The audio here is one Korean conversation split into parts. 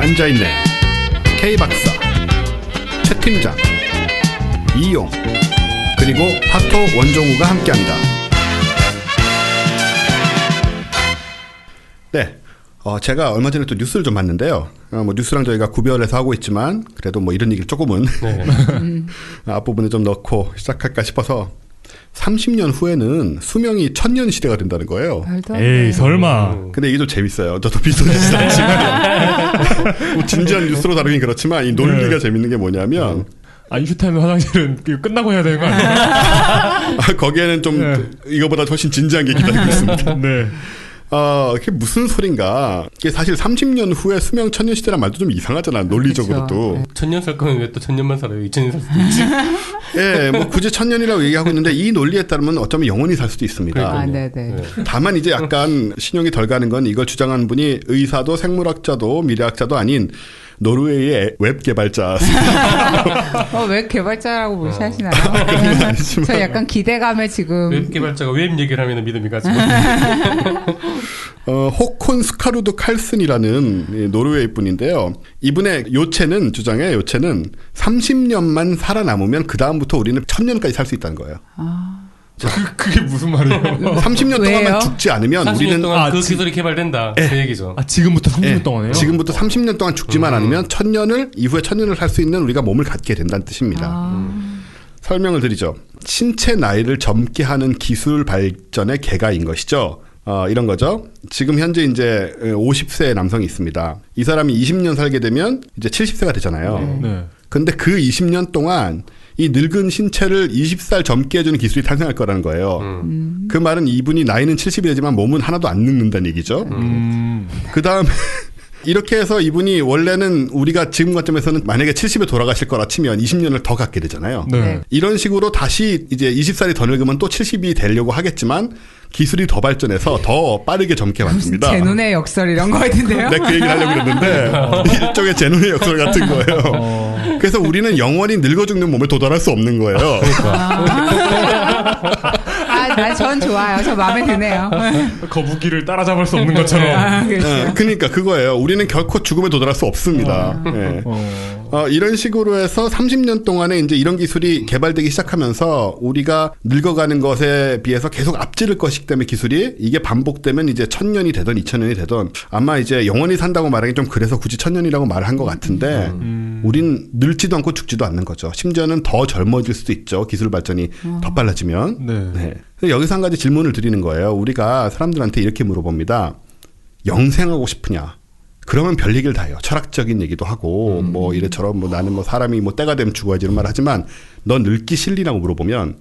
앉아있네. K 박사, 최 팀장, 이용, 그리고 파토 원종우가 함께합니다. 네, 제가 얼마 전에 또 뉴스를 좀 봤는데요. 뭐 뉴스랑 저희가 구별해서 하고 있지만 그래도 뭐 이런 얘기를 조금은 네. 앞부분에 좀 넣고 시작할까 싶어서 30년 후에는 수명이 1000년 시대가 된다는 거예요. 에이 설마. 근데 이게 좀 재밌어요. 저도 비슷하지 않지만 뭐 진지한 뉴스로 다루긴 그렇지만 이 논리가 재밌는 게 뭐냐면 아인슈타인 화장실은 끝나고 해야 되는 거 아니에요? 거기에는 좀 이거보다 훨씬 진지한 게 기다리고 있습니다. 네. 그게 무슨 소린가. 이게 사실 30년 후에 수명 1000년 시대란 말도 좀 이상하잖아. 논리적으로도. 네. 1000년 살 거면 왜 또 1000년만 살아요? 2000년 살 수도 있지. 예, 뭐 굳이 1000년이라고 얘기하고 있는데 이 논리에 따르면 어쩌면 영원히 살 수도 있습니다. 네네. 다만 이제 약간 신용이 덜 가는 건 이걸 주장하는 분이 의사도 생물학자도 미래학자도 아닌 노르웨이의 웹 개발자. 웹 개발자라고 무시하시나요? 저 약간 기대감에 지금. 웹 개발자가 웹 얘기를 하면 믿음이 가죠. 호콘 스카루드 칼슨이라는 노르웨이 분인데요. 이분의 요체는 30년만 살아남으면 그 다음부터 우리는 1000년까지 살 수 있다는 거예요. 그게 무슨 말이에요? 30년 동안만 죽지 않으면 30년 우리는 동안 그 기술이 개발된다. 그 얘기죠. 지금부터 30년 동안에요? 지금부터 30년 동안 죽지만 않으면 1000년을 이후에 1000년을 살 수 있는 우리가 몸을 갖게 된다는 뜻입니다. 설명을 드리죠. 신체 나이를 젊게 하는 기술 발전의 개가인 것이죠. 이런 거죠. 지금 현재 이제 50세의 남성이 있습니다. 이 사람이 20년 살게 되면 이제 70세가 되잖아요. 네. 근데 그 20년 동안 이 늙은 신체를 20살 젊게 해주는 기술이 탄생할 거라는 거예요. 그 말은 이분이 나이는 70이 되지만 몸은 하나도 안 늙는다는 얘기죠. 그 다음에 이렇게 해서 이분이 원래는 우리가 지금 관점에서는 만약에 70에 돌아가실 거라 치면 20년을 더 갖게 되잖아요. 네. 이런 식으로 다시 이제 20살이 더 늙으면 또 70이 되려고 하겠지만 기술이 더 발전해서 더 빠르게 젊게 만듭니다. 제논의 역설 이런 거 같은데요? 네, 그 얘기를 하려고 그랬는데 일종의 제논의 역설 같은 거예요. 그래서 우리는 영원히 늙어 죽는 몸에 도달할 수 없는 거예요. 전 좋아요. 저 마음에 드네요. 거북이를 따라잡을 수 없는 것처럼. 그러니까 그거예요. 우리는 결코 죽음에 도달할 수 없습니다. 네. 이런 식으로 해서 30년 동안에 이제 이런 기술이 개발되기 시작하면서 우리가 늙어가는 것에 비해서 계속 앞지를 것이기 때문에 기술이 이게 반복되면 이제 1000년이 되던 2000년이 되던 아마 이제 영원히 산다고 말하기 좀 그래서 굳이 1000년이라고 말을 한 것 같은데 우린 늙지도 않고 죽지도 않는 거죠. 심지어는 더 젊어질 수도 있죠. 기술 발전이 더 빨라지면. 네. 여기서 한 가지 질문을 드리는 거예요. 우리가 사람들한테 이렇게 물어봅니다. 영생하고 싶으냐? 그러면 별 얘기를 다 해요. 철학적인 얘기도 하고 뭐 이래저래 뭐 나는 뭐 사람이 뭐 때가 되면 죽어야지 이런 말 하지만 넌 늙기 싫리라고 물어보면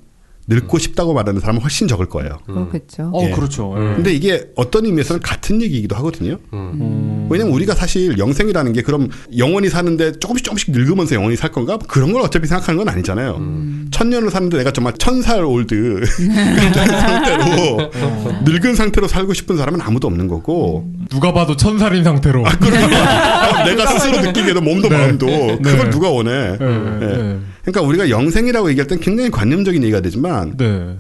늙고 싶다고 말하는 사람은 훨씬 적을 거예요. 그렇겠죠. 그렇죠. 근데 이게 어떤 의미에서는 같은 얘기이기도 하거든요. 왜냐면 우리가 사실 영생이라는 게 그럼 영원히 사는데 조금씩 늙으면서 영원히 살 건가? 그런 걸 어차피 생각하는 건 아니잖아요. 1000년을 사는데 내가 정말 1000살 올드 상태로 늙은 상태로 살고 싶은 사람은 아무도 없는 거고 누가 봐도 1000살인 상태로. 내가 스스로 느끼기에도 몸도 마음도 그걸 누가 원해. 그러니까 우리가 영생이라고 얘기할 땐 굉장히 관념적인 얘기가 되지만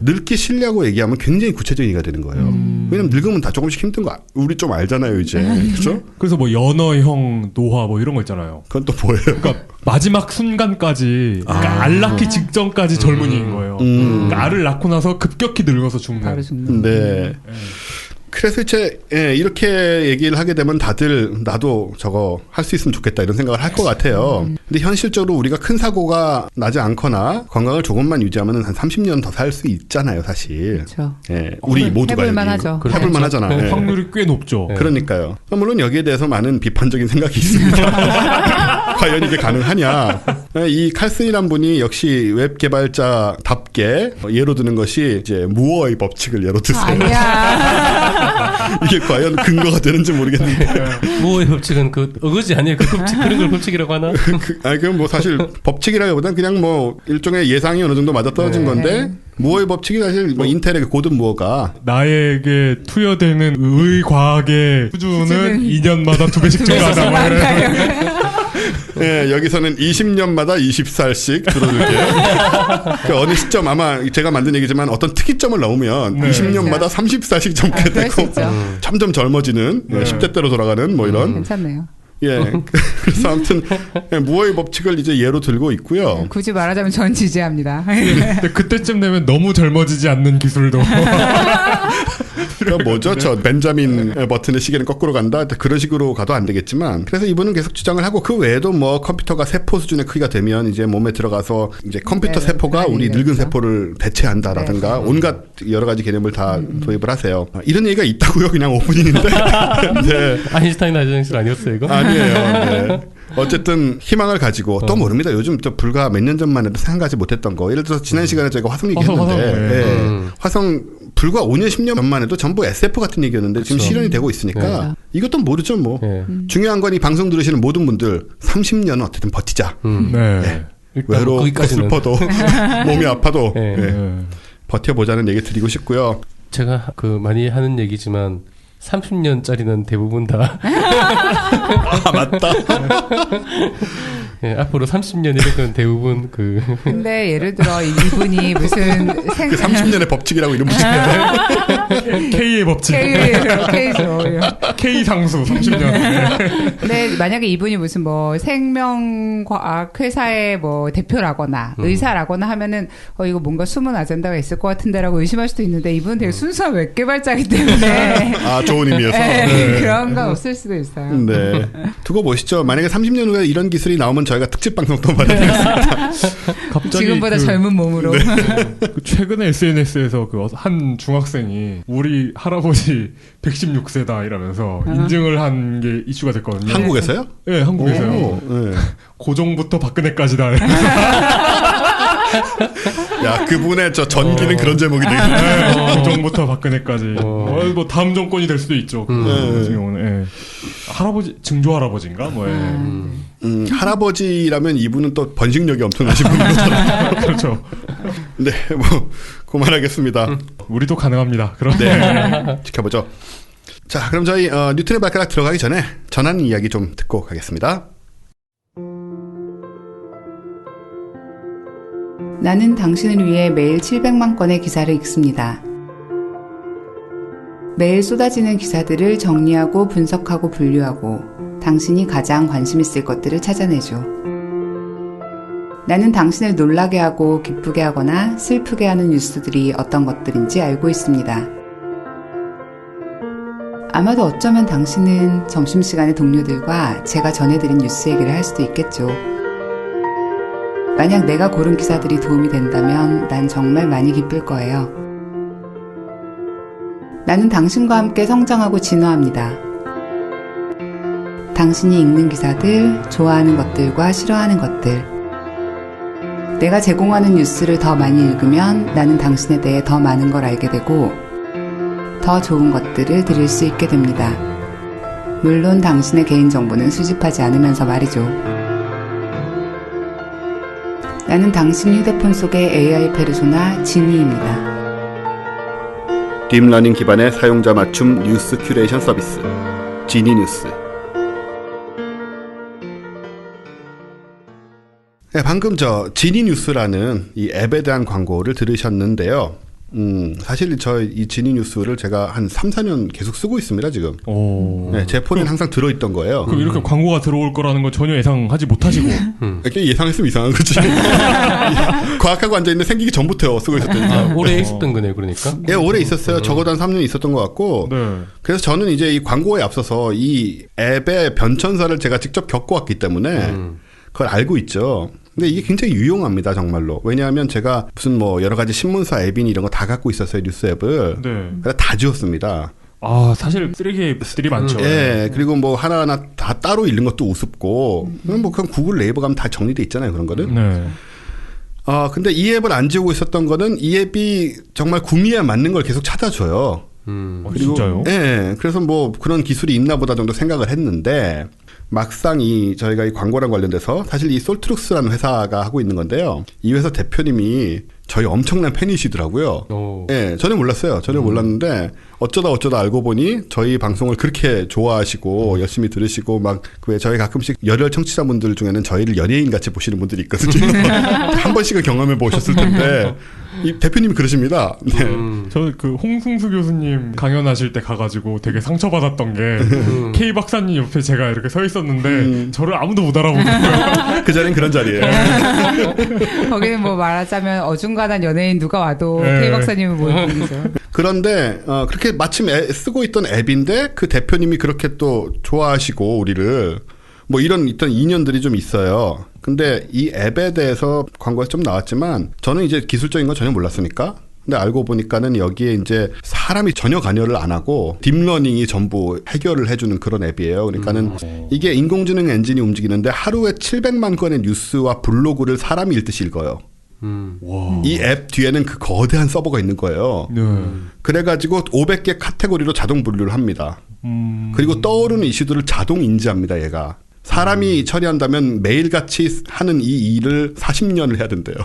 늙기 싫냐고 얘기하면 굉장히 구체적인 얘기가 되는 거예요. 왜냐면 늙으면 다 조금씩 힘든 거 우리 좀 알잖아요 이제. 그렇죠? 그래서 뭐 연어형 노화 뭐 이런 거 있잖아요. 그건 또 뭐예요? 그러니까 마지막 순간까지 그러니까 알 낳기 직전까지 젊은이인 거예요. 그러니까 알을 낳고 나서 급격히 늙어서 죽는. 바로 죽는. 네. 그래서 이제 이렇게 얘기를 하게 되면 다들 나도 저거 할 수 있으면 좋겠다 이런 생각을 할 것 같아요. 근데 현실적으로 우리가 큰 사고가 나지 않거나 건강을 조금만 유지하면 한 30년 더 살 수 있잖아요, 사실. 그렇죠. 우리 모두가 해볼만하죠. 해볼만 하잖아. 확률이 꽤 높죠. 그러니까요. 물론 여기에 대해서 많은 비판적인 생각이 있습니다. 과연 이게 가능하냐. 이 칼슨이란 분이 역시 웹 개발자답게 예로 드는 것이 이제 무어의 법칙을 예로 드세요. 아니야. 이게 과연 근거가 되는지 모르겠는데. 무어의 법칙은 그 어거지 아니에요? 그 법칙 그런 걸 법칙이라고 하나? 그건 뭐 사실 법칙이라기보다는 그냥 뭐 일종의 예상이 어느 정도 맞아 떨어진 건데 무어의 법칙이 사실 뭐 인텔의 고든 무어가 나에게 투여되는 의과학의 수준은 2년마다 2배씩 증가한다고. 네, 여기서는 20년마다 20살씩 줄어들게요. 그 어느 시점 아마 제가 만든 얘기지만 어떤 특이점을 넣으면 20년마다 30살씩 젊게 되고 점점 젊어지는 10대 때로 돌아가는 뭐 이런. 괜찮네요. 예. 그래서 아무튼 무어의 법칙을 이제 예로 들고 있고요. 굳이 말하자면 전 지지합니다. 근데 그때쯤 되면 너무 젊어지지 않는 기술도 그러니까 뭐죠? 저 벤자민 버튼의 시계는 거꾸로 간다. 그런 식으로 가도 안 되겠지만, 그래서 이분은 계속 주장을 하고 그 외에도 뭐 컴퓨터가 세포 수준의 크기가 되면 이제 몸에 들어가서 이제 컴퓨터 네, 세포가 우리 늙은 그렇죠. 세포를 대체한다라든가 네. 온갖 여러 가지 개념을 다 도입을 하세요. 이런 얘기가 있다고요? 그냥 오프닝인데. 네. 아인슈타인 아저씨 아니었어요 이거? 아니에요. 네. 어쨌든 희망을 가지고 또 모릅니다. 요즘 또 불과 몇 년 전만 해도 생각하지 못했던 거. 예를 들어서 지난 시간에 저희가 화성 얘기했는데 화성, 예. 화성 불과 5년 10년 전만 해도 전부 SF 같은 얘기였는데 지금 그렇죠. 실현이 되고 있으니까 네. 이것도 모르죠 뭐. 네. 중요한 건 이 방송 들으시는 모든 분들 30년은 어쨌든 버티자. 네. 외롭고 거기까지는. 슬퍼도 몸이 아파도 네. 예. 네. 버텨보자는 얘기 드리고 싶고요. 제가 그 많이 하는 얘기지만 30년짜리는 대부분 다 아 맞다. 예, 앞으로 30년 이런 대부분 그 근데 예를 들어 이분이 무슨 그 30년의 법칙이라고 이름 붙이는데 K의 법칙. K죠. K 상수 30년. 근데 만약에 이분이 무슨 뭐 생명과학 회사의 뭐 대표라거나 의사라거나 하면은 이거 뭔가 숨은 아젠다가 있을 것 같은데라고 의심할 수도 있는데 이분은 되게 순수한 웹 개발자이기 때문에 아 좋은 의미여서. 네, 그런 건 없을 수도 있어요. 네. 두고 보시죠. 만약에 30년 후에 이런 기술이 나오면 저희가 특집 방송 또 마련하겠습니다. 갑자기 지금보다 그, 젊은 몸으로. 그 최근에 SNS에서 그 한 중학생이 우리 할아버지 116세다 이러면서 인증을 한 게 이슈가 됐거든요. 한국에서요? 네, 한국에서요. 오, 네. 고종부터 박근혜까지다. 야, 그분의 저 전기는 그런 제목이 되겠네. 고종부터 박근혜까지. 뭐 다음 정권이 될 수도 있죠. 그 같은 경우는. 예. 할아버지 증조 할아버지인가 뭐. 예. 할아버지라면 이분은 또 번식력이 엄청나신 분이거든요. 그렇죠. 네, 뭐 그만하겠습니다. 우리도 가능합니다. 그럼. 네, 지켜보죠. 자, 그럼 저희 뉴턴의 발가락 들어가기 전에 전하는 이야기 좀 듣고 가겠습니다. 나는 당신을 위해 매일 700만 건의 기사를 읽습니다. 매일 쏟아지는 기사들을 정리하고 분석하고 분류하고 당신이 가장 관심 있을 것들을 찾아내죠. 나는 당신을 놀라게 하고 기쁘게 하거나 슬프게 하는 뉴스들이 어떤 것들인지 알고 있습니다. 아마도 어쩌면 당신은 점심시간에 동료들과 제가 전해드린 뉴스 얘기를 할 수도 있겠죠. 만약 내가 고른 기사들이 도움이 된다면 난 정말 많이 기쁠 거예요. 나는 당신과 함께 성장하고 진화합니다. 당신이 읽는 기사들, 좋아하는 것들과 싫어하는 것들. 내가 제공하는 뉴스를 더 많이 읽으면 나는 당신에 대해 더 많은 걸 알게 되고 더 좋은 것들을 들을 수 있게 됩니다. 물론 당신의 개인정보는 수집하지 않으면서 말이죠. 나는 당신 휴대폰 속의 AI 페르소나 지니입니다. 딥러닝 기반의 사용자 맞춤 뉴스 큐레이션 서비스 지니 뉴스. 네, 방금 저 지니 뉴스라는 이 앱에 대한 광고를 들으셨는데요. 사실 이 지니 뉴스를 제가 한 3, 4년 계속 쓰고 있습니다, 지금. 오. 네, 제 폰엔 항상 들어있던 거예요. 그럼 이렇게 광고가 들어올 거라는 건 전혀 예상하지 못하시고. 이렇게 예상했으면 이상한 거지. 과학하고 앉아있는데 생기기 전부터 쓰고 있었다니까. 오래 있었던 거네요, 그러니까. 예, 오래 있었어요. 적어도 한 3년 있었던 것 같고. 네. 그래서 저는 이제 이 광고에 앞서서 이 앱의 변천사를 제가 직접 겪어왔기 때문에 그걸 알고 있죠. 근데 이게 굉장히 유용합니다, 정말로. 왜냐하면 제가 무슨 뭐 여러 가지 신문사 앱이니 이런 거 다 갖고 있었어요, 뉴스 앱을. 네. 그래서 다 지웠습니다. 아, 사실 쓰레기 앱들이 많죠. 예, 그리고 뭐 하나하나 다 따로 읽는 것도 우습고. 뭐 그냥 구글 네이버 가면 다 정리돼 있잖아요, 그런 거는. 네. 근데 이 앱을 안 지우고 있었던 거는 이 앱이 정말 구미에 맞는 걸 계속 찾아줘요. 그리고, 진짜요? 예, 그래서 뭐 그런 기술이 있나 보다 정도 생각을 했는데 막상 저희가 이 광고랑 관련돼서 사실 이 솔트룩스라는 회사가 하고 있는 건데요. 이 회사 대표님이 저희 엄청난 팬이시더라고요. 오. 예, 전혀 몰랐어요. 전혀 몰랐는데 어쩌다 알고 보니 저희 방송을 그렇게 좋아하시고 열심히 들으시고 막 왜 저희 가끔씩 열혈 청취자분들 중에는 저희를 연예인 같이 보시는 분들이 있거든요. 한 번씩은 경험해 보셨을 텐데 이 대표님이 그러십니다. 네. 저 그 홍승수 교수님 강연하실 때 가가지고 되게 상처받았던 게 K 박사님 옆에 제가 이렇게 서 있었는데 저를 아무도 못 알아보더라고요. 그 자리는 그런 자리예요. 거기는 뭐 말하자면 어중간한 연예인 누가 와도 네. K 박사님은 못 이기죠. 그런데 그렇게 마침 쓰고 있던 앱인데 그 대표님이 그렇게 또 좋아하시고 우리를 뭐 이런 있던 인연들이 좀 있어요. 근데 이 앱에 대해서 광고에서 좀 나왔지만 저는 이제 기술적인 건 전혀 몰랐으니까. 근데 알고 보니까는 여기에 이제 사람이 전혀 관여를 안 하고 딥러닝이 전부 해결을 해주는 그런 앱이에요. 그러니까는 이게 인공지능 엔진이 움직이는데 하루에 700만 건의 뉴스와 블로그를 사람이 읽듯이 읽어요. 이 앱 뒤에는 그 거대한 서버가 있는 거예요. 네. 그래가지고 500개 카테고리로 자동 분류를 합니다. 그리고 떠오르는 이슈들을 자동 인지합니다. 얘가. 사람이 처리한다면 매일같이 하는 이 일을 40년을 해야 된대요.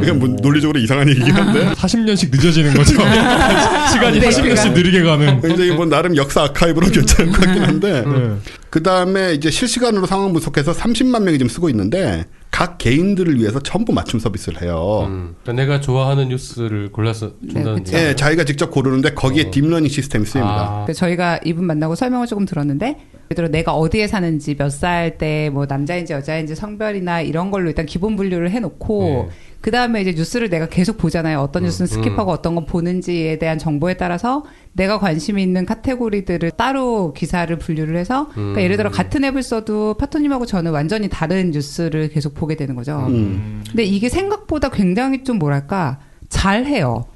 이게 뭐 논리적으로 이상한 얘기긴 한데 40년씩 늦어지는 거죠. 시간이 40년씩 느리게 가는. 굉장히 뭐 나름 역사 아카이브로 괜찮을 것 같긴 한데 네. 그 다음에 이제 실시간으로 상황 분석해서 30만 명이 지금 쓰고 있는데 각 개인들을 위해서 전부 맞춤 서비스를 해요. 그러니까 내가 좋아하는 뉴스를 골라서 준다는 그쵸. 예, 자기가 직접 고르는데 거기에 딥러닝 시스템이 쓰입니다. 그래서 저희가 이분 만나고 설명을 조금 들었는데 예를 들어 내가 어디에 사는지 몇 살 때 뭐 남자인지 여자인지 성별이나 이런 걸로 일단 기본 분류를 해놓고 그 다음에 이제 뉴스를 내가 계속 보잖아요. 어떤 뉴스는 스킵하고 어떤 건 보는지에 대한 정보에 따라서 내가 관심이 있는 카테고리들을 따로 기사를 분류를 해서 그러니까 예를 들어 같은 앱을 써도 파토님하고 저는 완전히 다른 뉴스를 계속 보게 되는 거죠. 근데 이게 생각보다 굉장히 좀 뭐랄까 잘해요.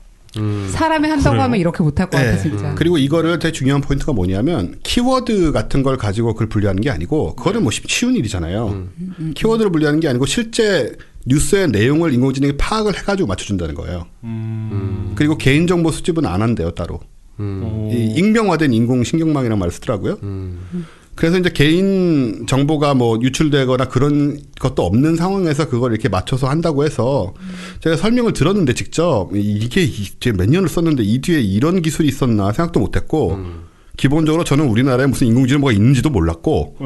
사람이 한다고 그래요? 하면 이렇게 못할 것 같아 네. 진짜. 그리고 이거를 되게 중요한 포인트가 뭐냐면 키워드 같은 걸 가지고 그걸 분류하는 게 아니고 그거는 뭐 쉬운 일이잖아요. 키워드를 분류하는 게 아니고 실제 뉴스의 내용을 인공지능이 파악을 해가지고 맞춰준다는 거예요. 그리고 개인정보 수집은 안 한대요 따로. 이 익명화된 인공신경망이라는 말을 쓰더라고요. 그래서 이제 개인 정보가 뭐 유출되거나 그런 것도 없는 상황에서 그걸 이렇게 맞춰서 한다고 해서 제가 설명을 들었는데 직접 이게 이제 몇 년을 썼는데 이 뒤에 이런 기술이 있었나 생각도 못했고 기본적으로 저는 우리나라에 무슨 인공지능이 있는지도 몰랐고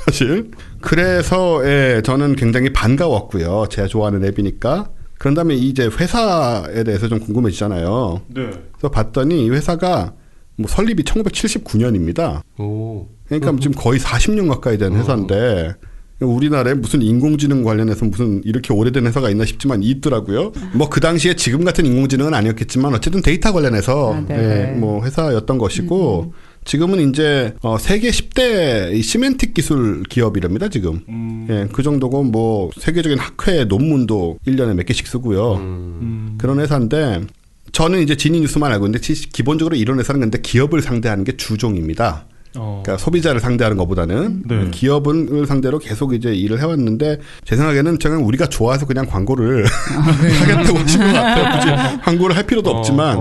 사실 그래서 예, 저는 굉장히 반가웠고요. 제가 좋아하는 앱이니까. 그런 다음에 이제 회사에 대해서 좀 궁금해지잖아요. 네. 그래서 봤더니 이 회사가 뭐 설립이 1979년입니다. 오. 그러니까 지금 거의 40년 가까이 된 회사인데 우리나라에 무슨 인공지능 관련해서 무슨 이렇게 오래된 회사가 있나 싶지만 있더라고요. 뭐 그 당시에 지금 같은 인공지능은 아니었겠지만 어쨌든 데이터 관련해서 예, 뭐 회사였던 것이고 지금은 이제 세계 10대 시멘틱 기술 기업이랍니다 지금. 예, 그 정도고 뭐 세계적인 학회 논문도 1년에 몇 개씩 쓰고요. 그런 회사인데 저는 이제 지니 뉴스만 알고 있는데 기본적으로 이런 회사는 근데 기업을 상대하는 게 주종입니다. 그러니까 소비자를 상대하는 것보다는 네. 기업을 상대로 계속 이제 일을 해왔는데 제 생각에는 저는 우리가 좋아서 그냥 광고를 하겠다고 하신 것 같아요. 굳이 광고를 할 필요도 없지만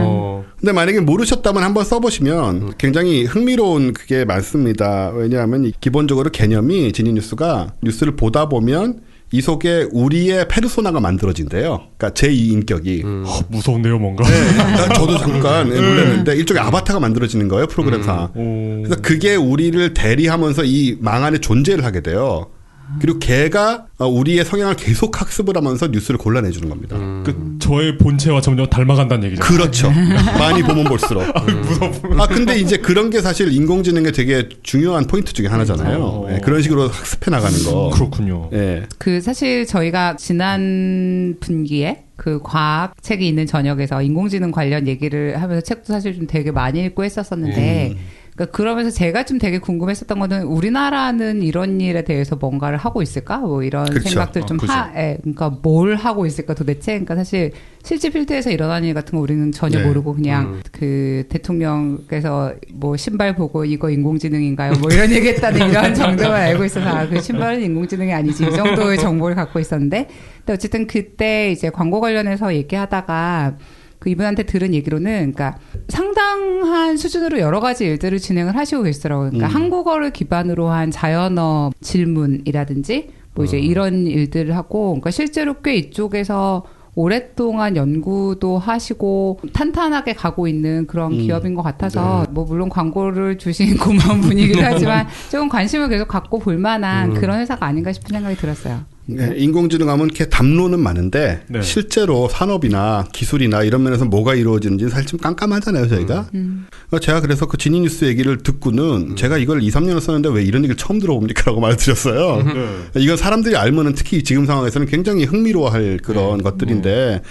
근데 만약에 모르셨다면 한번 써보시면 굉장히 흥미로운 그게 많습니다. 왜냐하면 기본적으로 개념이 지니뉴스가 뉴스를 보다 보면 이 속에 우리의 페르소나가 만들어진대요. 그러니까 제2인격이. 무서운데요, 뭔가. 네, 저도 잠깐 놀랐는데 일종의 아바타가 만들어지는 거예요, 프로그램상. 그래서 그게 우리를 대리하면서 이 망 안에 존재를 하게 돼요. 그리고 걔가 우리의 성향을 계속 학습을 하면서 뉴스를 골라내주는 겁니다. 그 저의 본체와 점점 닮아간다는 얘기죠. 그렇죠. 많이 보면 볼수록. 근데 이제 그런 게 사실 인공지능의 되게 중요한 포인트 중에 하나잖아요. 예, 그런 식으로 학습해 나가는 거. 그렇군요. 예. 그 사실 저희가 지난 분기에 그 과학 책이 있는 저녁에서 인공지능 관련 얘기를 하면서 책도 사실 좀 되게 많이 읽고 했었었는데 그러니까 그러면서 제가 좀 되게 궁금했었던 거는 우리나라는 이런 일에 대해서 뭔가를 하고 있을까? 뭐 이런 그쵸. 생각들 좀 그죠. 그러니까 뭘 하고 있을까 도대체? 그러니까 사실 실제 필드에서 일어나는 일 같은 거 우리는 전혀 네. 모르고 그냥 그 대통령께서 뭐 신발 보고 이거 인공지능인가요? 뭐 이런 얘기했다는 이런 정도만 알고 있어서 그 신발은 인공지능이 아니지 이 정도의 정보를 갖고 있었는데 근데 어쨌든 그때 이제 광고 관련해서 얘기하다가 그 이분한테 들은 얘기로는 그러니까 상당한 수준으로 여러 가지 일들을 진행을 하시고 계시더라고요. 그러니까 한국어를 기반으로 한 자연어 질문이라든지 뭐 이제 이런 일들을 하고 그러니까 실제로 꽤 이쪽에서 오랫동안 연구도 하시고 탄탄하게 가고 있는 그런 기업인 것 같아서 뭐 물론 광고를 주신 고마운 분이기도 하지만 조금 관심을 계속 갖고 볼 만한 그런 회사가 아닌가 싶은 생각이 들었어요. 네, 인공지능 하면 이렇게 담론은 많은데 네. 실제로 산업이나 기술이나 이런 면에서 뭐가 이루어지는지 사실 좀 깜깜하잖아요, 저희가. 제가 그래서 그 지니뉴스 얘기를 듣고는 제가 이걸 2, 3년을 썼는데 왜 이런 얘기를 처음 들어봅니까? 라고 말드렸어요. 이건 사람들이 알면은 특히 지금 상황에서는 굉장히 흥미로워할 그런 것들인데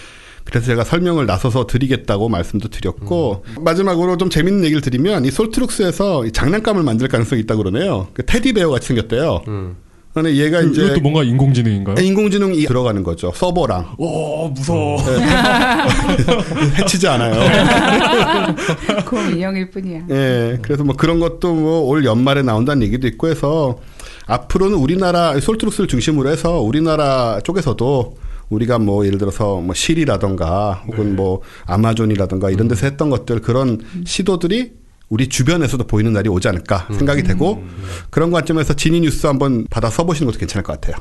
그래서 제가 설명을 나서서 드리겠다고 말씀도 드렸고 마지막으로 좀 재밌는 얘기를 드리면 이 솔트룩스에서 이 장난감을 만들 가능성이 있다고 그러네요. 그 테디베어 같이 생겼대요. 근데 얘가 이제 이것도 뭔가 인공지능인가요? 인공지능이 들어가는 거죠. 서버랑. 오, 무서워. 해치지 않아요. 그 인형일 뿐이야. 예. 그래서 뭐 그런 것도 뭐 올 연말에 나온다는 얘기도 있고 해서 앞으로는 우리나라 솔트룩스를 중심으로 해서 우리나라 쪽에서도 우리가 뭐 예를 들어서 뭐 실이라던가 혹은 뭐 아마존이라던가 이런 데서 했던 것들 그런 시도들이 우리 주변에서도 보이는 날이 오지 않을까 생각이 되고 그런 관점에서 지니뉴스 한번 받아 써보시는 것도 괜찮을 것 같아요.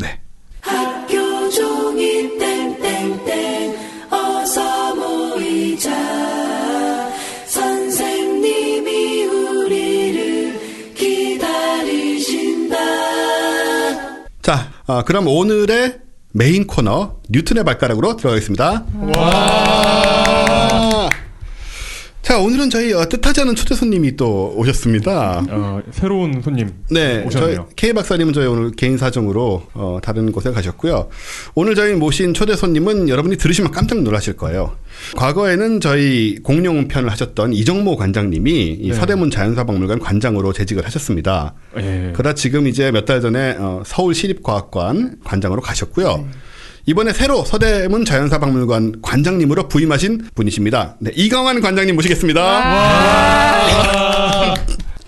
네. 학교 종이 땡땡땡 어서 모이자 선생님이 우리를 기다리신다. 자, 그럼 오늘의 메인 코너 뉴턴의 발가락으로 들어가겠습니다. 와. 자, 오늘은 저희 뜻하지 않은 초대 손님이 또 오셨습니다. 새로운 손님 네, 오셨네요. 저희 K 박사님은 저희 오늘 개인 사정으로 다른 곳에 가셨고요. 오늘 저희 모신 초대 손님은 여러분이 들으시면 깜짝 놀라실 거예요. 과거에는 저희 공룡 편을 하셨던 이정모 관장님이 이 서대문 자연사박물관 관장으로 재직을 하셨습니다. 그러다 지금 이제 몇 달 전에 서울시립과학관 관장으로 가셨고요. 이번에 새로 서대문 자연사박물관 관장님으로 부임하신 분이십니다. 네, 이강환 관장님 모시겠습니다.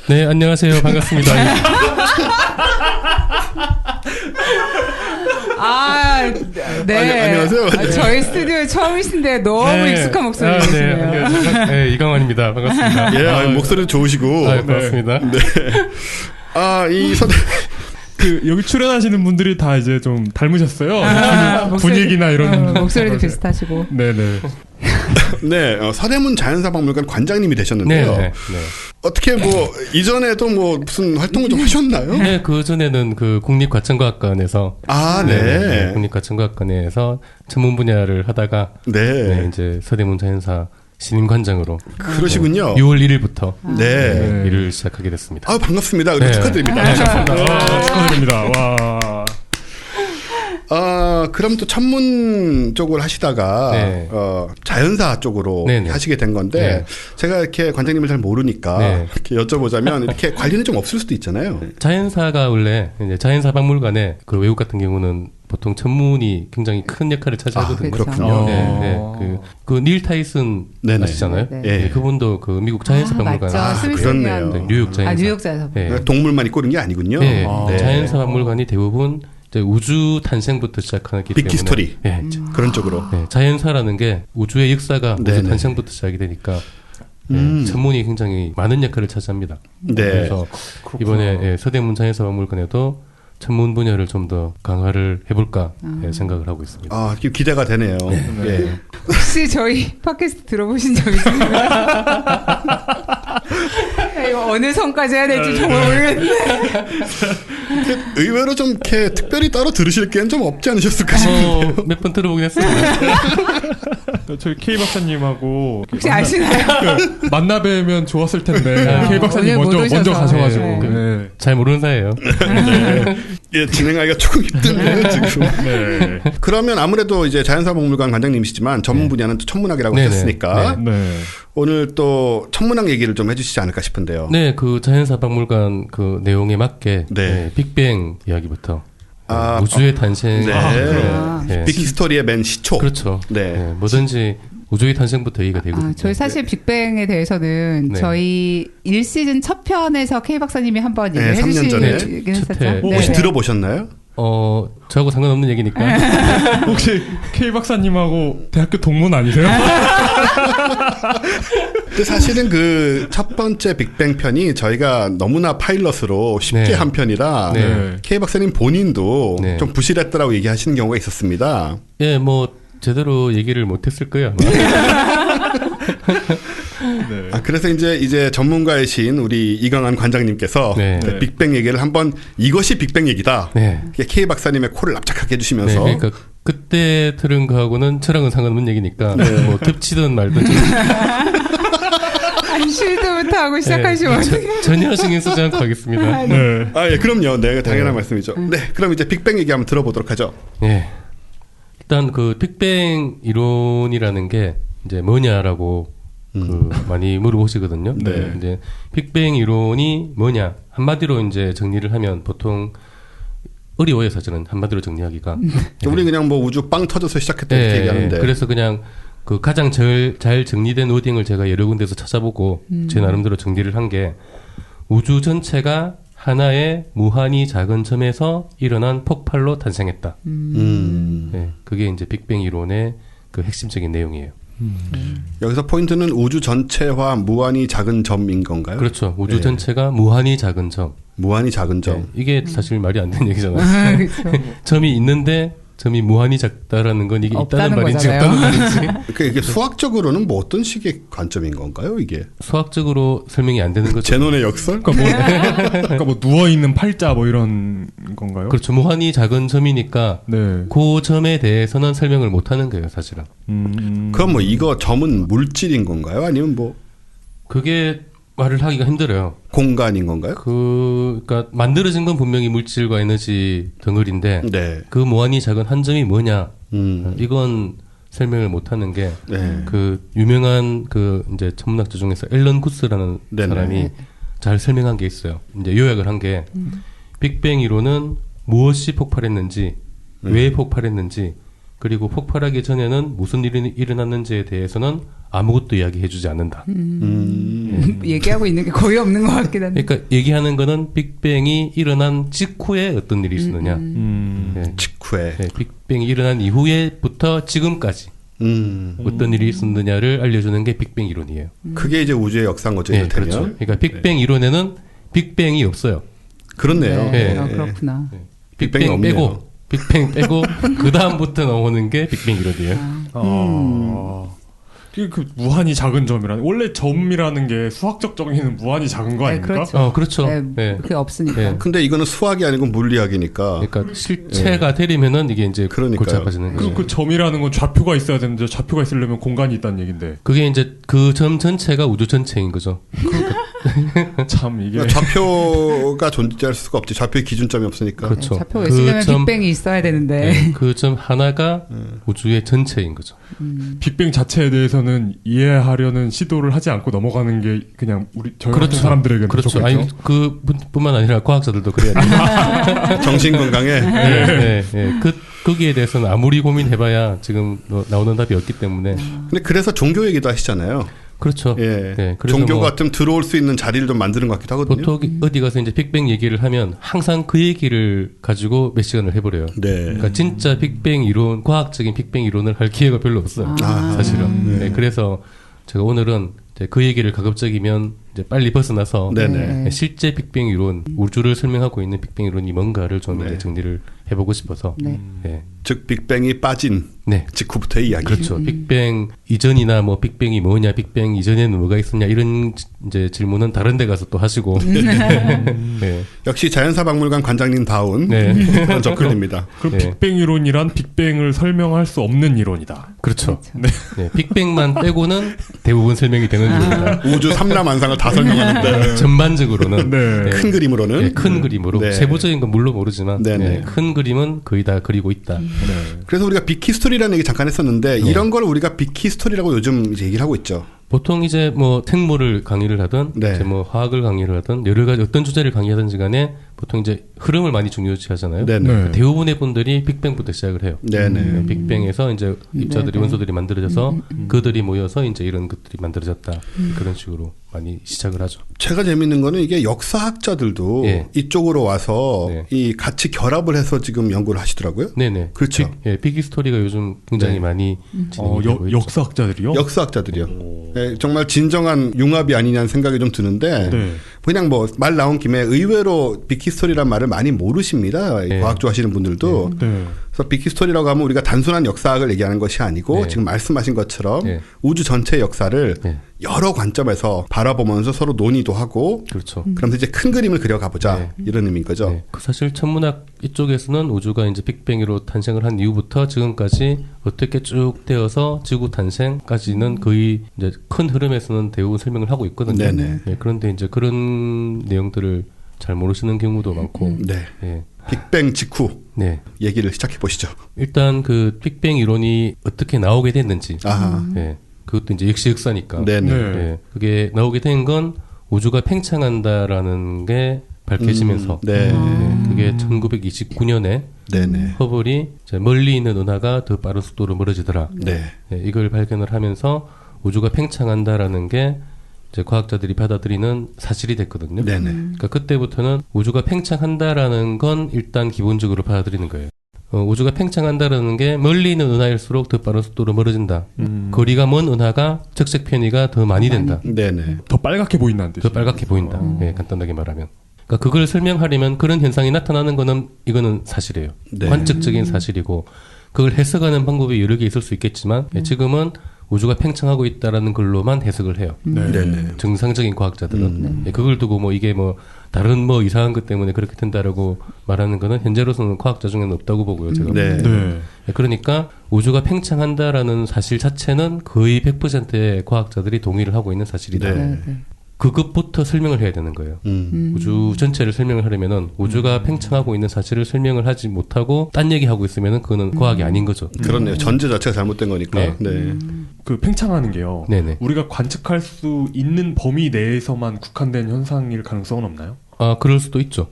네, 안녕하세요. 반갑습니다. 네. 안녕하세요. 저희 스튜디오에 처음이신데 너무 네. 익숙한 목소리시네요. 네, 이강환입니다. 반갑습니다. 예, 목소리도 좋으시고. 고맙습니다. 네. 이 서대 여기 출연하시는 분들이 다 이제 좀 닮으셨어요. 분위기나 이런 목소리도 비슷하시고. 네네. 네, 서대문 자연사박물관 관장님이 되셨는데요. 네. 어떻게 뭐 이전에도 뭐 무슨 활동을 좀 하셨나요? 네, 그 전에는 그 국립과천과학관에서 네. 국립과천과학관에서 전문 분야를 하다가 네. 이제 서대문 자연사 신임관장으로 그러시군요. 6월 1일부터 네. 일을 시작하게 됐습니다. 반갑습니다. 네. 축하드립니다. 축하드립니다. 와. 그럼 또 천문 쪽을 하시다가 네. 자연사 쪽으로 네네. 하시게 된 건데 네. 제가 이렇게 관장님을 잘 모르니까 네. 이렇게 여쭤보자면 이렇게 관련이 좀 없을 수도 있잖아요. 자연사가 원래 이제 자연사박물관에 그 외국 같은 경우는 보통 천문이 굉장히 큰 역할을 차지하거든요. 그렇군요. 닐 타이슨 네네. 아시잖아요. 네. 예. 네, 그분도 그 미국 자연사박물관 맞죠. 그렇네요. 네, 뉴욕 자연사. 뉴욕 자연사. 네. 동물만 있고 그런 게 아니군요. 네, 네. 자연사박물관이 대부분 이제 우주 탄생부터 시작하기 때문에 빅히스토리. 네, 그런 쪽으로. 네, 자연사라는 게 우주의 역사가 네네. 우주 탄생부터 시작이 되니까 천문이 굉장히 많은 역할을 차지합니다. 네. 그래서 이번에 서대문 자연사박물관에도 천문 분야를 좀 더 강화를 해볼까 생각을 하고 있습니다. 기대가 되네요. 예. 혹시 저희 팟캐스트 들어보신 적 있으신가요? 이거 어느 선까지 해야 될지 정말 모르겠는데. 의외로 좀 이렇게 특별히 따로 들으실 게는 좀 없지 않으셨을까 싶은데요. 몇 번 들어보긴 했습니다. 저희 K 박사님하고 혹시 아시나요? 만나 뵈면 좋았을 텐데 K 박사님 오늘 못 먼저 오셔서. 가셔가지고. 네. 네. 잘 모르는 사이예요. 예, 진행하기가 조금 힘든데요, 지금. 네. 그러면 아무래도 이제 자연사박물관 관장님이시지만 전문 분야는 또 천문학이라고 네네. 하셨으니까 네. 오늘 또 천문학 얘기를 좀 해주시지 않을까 싶은데요. 네, 그 자연사박물관 그 내용에 맞게 네. 빅뱅 이야기부터 우주의 탄생, 네. 네. 빅히스토리의 맨 시초. 그렇죠. 네. 네, 뭐든지 우주의 탄생부터 얘기가 되거든요. 저희 사실 빅뱅에 대해서는 네. 저희 1시즌 첫 편에서 K 박사님이 한번 네, 얘기해 3년 전에. 주시긴 했었죠. 첫 회. 혹시 들어보셨나요? 저하고 상관없는 얘기니까. 혹시 K 박사님하고 대학교 동문 아니세요? 근데 사실은 그 첫 번째 빅뱅 편이 저희가 너무나 파일럿으로 쉽게 네. 한 편이라 네. K 박사님 본인도 네. 좀 부실했다라고 얘기하시는 경우가 있었습니다. 예, 뭐 제대로 얘기를 못했을 거예요. 아마. 네. 그래서 이제 전문가이신 우리 이강한 관장님께서 네. 네, 빅뱅 얘기를 한번 이것이 빅뱅 얘기다. 네. K 박사님의 코를 납작하게 네, 해주시면서 그러니까 그때 들은 거하고는 저랑은 상관없는 얘기니까 뭐 겹치든 말든 아니, 쉴드부터 하고 시작하시면 전혀 신경 쓰지 않고 하겠습니다. 네. 예, 그럼요. 네, 당연한 네. 말씀이죠. 네, 그럼 이제 빅뱅 얘기 한번 들어보도록 하죠. 예. 일단 그 빅뱅 이론이라는 게 이제 뭐냐라고 그 많이 물어보시거든요. 네. 이제 빅뱅 이론이 뭐냐 한마디로 이제 정리를 하면 보통 어려워요 사실은 한마디로 정리하기가. 우리 그냥 뭐 우주 빵 터져서 시작했다 이렇게 얘기하는데. 그래서 그냥 그 가장 잘 정리된 워딩을 제가 여러 군데서 찾아보고 제 나름대로 정리를 한 게 우주 전체가 하나의 무한히 작은 점에서 일어난 폭발로 탄생했다. 네, 그게 이제 빅뱅 이론의 그 핵심적인 내용이에요. 여기서 포인트는 우주 전체와 무한히 작은 점인 건가요? 그렇죠. 우주 네. 전체가 무한히 작은 점. 무한히 작은 점. 네, 이게 사실 말이 안 되는 얘기잖아요. 그렇죠. 점이 있는데 점이 무한히 작다라는 건 이게 있다는 없다는 말인지 거잖아요. 없다는 말인지 그러니까 이게 수학적으로는 뭐 어떤 식의 관점인 건가요, 이게? 수학적으로 설명이 안 되는 거죠. 제논의 역설? 그러니까 뭐 누워 있는 팔자 뭐 이런 건가요? 그렇죠. 무한히 작은 점이니까 네. 그 점에 대해서는 설명을 못 하는 거예요, 사실은. 그럼 뭐 이거 점은 물질인 건가요? 아니면 뭐 그게 말을 하기가 힘들어요. 공간인 건가요? 그러니까 만들어진 건 분명히 물질과 에너지 덩어리인데 네. 그 무한히 작은 한 점이 뭐냐? 이건 설명을 못 하는 게 네. 그 유명한 그 이제 천문학자 중에서 앨런 구스라는 네네. 사람이 잘 설명한 게 있어요. 이제 요약을 한 게 빅뱅 이론은 무엇이 폭발했는지, 왜 폭발했는지, 그리고 폭발하기 전에는 무슨 일이 일어났는지에 대해서는 아무것도 이야기해주지 않는다. 얘기하고 있는 게 거의 없는 것 같긴 한데. 그러니까 얘기하는 거는 빅뱅이 일어난 직후에 어떤 일이 있었느냐. 네. 직후에. 네, 빅뱅이 일어난 이후에부터 지금까지 어떤 일이 있었느냐를 알려주는 게 빅뱅 이론이에요. 그게 이제 우주의 역사인 거죠, 네, 이를테면. 그렇죠. 그러니까 빅뱅 이론에는 빅뱅이 없어요. 그렇네요. 네. 네. 그렇구나. 빅뱅이 빅뱅 없네요. 빼고 빅뱅 빼고 그 다음부터 나오는 게 빅뱅 이론이에요. 그 무한히 작은 점이라는 원래 점이라는 게 수학적 정의는 무한히 작은 거 네, 아닙니까? 그렇죠. 그렇죠. 네, 네. 그게 없으니까. 네. 근데 이거는 수학이 아니고 물리학이니까. 그러니까 실체가 되려면은 이게 이제 그러니까요. 골치 아파지는 거죠. 그 점이라는 건 좌표가 있어야 되는데 좌표가 있으려면 공간이 있다는 얘긴데 그게 이제 그 점 전체가 우주 전체인 거죠. 참 이게 그러니까 좌표가 존재할 수가 없지. 좌표의 기준점이 없으니까. 그렇죠. 좌표가 있으려면 빅뱅이 있어야 되는데. 네, 그 점 하나가 우주의 전체인 거죠. 빅뱅 자체에 대해서는 이해하려는 시도를 하지 않고 넘어가는 게 그냥 우리 저희 같은 그렇죠. 사람들에게는 그렇죠. 좋겠죠. 아니 그뿐만 아니라 과학자들도 그래야 돼요. 정신 건강에. 네, 네. 거기에 대해서는 아무리 고민해봐야 지금 나오는 답이 없기 때문에 근데 그래서 종교 얘기도 하시잖아요. 그렇죠. 예. 네, 그래서 종교가 뭐 좀 들어올 수 있는 자리를 좀 만드는 것 같기도 하거든요. 보통 어디 가서 이제 빅뱅 얘기를 하면 항상 그 얘기를 가지고 몇 시간을 해버려요. 네. 그러니까 진짜 빅뱅 이론, 과학적인 빅뱅 이론을 할 기회가 별로 없어요. 사실은. 네, 그래서 제가 오늘은 이제 그 얘기를 가급적이면 이제 빨리 벗어나서 네네. 실제 빅뱅 이론, 우주를 설명하고 있는 빅뱅 이론이 뭔가를 좀 이제 정리를 해보고 싶어서. 네. 네. 즉 빅뱅이 빠진 네. 직후부터의 이야기. 그렇죠. 빅뱅 이전이나 뭐 빅뱅이 뭐냐, 빅뱅 이전에는 뭐가 있었냐 이런 이제 질문은 다른 데 가서 또 하시고. 네. 역시 자연사박물관 관장님 다운 네. 그런 접근입니다. 그럼 네. 빅뱅 이론이란 빅뱅을 설명할 수 없는 이론이다. 그렇죠. 네. 빅뱅만 빼고는 대부분 설명이 되는 이론이다. 우주 삼라만상을 다 설명하는데 전반적으로는 네. 큰 그림으로는 네, 큰 그림으로 네. 세부적인 건 물론 모르지만 네네. 네, 큰 그림은 거의 다 그리고 있다. 그래서 우리가 빅히스토리라는 얘기 잠깐 했었는데 이런 걸 우리가 빅히스토리라고 요즘 이제 얘기를 하고 있죠. 보통 이제 뭐 생물을 강의를 하든 네. 이제 뭐 화학을 강의를 하든 여러 가지 어떤 주제를 강의하든지 간에 보통 이제 흐름을 많이 중요시하잖아요. 네네. 네. 대부분의 분들이 빅뱅부터 시작을 해요. 네네. 빅뱅에서 이제 입자들이 네네. 원소들이 만들어져서 그들이 모여서 이제 이런 것들이 만들어졌다. 그런 식으로 많이 시작을 하죠. 제가 재밌는 거는 이게 역사학자들도 예. 이쪽으로 와서 네. 이 같이 결합을 해서 지금 연구를 하시더라고요. 네네. 그렇죠. 빅히스토리가 요즘 굉장히 네. 많이 진행이 되고 있죠. 역사학자들이요? 역사학자들이요. 예, 정말 진정한 융합이 아니냐는 생각이 좀 드는데 네. 그냥 뭐 말 나온 김에 의외로 빅히스토리란 말을 많이 모르십니다. 네. 과학 좋아하시는 분들도. 네. 그래서 빅히스토리라고 하면 우리가 단순한 역사학을 얘기하는 것이 아니고 네. 지금 말씀하신 것처럼 네. 우주 전체의 역사를 네. 여러 관점에서 바라보면서 서로 논의도 하고 그렇죠. 그러면서 이제 큰 그림을 그려가보자 네. 이런 의미인 거죠. 네. 사실 천문학 이쪽에서는 우주가 이제 빅뱅으로 탄생을 한 이후부터 지금까지 어떻게 쭉 되어서 지구 탄생까지는 거의 이제 큰 흐름에서는 대부분 설명을 하고 있거든요. 네네. 네, 그런데 이제 그런 내용들을 잘 모르시는 경우도 많고. 네. 네. 빅뱅 직후 네. 얘기를 시작해 보시죠. 일단 그 빅뱅 이론이 어떻게 나오게 됐는지. 아하. 네. 그것도 이제 역시 역사니까. 네네. 네. 네. 그게 나오게 된 건 우주가 팽창한다라는 게 밝혀지면서. 네. 네. 그게 1929년에 네네. 허블이 이제 멀리 있는 은하가 더 빠른 속도로 멀어지더라. 네. 네, 이걸 발견을 하면서 우주가 팽창한다라는 게 이제 과학자들이 받아들이는 사실이 됐거든요. 네네. 그러니까 그때부터는 우주가 팽창한다라는 건 일단 기본적으로 받아들이는 거예요. 우주가 팽창한다라는 게 멀리 있는 은하일수록 더 빠른 속도로 멀어진다. 거리가 먼 은하가 적색 편이가 더 많이 된다. 네네. 더 빨갛게 보인다는 뜻이에요. 더 빨갛게 보인다. 예, 간단하게 말하면. 그러니까 그걸 설명하려면 그런 현상이 나타나는 거는 이거는 사실이에요. 네. 관측적인 사실이고 그걸 해석하는 방법이 여러 개 있을 수 있겠지만 지금은 우주가 팽창하고 있다라는 걸로만 해석을 해요. 네네. 정상적인 과학자들은 예, 그걸 두고 뭐 이게 뭐 다른 뭐 이상한 것 때문에 그렇게 된다라고 말하는 거는 현재로서는 과학자 중에는 없다고 보고요. 제가. 네. 네. 예, 그러니까 우주가 팽창한다라는 사실 자체는 거의 100%의 과학자들이 동의를 하고 있는 사실이다. 네. 그것부터 설명을 해야 되는 거예요. 우주 전체를 설명을 하려면은 우주가 팽창하고 있는 사실을 설명을 하지 못하고 딴 얘기하고 있으면은 그거는 과학이 아닌 거죠. 그렇네요. 전제 자체가 잘못된 거니까. 네. 네. 그 팽창하는 게요. 네네. 우리가 관측할 수 있는 범위 내에서만 국한된 현상일 가능성은 없나요? 아, 그럴 수도 있죠.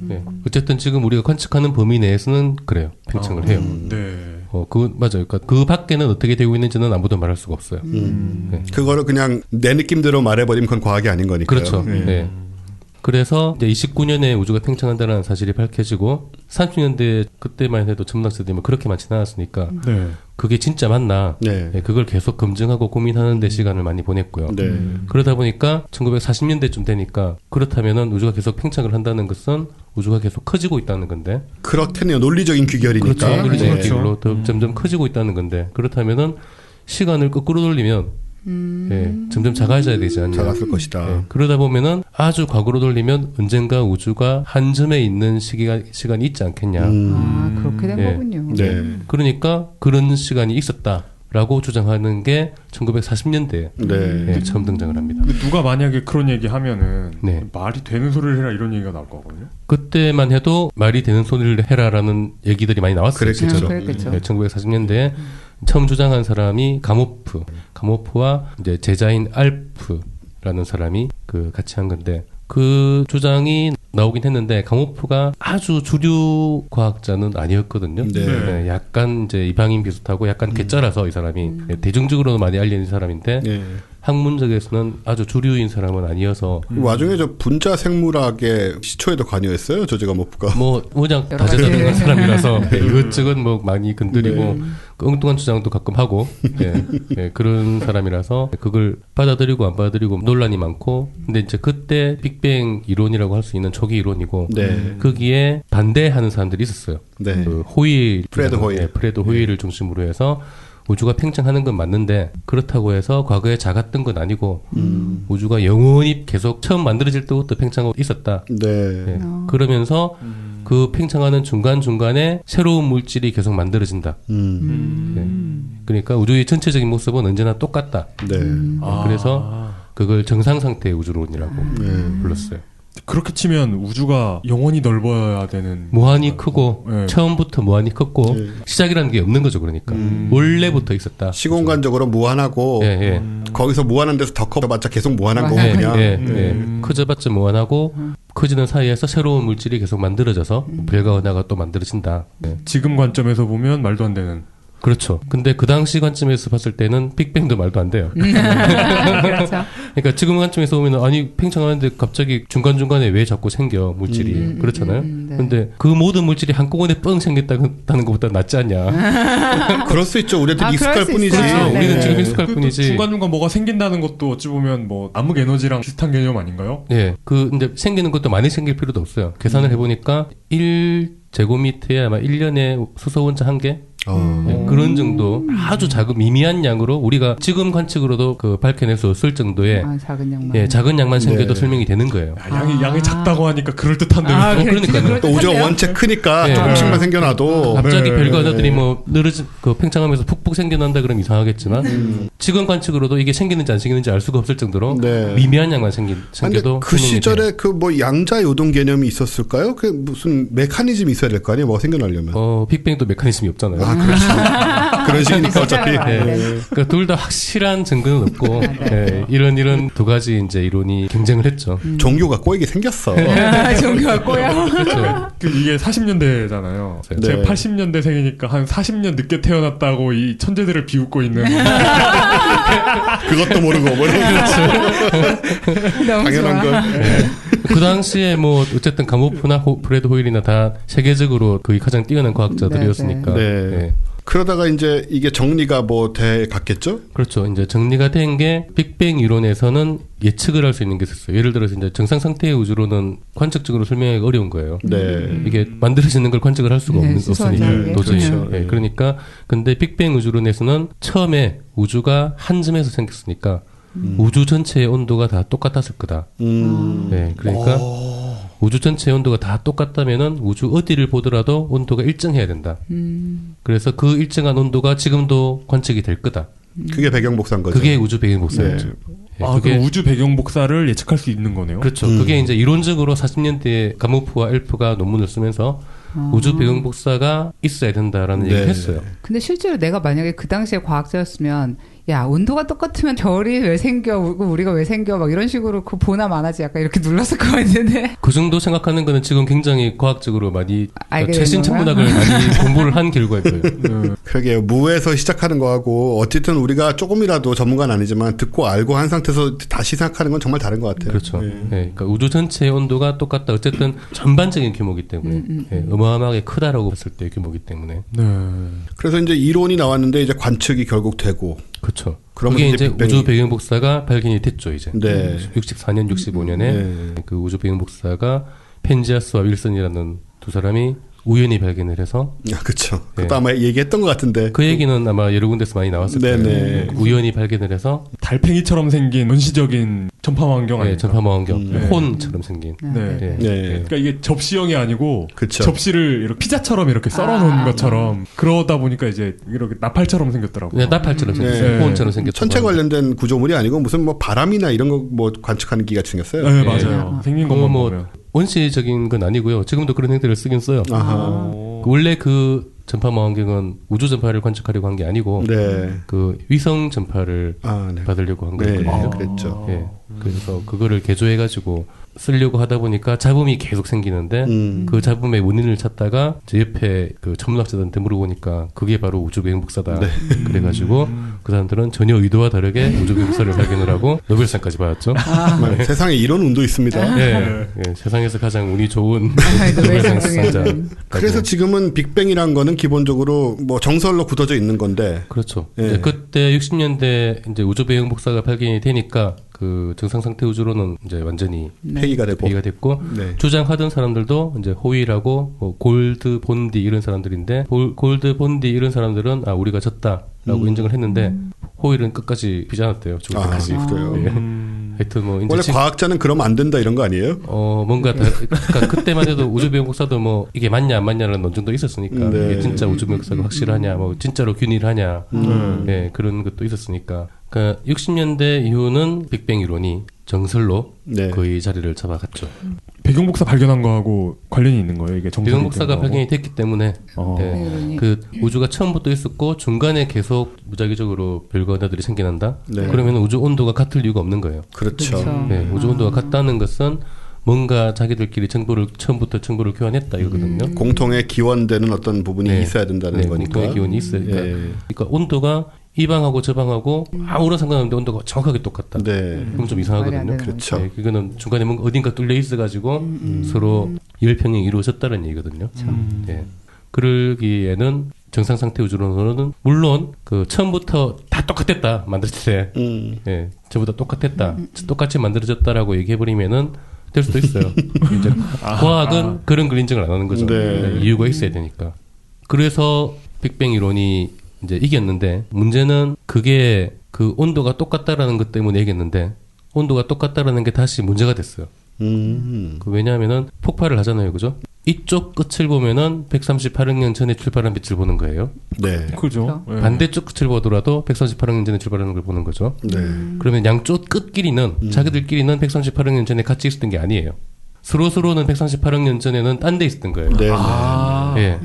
네. 어쨌든 지금 우리가 관측하는 범위 내에서는 그래요. 팽창을 해요. 네. 맞아요. 그러니까 그 밖에는 어떻게 되고 있는지는 아무도 말할 수가 없어요. 네. 그거를 그냥 내 느낌대로 말해버리면 그건 과학이 아닌 거니까요. 그렇죠. 네. 네. 그래서 이제 29년에 우주가 팽창한다는 사실이 밝혀지고 30년대 그때만 해도 천문학자들이 뭐 그렇게 많지 않았으니까 네. 그게 진짜 맞나? 네. 네, 그걸 계속 검증하고 고민하는 데 시간을 많이 보냈고요. 네. 그러다 보니까 1940년대쯤 되니까 그렇다면은 우주가 계속 팽창을 한다는 것은 우주가 계속 커지고 있다는 건데. 그렇겠네요. 논리적인 귀결이니까. 그렇죠. 논리적인 그렇죠. 기술로 더 점점 커지고 있다는 건데. 그렇다면은 시간을 거꾸로 돌리면 예, 점점 작아져야 되지 않냐. 작았을 것이다. 예, 그러다 보면은 아주 과거로 돌리면 언젠가 우주가 한 점에 있는 시간이 있지 않겠냐. 아, 그렇게 된 예. 거군요. 네. 그러니까 그런 시간이 있었다라고 주장하는 게 1940년대에 네. 처음 등장을 합니다. 근데 누가 만약에 그런 얘기 하면은 네. 말이 되는 소리를 해라 이런 얘기가 나올 거거든요. 그때만 해도 말이 되는 소리를 해라라는 얘기들이 많이 나왔어요. 그랬겠죠. 실제로. 그랬겠죠. 네, 1940년대에 처음 주장한 사람이 가모프와 이제 제자인 알프라는 사람이 그 같이 한 건데 그 주장이 나오긴 했는데 가모프가 아주 주류 과학자는 아니었거든요. 네. 네, 약간 이제 이방인 비슷하고 약간 괴짜라서 이 사람이 네, 대중적으로는 많이 알려진 사람인데 네. 학문적에서는 아주 주류인 사람은 아니어서 그 와중에 저 분자 생물학의 시초에도 관여했어요. 저제가 모프가. 뭐 그냥 여러 다재다능한 가지. 사람이라서 네, 이것저것 뭐 많이 건드리고 그 엉뚱한 주장도 가끔 하고 그런 사람이라서 그걸 받아들이고 안 받아들이고 논란이 많고 근데 이제 그때 빅뱅 이론이라고 할 수 있는 초기 이론이고 네. 거기에 반대하는 사람들이 있었어요. 네. 그 호일 프레드 호일. 네, 프레드 호일을 중심으로 해서 우주가 팽창하는 건 맞는데 그렇다고 해서 과거에 작았던 건 아니고 우주가 영원히 계속 처음 만들어질 때부터 팽창하고 있었다. 네. 네. 그러면서 그 팽창하는 중간중간에 새로운 물질이 계속 만들어진다. 네. 그러니까 우주의 전체적인 모습은 언제나 똑같다. 네. 그래서 그걸 정상 상태의 우주론이라고 네. 불렀어요. 그렇게 치면 우주가 영원히 넓어야 되는 무한히 크고 네. 처음부터 무한히 컸고 네. 시작이라는 게 없는 거죠. 그러니까 원래부터 있었다. 시공간적으로 무한하고 예, 예. 거기서 무한한 데서 더 커봤자 계속 무한한 거고 예, 그냥. 예, 예. 커져봤자 무한하고 커지는 사이에서 새로운 물질이 계속 만들어져서 별과 은하가 또 만들어진다. 예. 지금 관점에서 보면 말도 안 되는. 그렇죠. 근데 그 당시 관점에서 봤을 때는 빅뱅도 말도 안 돼요. 그렇죠. 그러니까 지금 관점에서 보면 아니 팽창하는데 갑자기 중간중간에 왜 자꾸 생겨 물질이 그렇잖아요. 네. 근데 그 모든 물질이 한꺼번에 뻥 생겼다는 것보다 낫지 않냐. 그럴 수 있죠. 우리한테 아, 익숙할 그럴 수 뿐이지. 있어요. 그렇죠. 네. 우리는 지금 네. 익숙할 뿐이지. 중간중간 뭐가 생긴다는 것도 어찌 보면 뭐 암흑 에너지랑 비슷한 개념 아닌가요? 예. 근데 생기는 것도 많이 생길 필요도 없어요. 계산을 해보니까 제곱미터에 아마 1년에 수소원자 1개? 어. 예, 그런 정도 아주 작은 미미한 양으로 우리가 지금 관측으로도 그 밝혀낼 수 없을 정도의 작은 양만. 예, 작은 양만 생겨도 네. 설명이 되는 거예요. 양이 작다고 하니까 그럴듯한데요. 그러니까요. 또 우주가 원체 크니까 네. 조금씩만 생겨나도 갑자기 네. 별거 하나들이 뭐 늘어진 그 팽창하면서 푹푹 생겨난다 그러면 이상하겠지만 지금 관측으로도 이게 생기는지 안 생기는지 알 수가 없을 정도로 네. 미미한 양만 근데 생겨도 그 설명이 시절에 돼요. 그 뭐 양자 요동 개념이 있었을까요? 그 무슨 메커니즘이 있어야 될 거 아니에요? 뭐 생겨나려면. 빅뱅도 메커니즘이 없잖아요. 아, 그렇죠. 그런 식이니까 어차피. 네. 그러니까 둘 다 확실한 증거는 없고 예, 이런 두 가지 이제 이론이 경쟁을 했죠. 종교가 꼬이게 생겼어. 종교가 꼬여. 그렇죠. 이게 40년대잖아요. 네. 제가 80년대생이니까 한 40년 늦게 태어났다고 이 천재들을 비웃고 있는. 그것도 모르고 뭐 이런 너무 당연한 좋아. 걸. 그 당시에 뭐 어쨌든 가모프나 프레드 호일이나 다 세계적으로 거의 가장 뛰어난 과학자들이었으니까. 네. 예. 그러다가 이제 이게 정리가 뭐 돼 갔겠죠? 그렇죠. 이제 정리가 된 게 빅뱅 이론에서는 예측을 할 수 있는 게 있었어요. 예를 들어서 이제 정상 상태의 우주로는 관측적으로 설명하기 어려운 거예요. 네. 이게 만들어지는 걸 관측을 할 수가 네, 없으니까 수소원자에게. 도저히. 그렇죠. 예, 그러니까 근데 빅뱅 우주론에서는 처음에 우주가 한 점에서 생겼으니까 우주 전체의 온도가 다 똑같았을 거다. 네, 그러니까 우주 전체의 온도가 다 똑같다면은 우주 어디를 보더라도 온도가 일정해야 된다. 그래서 그 일정한 온도가 지금도 관측이 될 거다. 그게 배경 복사인 거죠. 그게 우주 배경 복사였죠. 네. 예, 아, 그게 그 우주 배경 복사를 예측할 수 있는 거네요. 그렇죠. 그게 이제 이론적으로 40년대에 가모프와 엘프가 논문을 쓰면서 우주 배경 복사가 있어야 된다라는 네. 얘기를 했어요. 근데 실제로 내가 만약에 그 당시에 과학자였으면 야 온도가 똑같으면 별이 왜 생겨 우리가 왜 생겨 막 이런 식으로 그 보나 마나지 약간 이렇게 눌렀을 것 같은데 그 정도 생각하는 거는 지금 굉장히 과학적으로 많이 알게 된 최신 건가요? 천문학을 많이 공부를 한 결과일 거예요. 그러게요. 무에서 시작하는 거하고 어쨌든 우리가 조금이라도 전문가는 아니지만 듣고 알고 한 상태에서 다시 생각하는 건 정말 다른 것 같아요. 그렇죠. 네. 예, 그러니까 우주 전체의 온도가 똑같다. 어쨌든 전반적인 규모이기 때문에 예, 어마어마하게 크다라고 봤을 때 규모이기 때문에 네. 그래서 이제 이론이 나왔는데 이제 관측이 결국 되고. 그렇죠. 그러면 그게 이제 이제 빅뱅이- 우주 배경 복사가 발견이 됐죠. 이제 네. 64년, 65년에 네. 그 우주 배경 복사가 펜지아스와 윌슨이라는 두 사람이 우연히 발견을 해서 아, 그렇죠. 네. 그것도 아마 얘기했던 것 같은데. 그 얘기는 아마 여러 군데서 많이 나왔을 네네. 거예요. 우연히 발견을 해서 달팽이처럼 생긴 원시적인 전파망 환경 네, 아닙니까? 전파망원경 네. 혼처럼 생긴. 네. 네. 네. 그러니까 이게 접시형이 아니고 그쵸. 접시를 이렇게 피자처럼 이렇게 썰어놓은 것처럼 그러다 보니까 이제 이렇게 나팔처럼 생겼더라고요. 그냥 나팔처럼 생겼어요. 네. 혼처럼 생겼죠. 천체 관련된 구조물이 아니고 무슨 뭐 바람이나 이런 거 뭐 관측하는 기가 생겼어요. 네, 맞아요. 생긴 그거 것만 뭐 보면. 원시적인 건 아니고요. 지금도 그런 형태를 쓰긴 써요. 아하. 원래 그 전파망원경은 우주 전파를 관측하려고 한 게 아니고 네. 그 위성 전파를 아, 네. 받으려고 한 네, 거거든요. 그랬죠. 예. 그래서 그거를 개조해가지고 쓰려고 하다 보니까 잡음이 계속 생기는데 그 잡음의 원인을 찾다가 제 옆에 그 천문학자들한테 물어보니까 그게 바로 우주 배경 복사다. 네. 그래가지고 그 사람들은 전혀 의도와 다르게 우주 배경 복사를 발견을 하고 노벨상까지 받았죠. 정말 세상에 이런 운도 있습니다. 예, 예, 세상에서 가장 운이 좋은 노벨상 노벨상자. 중에. 그래서 지금은 빅뱅이란 거는 기본적으로 뭐 정설로 굳어져 있는 건데. 그렇죠. 예. 이제 그때 60년대 이제 우주 배경 복사가 발견이 되니까 그 정상 상태 우주로는 이제 완전히 폐기가 되고. 폐기가 됐고 네. 주장하던 사람들도 이제 호일하고 뭐 골드 본디 이런 사람들인데 골드 본디 이런 사람들은 아 우리가 졌다라고 인정을 했는데 호일은 끝까지 비지 않았대요. 죽을 아, 때까지. 그래요. 예. 하여튼 뭐 이제 원래 지금 과학자는 그러면 안 된다 이런 거 아니에요? 뭔가 그러니까 그때만 해도 우주 배경 복사도 뭐 이게 맞냐 안 맞냐라는 논쟁도 있었으니까 네. 이게 진짜 우주 배경 복사가 확실하냐 뭐 진짜로 균일하냐 예, 그런 것도 있었으니까 그러니까 60년대 이후는 빅뱅 이론이 정설로 네. 거의 자리를 잡아갔죠. 배경 복사 발견한 거하고 관련이 있는 거예요. 이게 정설이 배경 복사가 된 거하고? 발견이 됐기 때문에 어. 예, 그 우주가 처음부터 있었고 중간에 계속 무작위적으로 별거 하나들이 생겨난다. 네. 그러면 우주 온도가 같을 이유가 없는 거예요. 그렇죠. 그렇죠. 네, 우주 온도가 같다는 것은 뭔가 자기들끼리 처음부터 정보를 교환했다 이거거든요. 공통의 기원되는 어떤 부분이 네. 있어야 된다는 네, 거니까. 공통의 기원이 있으니까. 예. 그러니까 온도가 이 방하고 저 방하고 아무런 상관없는데 온도가 정확하게 똑같다. 네. 그럼 좀 말이 안 이상하거든요. 되는 그렇죠. 네, 그거는 중간에 뭔가 어딘가 뚫려 있어가지고 서로 열평이 이루어졌다는 얘기거든요. 네. 그러기에는 정상 상태 우주론으로는 물론 그 처음부터 다 똑같았다 만들었을 때, 예, 전부 다 똑같았다, 똑같이 만들어졌다라고 얘기해버리면은 될 수도 있어요. 이제 과학은 그런 걸 인정을 안 하는 거죠. 네. 이유가 있어야 되니까. 그래서 빅뱅 이론이 이제 이겼는데 문제는 그게 그 온도가 똑같다라는 것 때문에 이겼는데 온도가 똑같다라는 게 다시 문제가 됐어요. 왜냐하면은 폭발을 하잖아요, 그죠? 이쪽 끝을 보면은 138억 년 전에 출발한 빛을 보는 거예요. 네. 그죠. 네. 반대쪽 끝을 보더라도 138억 년 전에 출발하는 걸 보는 거죠. 네. 그러면 양쪽 끝끼리는 자기들끼리는 138억 년 전에 같이 있었던 게 아니에요. 서로는 138억 년 전에는 딴 데 있었던 거예요. 네. 예.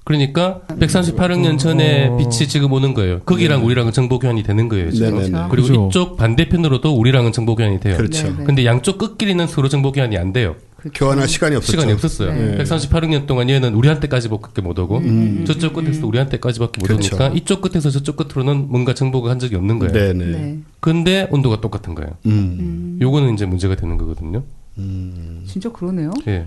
그러니까 138억 년 전에 빛이 지금 오는 거예요. 거기랑 우리랑은 정보 교환이 되는 거예요, 지금. 네네네. 그리고 그렇죠. 이쪽 반대편으로도 우리랑은 정보 교환이 돼요. 그렇죠. 네. 근데 양쪽 끝끼리는 서로 정보 교환이 안 돼요. 교환할 시간이 없었죠. 시간이 없었어요. 네. 138억 년 동안 얘는 우리한테까지밖에 못 오고 저쪽 끝에서 우리한테까지밖에 못 그렇죠. 오니까 이쪽 끝에서 저쪽 끝으로는 뭔가 정보가 간 적이 없는 거예요. 네네. 네. 근데 온도가 똑같은 거예요. 요거는 이제 문제가 되는 거거든요. 진짜 그러네요. 예.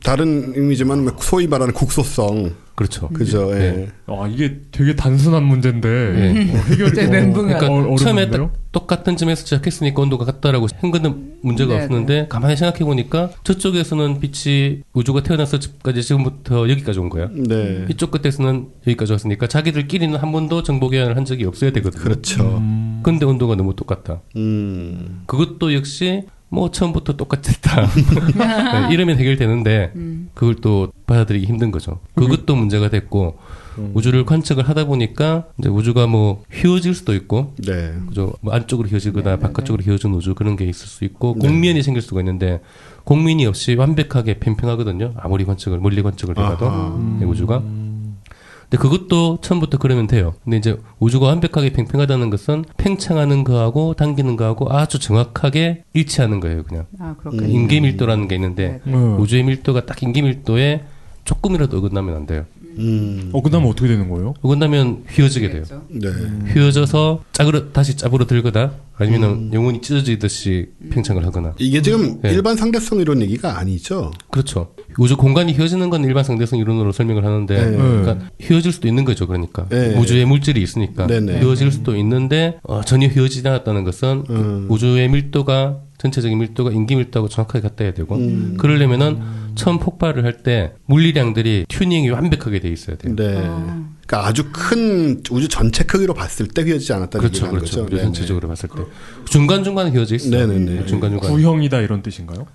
다른 의미지만 소위 말하는 국소성. 그렇죠. 그죠. 예. 네. 이게 되게 단순한 문제인데 네. 해결이 네, 멘붕이야. 그러니까 처음에 어려운데요? 딱 똑같은 점에서 시작했으니까 온도가 같다라고 한 거는 문제가 네, 없었는데 가만히 생각해 보니까 저쪽에서는 빛이 우주가 태어났을 때까지 지금부터 여기까지 온 거야. 네. 이쪽 끝에서는 여기까지 왔으니까 자기들끼리는 한 번도 정보 교환을 한 적이 없어야 되거든요. 그렇죠. 근데 온도가 너무 똑같다. 그것도 역시 뭐 처음부터 똑같았다. 네, 이러면 해결되는데 그걸 또 받아들이기 힘든 거죠. 그것도 문제가 됐고 우주를 관측을 하다 보니까 이제 우주가 뭐 휘어질 수도 있고 네. 그죠? 뭐 안쪽으로 휘어지거나 바깥쪽으로 휘어진 우주 그런 게 있을 수 있고 공면이 생길 수가 있는데 공면이 없이 완벽하게 평평하거든요. 아무리 관측을 멀리 관측을 해봐도 네, 우주가. 근데 그것도 처음부터 그러면 돼요. 근데 이제 우주가 완벽하게 평평하다는 것은 팽창하는 거하고 당기는 거하고 아주 정확하게 일치하는 거예요, 그냥. 아, 그렇군요. 인계 밀도라는 게 있는데 네. 우주의 밀도가 딱 인계 밀도에 조금이라도 어긋나면 안 돼요. 그다음에 어떻게 되는 거예요? 어긋나면 휘어지게 돼요. 네. 휘어져서 다시 짝으로 들거나 아니면 영혼이 찢어지듯이 팽창을 하거나. 이게 지금 네. 일반 상대성 이론 얘기가 아니죠. 그렇죠. 우주 공간이 휘어지는 건 일반 상대성 이론으로 설명을 하는데, 네. 그러니까 휘어질 수도 있는 거죠. 그러니까 네. 우주에 물질이 있으니까 네네. 휘어질 수도 있는데 전혀 휘어지지 않았다는 것은 우주의 밀도가 전체적인 밀도가 인기 밀도하고 정확하게 같아야 되고, 그러려면은 처음 폭발을 할 때 물리량들이 튜닝이 완벽하게 돼 있어야 돼요. 네. 그러니까 아주 큰 우주 전체 크기로 봤을 때 휘어지지 않았다는 그렇죠, 얘기라는 그렇죠. 거죠. 우주 전체적으로 봤을 때 중간 중간 휘어져 있어요. 네네네. 중간 중간. 구형이다 이런 뜻인가요?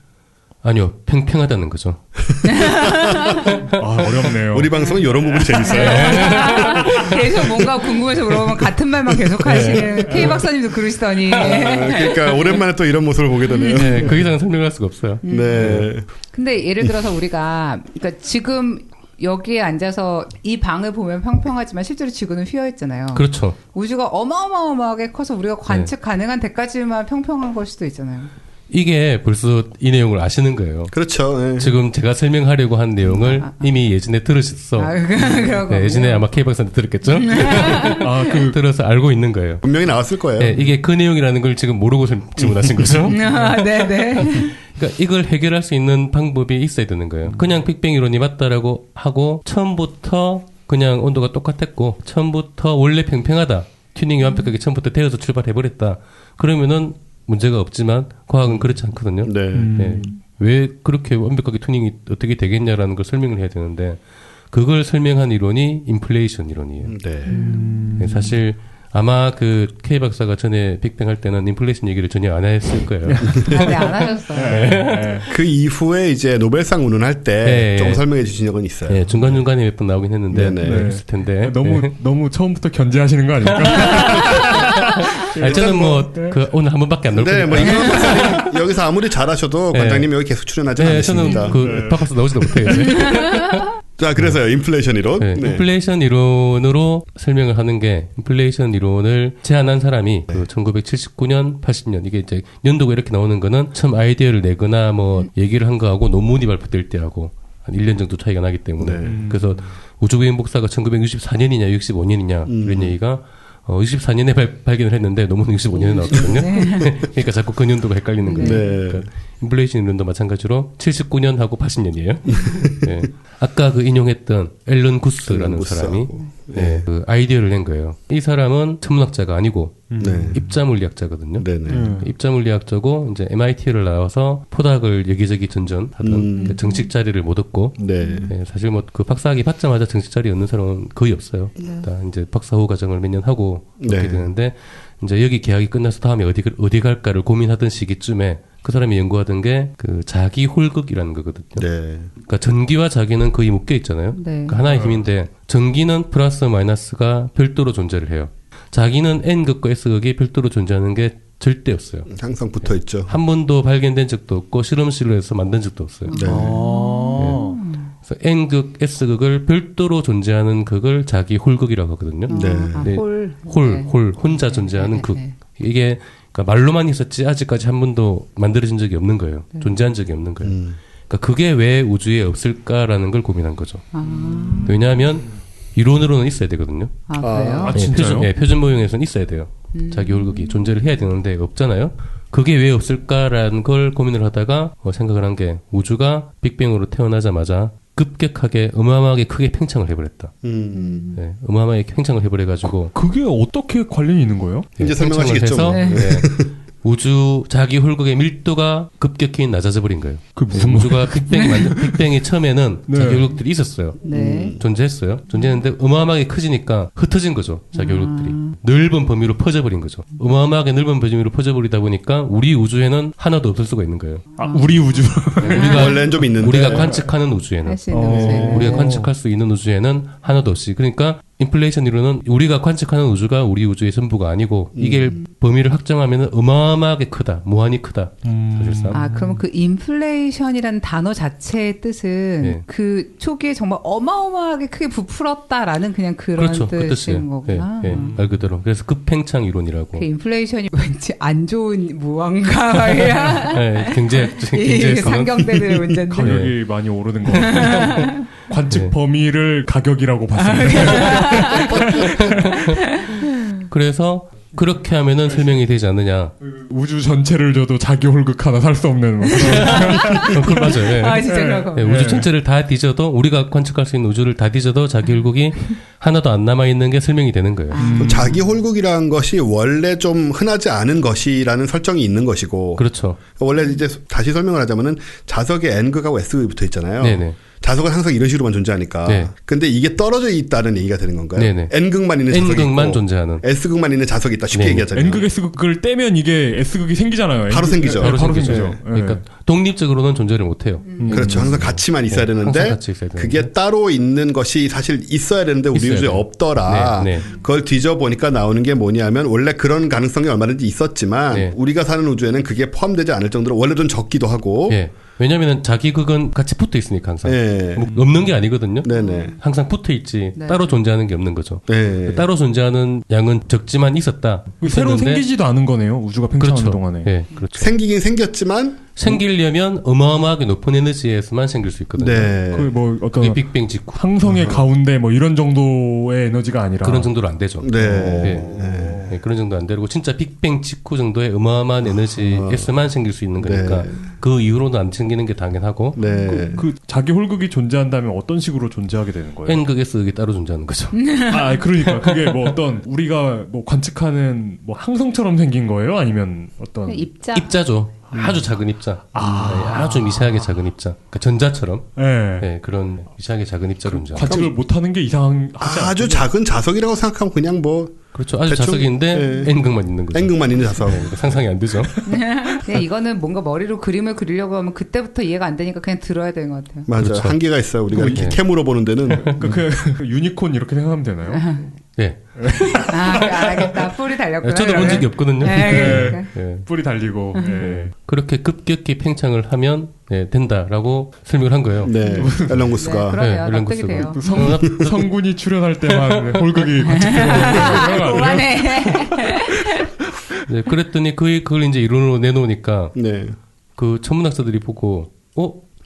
아니요, 평평하다는 거죠. 어렵네요. 우리 방송은 이런 부분이 재밌어요. 계속 뭔가 궁금해서 물어보면 같은 말만 계속 하시는 K 박사님도 그러시더니. 그러니까 오랜만에 또 이런 모습을 보게 되네요. 네, 그 이상은 설명할 수가 없어요. 네. 근데 예를 들어서 우리가 그러니까 지금 여기에 앉아서 이 방을 보면 평평하지만 실제로 지구는 휘어 있잖아요. 그렇죠. 우주가 어마어마하게 커서 우리가 관측 가능한 데까지만 평평한 걸 수도 있잖아요. 이게 벌써 이 내용을 아시는 거예요. 그렇죠. 네. 지금 제가 설명하려고 한 내용을 이미 예전에 들으셨어. 그러고. 네, 예전에 아마 K박사한테 들었겠죠? 들어서 알고 있는 거예요. 분명히 나왔을 거예요. 네, 이게 그 내용이라는 걸 지금 모르고 질문하신 거죠? 네네. 그러니까 이걸 해결할 수 있는 방법이 있어야 되는 거예요. 그냥 빅뱅 이론이 맞다라고 하고 처음부터 그냥 온도가 똑같았고 처음부터 원래 평평하다. 튜닝이 완벽하게 처음부터 되어서 출발해버렸다. 그러면은 문제가 없지만 과학은 그렇지 않거든요. 네. 네. 왜 그렇게 완벽하게 튜닝이 어떻게 되겠냐라는 걸 설명을 해야 되는데 그걸 설명한 이론이 인플레이션 이론이에요. 네. 네, 사실 아마 그 K 박사가 전에 빅뱅 할 때는 인플레이션 얘기를 전혀 안 했을 거예요. 네, 안 하셨어요. 그 이후에 이제 노벨상 운운할 때 네. 좀 설명해 주신 적은 있어요. 네, 중간중간에 몇 번 나오긴 했는데 네네. 있을 텐데. 너무 처음부터 견제하시는 거 아닙니까? 아니, 저는 그 오늘 한 번밖에 안 놀 네, 거니까. 뭐 이건 박사님 여기서 아무리 잘하셔도 네. 관장님 여기 계속 출연하지 네, 않으십니다. 저는 박박사 나오지도 못해요. 이제. 자, 그래서요. 인플레이션 이론. 네, 네. 인플레이션 이론으로 설명을 하는 게 인플레이션 이론을 제안한 사람이 그 1979년, 80년 이게 이제 연도가 이렇게 나오는 거는 처음 아이디어를 내거나 뭐 얘기를 한 거하고 논문이 발표될 때하고 한 1년 정도 차이가 나기 때문에 그래서 우주비행 복사가 1964년이냐 65년이냐 이런 얘기가 64년에 발견을 했는데 논문은 65년에 나왔거든요. 그러니까 자꾸 그 연도가 헷갈리는 거예요. 네. 그러니까 인플레이션 이론도 마찬가지로 79년하고 80년이에요. 네. 아까 그 인용했던 앨런 구스라는 사람이 네, 그 아이디어를 낸 거예요. 이 사람은 천문학자가 아니고 네. 입자물리학자거든요. 네네. 입자물리학자고 이제 MIT를 나와서 포닥을 여기저기 전전하던 그 정식 자리를 못 얻고 네. 네, 사실 뭐 그 박사학위 받자마자 정식 자리 얻는 사람은 거의 없어요. 다 이제 박사 후 과정을 몇 년 하고 네. 얻게 되는데 이제 여기 계약이 끝나서 다음에 어디 갈까를 고민하던 시기쯤에 그 사람이 연구하던 게 그 자기 홀극이라는 거거든요. 네. 그러니까 전기와 자기는 거의 묶여 있잖아요. 네. 그러니까 하나의 힘인데 전기는 플러스 마이너스가 별도로 존재를 해요. 자기는 N극과 S극이 별도로 존재하는 게 절대 없어요. 항상 붙어 있죠. 한 번도 발견된 적도 없고 실험실로 해서 만든 적도 없어요. 네. 그래서 N극, S극을 별도로 존재하는 극을 자기 홀극이라고 하거든요. 네. 네. 홀. 혼자 존재하는 네, 극. 네. 이게 그러니까 말로만 있었지 아직까지 한 번도 만들어진 적이 없는 거예요. 존재한 적이 없는 거예요. 그러니까 그게 왜 우주에 없을까라는 걸 고민한 거죠. 왜냐하면 이론으로는 있어야 되거든요. 아, 그래요? 아, 진짜요? 표준 모형에서는 있어야 돼요. 자기 홀극이 존재를 해야 되는데 없잖아요. 그게 왜 없을까라는 걸 고민을 하다가 생각을 한 게 우주가 빅뱅으로 태어나자마자 급격하게 어마어마하게 크게 팽창을 해버렸다. 네, 어마어마하게 팽창을 해버려가지고 그게 어떻게 관련이 있는 거예요? 이제 팽창을 설명하시겠죠. 해서, 뭐. 네, 우주 자기 홀극의 밀도가 급격히 낮아져 버린 거예요. 그 무슨 우주가 빅뱅이 처음에는 네. 자기 홀극들이 있었어요. 네. 존재했어요. 존재했는데 어마어마하게 커지니까 흩어진 거죠. 자기 홀극들이. 넓은 범위로 퍼져버린 거죠. 어마어마하게 넓은 범위로 퍼져버리다 보니까 우리 우주에는 하나도 없을 수가 있는 거예요. 아, 우리 우주. 우리가 원래는 좀 있는데. 우리가 관측하는 우주에는 할 수 있는 우주에는. 우리가 관측할 수 있는 우주에는 하나도 없이 그러니까 인플레이션 이론은 우리가 관측하는 우주가 우리 우주의 전부가 아니고 이게 범위를 확정하면 어마어마하게 크다. 무한히 크다. 사실상. 아, 그러면 그 인플레이션이라는 단어 자체의 뜻은 네. 그 초기에 정말 어마어마하게 크게 부풀었다라는 그냥 그런 그렇죠. 그 뜻인 뜻이에요. 거구나. 예, 예, 말 그대로. 그래서 급팽창 이론이라고. 그 인플레이션이 왠지 안 좋은 무언가야. 예, 이 경제에서는 상경되는 문제인데. 가격이 많이 오르는 거 같아요. 관측 네. 범위를 가격이라고 봤습니다. 그래서 그렇게 하면은 설명이 되지 않느냐. 우주 전체를 줘도 자기 홀극 하나 살 수 없는 뭐 그걸 맞아요. 예. 아, 진짜 그런 거. 예, 우주 전체를 다 뒤져도 우리가 관측할 수 있는 우주를 다 뒤져도 자기 홀극이 하나도 안 남아 있는 게 설명이 되는 거예요. 그럼 자기 홀극이라는 것이 원래 좀 흔하지 않은 것이라는 설정이 있는 것이고. 그렇죠. 원래 이제 다시 설명을 하자면은 자석에 N극하고 S극이 붙어 있잖아요. 네네. 자석은 항상 이런 식으로만 존재하니까. 네. 근데 이게 떨어져 있다는 얘기가 되는 건가요? 네네. N극만 있는 자석이 N극만 있고 존재하는. S극만 있는 자석이 있다. 쉽게 네네. 얘기하자면. N극 S극을 떼면 이게 S극이 생기잖아요. 바로 생기죠. 바로 바로 생기죠. 생기죠. 예. 그러니까 독립적으로는 존재를 못 해요. 그렇죠. 항상 같이만 있어야 네, 되는데 항상 같이 있어야 되는데. 그게 따로 있는 것이 사실 있어야 되는데 우리 있어야 우주에 돼요. 없더라. 네, 네. 그걸 뒤져보니까 나오는 게 뭐냐면 원래 그런 가능성이 얼마든지 있었지만 네. 우리가 사는 우주에는 그게 포함되지 않을 정도로 원래 좀 적기도 하고. 예. 왜냐면은 자기 극은 같이 붙어 있으니까 항상. 네. 뭐 없는 게 아니거든요. 네네. 항상 붙어 있지 네. 따로 존재하는 게 없는 거죠. 네. 따로 존재하는 양은 적지만 있었다. 새로 있었는데 생기지도 않은 거네요. 우주가 팽창하는 그렇죠. 동안에. 예, 그렇죠. 생기긴 생겼지만 생기려면 어마어마하게 높은 에너지에서만 생길 수 있거든요. 네. 그 뭐 그게 어떤 빅뱅 직후 항성의 가운데 뭐 이런 정도의 에너지가 아니라 그런 정도로 안 되죠. 네. 예, 그런 정도 안 되고 진짜 빅뱅 직후 정도의 어마어마한 에너지에서만 생길 수 있는 거니까 네. 그 이후로는 안 생기는 게 당연하고 네. 그 자기 홀극이 존재한다면 어떤 식으로 존재하게 되는 거예요? N극 S극이 따로 존재하는 거죠. 아, 그러니까 그게 뭐 어떤 우리가 뭐 관측하는 뭐 항성처럼 생긴 거예요? 아니면 어떤 입자. 입자죠. 아주 작은 입자. 아주 미세하게 작은 입자. 그러니까 전자처럼 예. 네, 그런 미세하게 작은 입자로 존재. 관측을 못 하는 게 이상하지 아주 않군요. 작은 자석이라고 생각하면 그냥 뭐 그렇죠. 아주 대충, 자석인데 예. N극만 있는 거죠. N극만 있는 자석. 네, 상상이 안 되죠. 그냥 이거는 뭔가 머리로 그림을 그리려고 하면 그때부터 이해가 안 되니까 그냥 들어야 되는 것 같아요. 맞아요. 그렇죠. 한계가 있어요. 우리가 이렇게 네. 캠으로 보는 데는. 그 유니콘 이렇게 생각하면 되나요? 예. 아, 알겠다. 뿔이 달렸구나. 저도 본 적이 없거든요. 네, 그러니까. 예. 뿔이 달리고. 예. 그렇게 급격히 팽창을 하면 된다라고 설명을 한 거예요. 네. 앨런 네, 구스가. 그러네요. 앨런 납득이 구스가. 돼요. 그 성군이 출연할 때만 홀극이 관측되는 거 아니에요? 그만해. 네, 그랬더니 그걸 이제 이론으로 내놓으니까 네. 그 천문학자들이 보고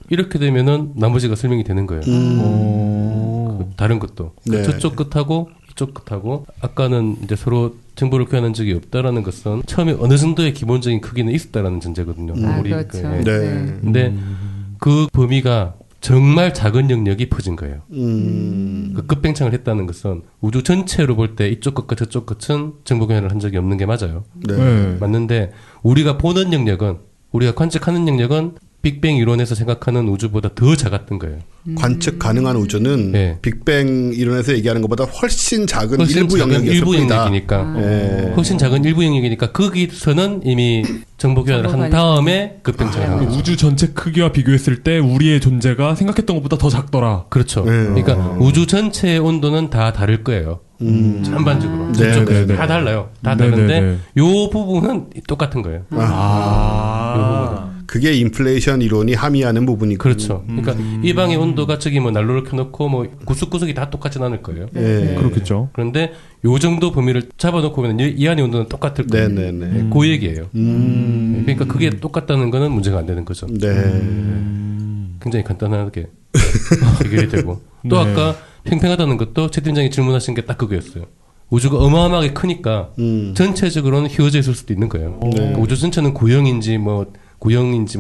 이렇게 되면은 나머지가 설명이 되는 거예요. 그 다른 것도 네. 저쪽 끝하고 저쪽 끝하고 아까는 이제 서로 정보를 교환한 적이 없다라는 것은 처음에 어느 정도의 기본적인 크기는 있었다라는 전제거든요. 그렇죠. 그, 네. 근데 그 범위가 정말 작은 영역이 퍼진 거예요. 그 끝뱅창을 했다는 것은 우주 전체로 볼 때 이쪽 끝과 저쪽 끝은 정보 교환을 한 적이 없는 게 맞아요. 네. 맞는데 우리가 보는 영역은 우리가 관측하는 영역은 빅뱅 이론에서 생각하는 우주보다 더 작았던 거예요. 관측 가능한 우주는 네. 빅뱅 이론에서 얘기하는 것보다 훨씬 작은 훨씬 일부 작은 영역이었을 일부 뿐이다. 영역이니까 예. 훨씬 작은 일부 영역이니까 거기서는 이미 정보 교환을 한 다음에 급뱅창을 한 거죠. 우주 전체 크기와 비교했을 때 우리의 존재가 생각했던 것보다 더 작더라. 그렇죠. 그러니까 우주 전체의 온도는 다 다를 거예요. 전반적으로. 네, 저쪽 네, 네. 다 달라요. 다 네, 다른데 네, 요 부분은 똑같은 거예요. 그게 인플레이션 이론이 함의하는 부분이고. 그렇죠. 그러니까 이 방의 온도가 저기 뭐 난로를 켜놓고 뭐 구석구석이 다 똑같진 않을 거예요. 예. 그렇겠죠. 그런데 요 정도 범위를 잡아놓고 보면 이 안의 온도는 똑같을 거예요. 네네네. 그 얘기예요. 그러니까 그게 똑같다는 거는 문제가 안 되는 거죠. 네. 굉장히 간단하게 해결이 되고 또 네. 아까 팽팽하다는 것도 최 팀장이 질문하신 게 딱 그거였어요. 우주가 어마어마하게 크니까 전체적으로는 휘어져 있을 수도 있는 거예요. 그러니까 우주 전체는 구형인지 뭐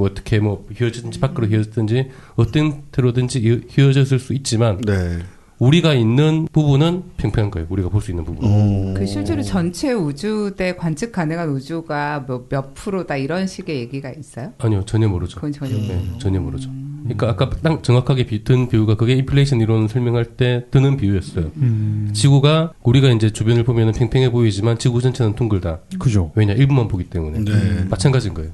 어떻게 뭐 휘어졌든지 밖으로 휘어졌든지 어떤 태로든지 휘어졌을 수 있지만 네. 우리가 있는 부분은 팽팽한 거예요. 우리가 볼 수 있는 부분. 그 실제로 전체 우주대 관측 가능한 우주가 몇 프로다 이런 식의 얘기가 있어요? 아니요, 전혀 모르죠. 그건 전혀 네, 전혀 모르죠. 그러니까 아까 딱 정확하게 든 비유가 그게 인플레이션 이론 설명할 때 드는 비유였어요. 지구가 우리가 이제 주변을 보면은 팽팽해 보이지만 지구 전체는 둥글다. 그죠. 왜냐 일부만 보기 때문에. 네. 마찬가지인 거예요.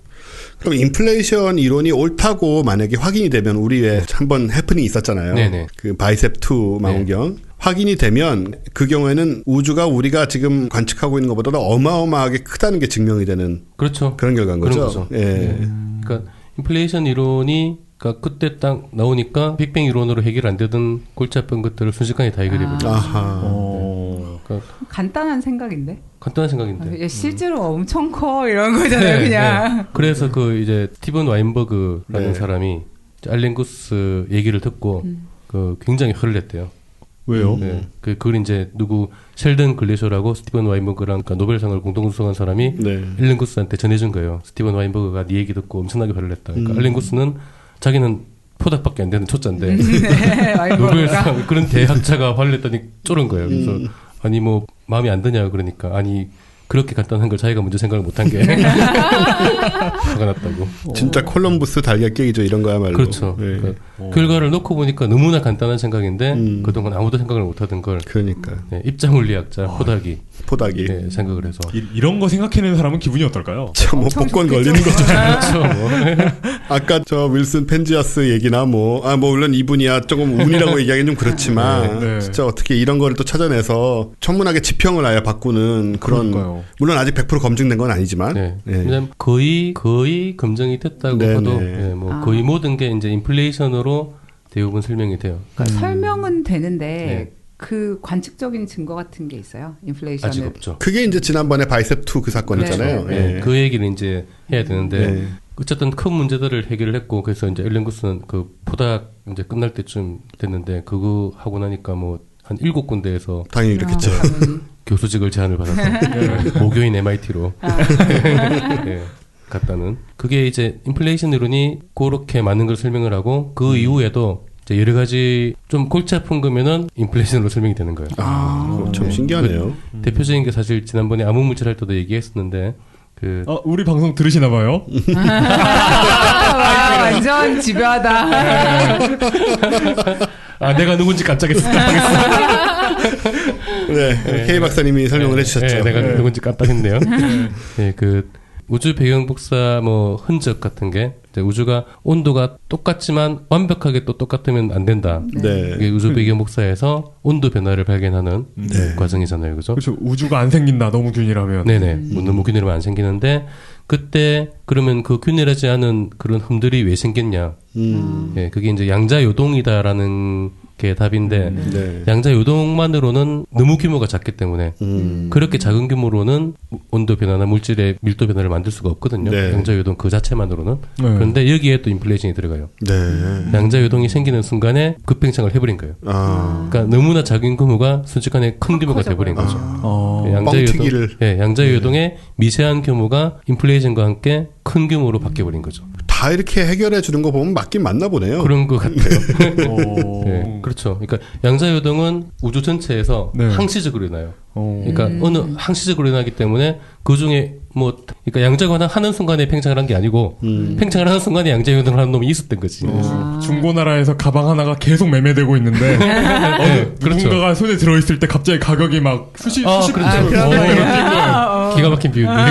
그럼 인플레이션 이론이 옳다고 만약에 확인이 되면 우리의 한번 해프닝이 있었잖아요. 네네. 그 바이셉2 망원경. 확인이 되면 그 경우에는 우주가 우리가 지금 관측하고 있는 것보다 어마어마하게 크다는 게 증명이 되는 그렇죠. 그런 결과인 그런 거죠. 거죠. 예. 그러니까 인플레이션 이론이 그러니까 그때 딱 나오니까 빅뱅 이론으로 해결 안 되던 골치 아픈 것들을 순식간에 다 해결해 버렸죠. 아하. 그러니까 간단한 생각인데. 간단한 생각인데. 실제로 엄청 커 이런 거잖아요, 그냥. 네. 그래서 그 이제 스티븐 와인버그라는 네. 사람이 알렌 구스 얘기를 듣고 그 굉장히 화를 냈대요. 왜요? 네. 그걸 이제 누구 셸던 글래셔라고 스티븐 와인버그랑 그러니까 노벨상을 공동 수상한 사람이 네. 알렌 구스한테 전해준 거예요. 스티븐 와인버그가 네 얘기 듣고 엄청나게 화를 냈다. 그러니까 알렌 구스는 자기는 포닥밖에 안 되는 초짜인데 노벨상 그런 대학자가 화를 냈더니 쫄은 거예요. 그래서 아니 뭐 마음이 안 드냐 그러니까 아니 그렇게 간단한 걸 자기가 먼저 생각을 못한 게 화가 났다고. 진짜 콜럼부스 달걀 깨기죠, 이런 거야말로. 그렇죠. 예. 그러니까 결과를 놓고 보니까 너무나 간단한 생각인데 그동안 아무도 생각을 못하던 걸 그러니까. 입자물리학자 포닥이 포닥이. 생각을 해서 이런 거 생각해내는 사람은 기분이 어떨까요? 참, 뭐, 복권 걸리는 거죠. 그렇죠. 뭐. 아까 저 윌슨 펜지아스 얘기나 뭐 물론 이분이야 조금 운이라고 얘기하기는 좀 그렇지만 네. 진짜 어떻게 이런 거를 또 찾아내서 천문학의 지평을 아예 바꾸는 그런 그러니까요. 물론 아직 100% 검증된 건 아니지만 네. 예. 왜냐면 거의 검증이 됐다고 네, 해도 네. 거의 모든 게 이제 인플레이션으로 대부분 설명이 돼요. 그러니까 설명은 되는데 네. 그 관측적인 증거 같은 게 있어요? 인플레이션을. 아직 없죠. 그게 이제 지난번에 바이셉2 그 사건 있잖아요. 네. 예. 그 얘기를 이제 해야 되는데 네. 어쨌든 큰 문제들을 해결을 했고 그래서 이제 엘렌 구스는 그 포닥 이제 끝날 때쯤 됐는데 그거 하고 나니까 뭐 한 7군데에서 당연히 그렇겠죠. 교수직을 제안을 받아서 모교인 MIT로 갔다는 그게 이제 인플레이션 이론이 그렇게 많은 걸 설명을 하고 그 이후에도 이제 여러 가지 좀 골치 아픈 거면은 인플레이션으로 설명이 되는 거예요. 참 신기하네요. 대표적인 게 사실 지난번에 암흑물질 할 때도 얘기했었는데 그 우리 방송 들으시나 봐요? 와, 완전 집요하다. 내가 누군지 깜짝했어. 네, K 박사님이 설명을 해주셨죠. 내가 누군지 깜빡했네요. 네, 그 우주 배경 복사 뭐 흔적 같은 게 이제 우주가 온도가 똑같지만 완벽하게 또 똑같으면 안 된다. 네. 이게 우주 배경 복사에서 온도 변화를 발견하는 네. 과정이잖아요, 그죠? 그렇죠. 우주가 안 생긴다. 너무 균일하면. 네네. 너무 균일하면 안 생기는데 그때 그러면 그 균일하지 않은 그런 흠들이 왜 생겼냐? 그게 이제 양자 요동이다라는 게 답인데 네. 양자 요동만으로는 너무 규모가 작기 때문에 그렇게 작은 규모로는 온도 변화나 물질의 밀도 변화를 만들 수가 없거든요. 네. 양자 요동 그 자체만으로는. 그런데 여기에 또 인플레이션이 들어가요. 네. 양자 요동이 생기는 순간에 급팽창을 해버린 거예요. 아. 그러니까 너무나 작은 규모가 순식간에 큰 규모가 돼버린 거죠. 뻥튀기를. 양자 요동의 미세한 규모가 인플레이션과 함께 큰 규모로 바뀌어버린 거죠. 다 이렇게 해결해 주는 거 보면 맞긴 맞나 보네요. 그런 것 같아요. 네, 그렇죠. 그러니까 양자 요동은 우주 전체에서 네. 항시적으로 일어나요. 그러니까 어느 항시적으로 일어나기 때문에 그 중에 뭐 그러니까 양자가 하는 순간에 팽창을 한 게 아니고 팽창을 하는 순간에 양자 요동을 하는 놈이 있었던 거지. 중고나라에서 가방 하나가 계속 매매되고 있는데 그렇죠. 누군가가 손에 들어있을 때 갑자기 가격이 막 수십 그렇죠. 그런 기가 막힌 비유인데.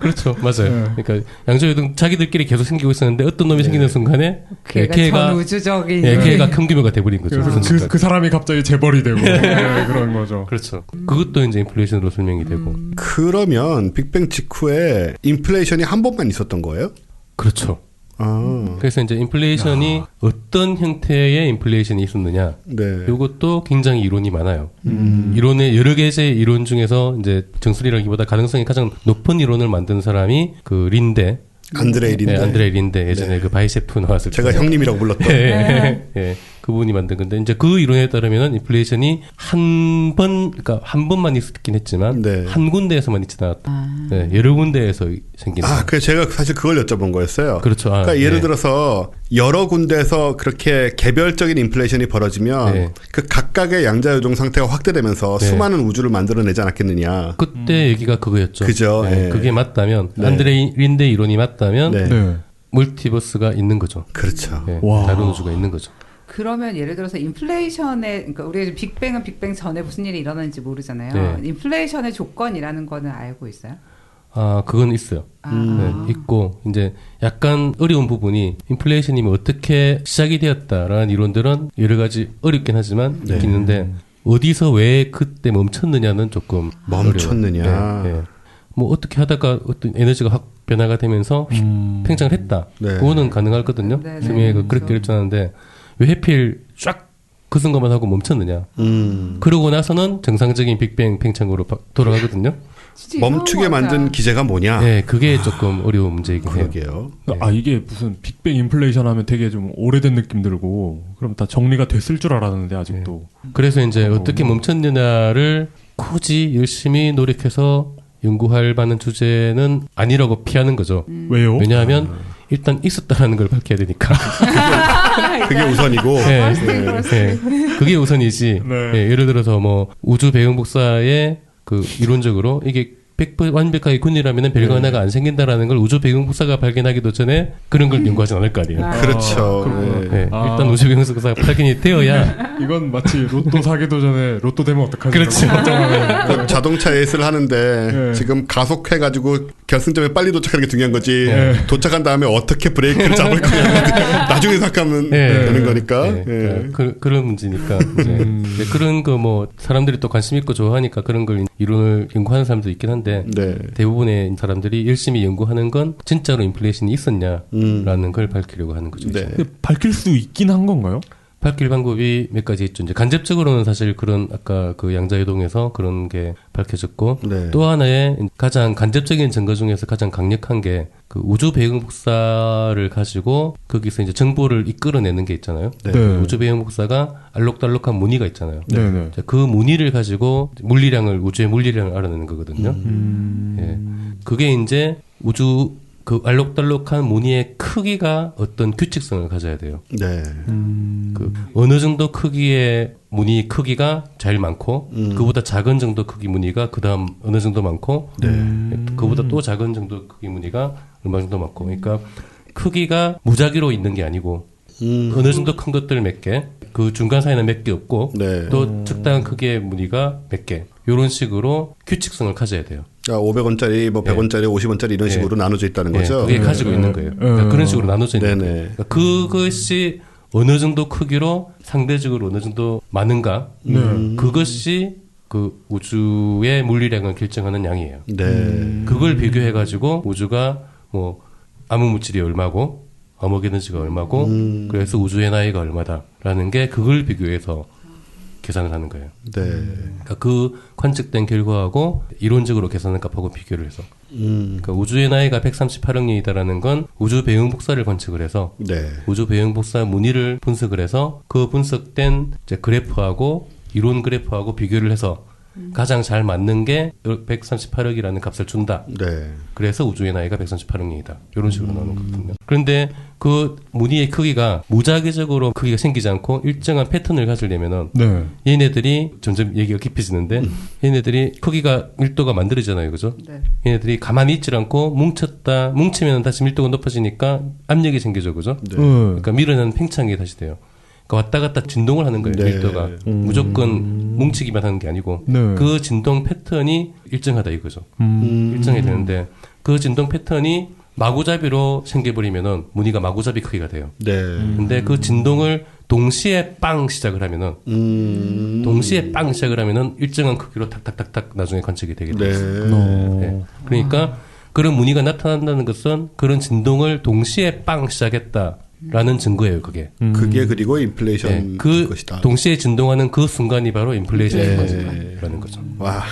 그렇죠. 맞아요. 그러니까 양자 요동 자기들끼리 계속 생기고 있었는데 어떤 놈이 생기는 순간에 걔가 전 우주적인 걔가 큰 규모가 돼버린 거죠. 그래서 그 사람이 갑자기 재벌이 되고 그런 거죠. 그렇죠. 그것도 이제 인플레이션으로 설명이 되고. 그러면 빅뱅 직후에 인플레이션이 한 번만 있었던 거예요? 그렇죠. 아. 그래서 이제 인플레이션이 어떤 형태의 인플레이션이 있었느냐. 네. 이것도 굉장히 이론이 많아요. 이론의 여러 개의 이론 중에서 이제 정설이라기보다 가능성이 가장 높은 이론을 만든 사람이 그 린데. 안드레이 린데. 네, 안드레이 린데 예전에 그 바이셰프 나왔을 때. 제가 형님이라고 불렀던. 예, 그분이 만든 건데 이제 그 이론에 따르면은 인플레이션이 그러니까 한 번만 있었긴 했지만 네. 한 군데에서만 있지 않았다. 네, 여러 군데에서 생긴. 그래서 제가 사실 그걸 여쭤본 거였어요. 그렇죠. 그러니까 예를 들어서 여러 군데에서 그렇게 개별적인 인플레이션이 벌어지면 네. 그 각각의 양자 요동 상태가 확대되면서 네. 수많은 우주를 만들어내지 않았겠느냐. 그때 얘기가 그거였죠. 그죠. 네, 예. 그게 맞다면 네. 안드레이 린데 이론이 맞다면 네. 멀티버스가 있는 거죠. 그렇죠. 네, 와. 다른 우주가 있는 거죠. 그러면 예를 들어서 인플레이션의 그러니까 우리가 빅뱅은 빅뱅 전에 무슨 일이 일어났는지 모르잖아요. 네. 인플레이션의 조건이라는 거는 알고 있어요? 그건 있어요. 네, 있고 이제 약간 어려운 부분이 인플레이션이 어떻게 시작이 되었다라는 이론들은 여러 가지 어렵긴 하지만 네. 있는데 어디서 왜 그때 멈췄느냐는 조금 멈췄느냐. 어려워요. 네, 네. 뭐 어떻게 하다가 어떤 에너지가 확 변화가 되면서 팽창을 했다. 네. 그거는 가능하거든요. 네, 설명에 네. 그렇게 일어나는데 왜 하필 쫙 그 순간만 하고 멈췄느냐. 그러고 나서는 정상적인 빅뱅 팽창으로 돌아가거든요. 멈추게 만든 기제가 뭐냐? 네, 그게 조금 어려운 문제이긴 해요. 그러게요. 이게 무슨 빅뱅 인플레이션 하면 되게 좀 오래된 느낌 들고 그럼 다 정리가 됐을 줄 알았는데 아직도 그래서 이제 어떻게 멈췄느냐를 굳이 열심히 노력해서 연구할 만한 주제는 아니라고 피하는 거죠. 왜요? 왜냐하면 일단 있었다라는 걸 밝혀야 되니까. 그게 우선이고. 네, 네, 그게 우선이지. 네. 네, 예를 들어서 뭐 우주 배경 복사의 그 이론적으로 이게 100% 완벽하게 균이라면 별거 하나가 안 생긴다라는 걸 우주 배경 복사가 발견하기도 전에 그런 걸 연구하진 않을 거 아니에요. 그렇죠. 그렇구나. 네. 네, 일단 우주 배경 복사가 발견이 되어야. 이건 마치 로또 사기도 전에 로또 되면 어떡하지? 그렇죠. 그러니까 자동차 레이스를 하는데 네. 지금 가속해가지고 결승점에 빨리 도착하는 게 중요한 거지. 네. 도착한 다음에 어떻게 브레이크를 잡을 거냐. 나중에 생각하면 네. 되는 거니까. 네, 예. 그런 문제니까. 이제 그런 거 뭐 사람들이 또 관심 있고 좋아하니까 그런 걸 이론을 연구하는 사람도 있긴 한데 네. 대부분의 사람들이 열심히 연구하는 건 진짜로 인플레이션이 있었냐라는 걸 밝히려고 하는 거죠. 네. 근데 밝힐 수 있긴 한 건가요? 밝힐 방법이 몇 가지 있죠. 이제 간접적으로는 사실 그런 아까 그 양자요동에서 그런 게 밝혀졌고 네. 또 하나의 가장 간접적인 증거 중에서 가장 강력한 게 그 우주 배경 복사를 가지고 거기서 이제 정보를 이끌어내는 게 있잖아요. 네. 네. 우주 배경 복사가 알록달록한 무늬가 있잖아요. 네네. 자, 그 무늬를 가지고 우주의 물리량을 알아내는 거거든요. 예. 그게 이제 우주 그 알록달록한 무늬의 크기가 어떤 규칙성을 가져야 돼요. 네. 그 어느 정도 크기의 무늬 크기가 제일 많고 그보다 작은 정도 크기 무늬가 그다음 어느 정도 많고 그보다 또 작은 정도 크기 무늬가 얼마 정도 많고 그러니까 크기가 무작위로 있는 게 아니고 어느 정도 큰 것들 몇 개, 그 중간 사이는 몇 개 없고 네. 또 적당한 크기의 무늬가 몇 개 이런 식으로 규칙성을 가져야 돼요. 500원짜리, 뭐 100원짜리, 50원짜리 이런 식으로 나눠져 있다는 예, 거죠. 그게 가지고 있는 거예요. 그러니까 그런 식으로 나눠져 있는 네네. 거예요. 그러니까 그것이 어느 정도 크기로 상대적으로 어느 정도 많은가 그것이 그 우주의 물리량을 결정하는 양이에요. 네. 그걸 비교해 가지고 우주가 뭐 암흑 물질이 얼마고 암흑 에너지가 얼마고 그래서 우주의 나이가 얼마다라는 게 그걸 비교해서 계산을 하는 거예요. 네. 그러니까 그 관측된 결과하고 이론적으로 계산한 값하고 비교를 해서 그러니까 우주의 나이가 138억 년이다라는 건 우주 배경 복사를 관측을 해서 네. 우주 배경 복사 무늬를 분석을 해서 그 분석된 이제 그래프하고 이론 그래프하고 비교를 해서 가장 잘 맞는 게 138억이라는 값을 준다. 네. 그래서 우주의 나이가 138억 년이다. 이런 식으로 나오는 거거든요. 그런데 그 무늬의 크기가 무작위적으로 크기가 생기지 않고 일정한 패턴을 가지려면은 네. 얘네들이 점점 얘기가 깊어지는데 얘네들이 크기가 밀도가 만들어지잖아요. 그죠? 네. 얘네들이 가만히 있질 않고 뭉치면 다시 밀도가 높아지니까 압력이 생기죠. 그죠? 네. 그러니까 밀어내는 팽창이 다시 돼요. 그러니까 왔다 갔다 진동을 하는 거예요. 네. 밀도가. 무조건 뭉치기만 하는 게 아니고 네. 그 진동 패턴이 일정하다 이거죠. 일정이 되는데 그 진동 패턴이 마구잡이로 생겨버리면은 무늬가 마구잡이 크기가 돼요. 네. 근데 그 진동을 동시에 빵 시작을 하면은 일정한 크기로 탁탁탁탁 나중에 관측이 되게 돼요. 네. 그러니까 그런 무늬가 나타난다는 것은 그런 진동을 동시에 빵 시작했다라는 증거예요. 그게. 그게 그리고 인플레이션 그 것이다. 동시에 진동하는 그 순간이 바로 인플레이션이라는 거죠. 와.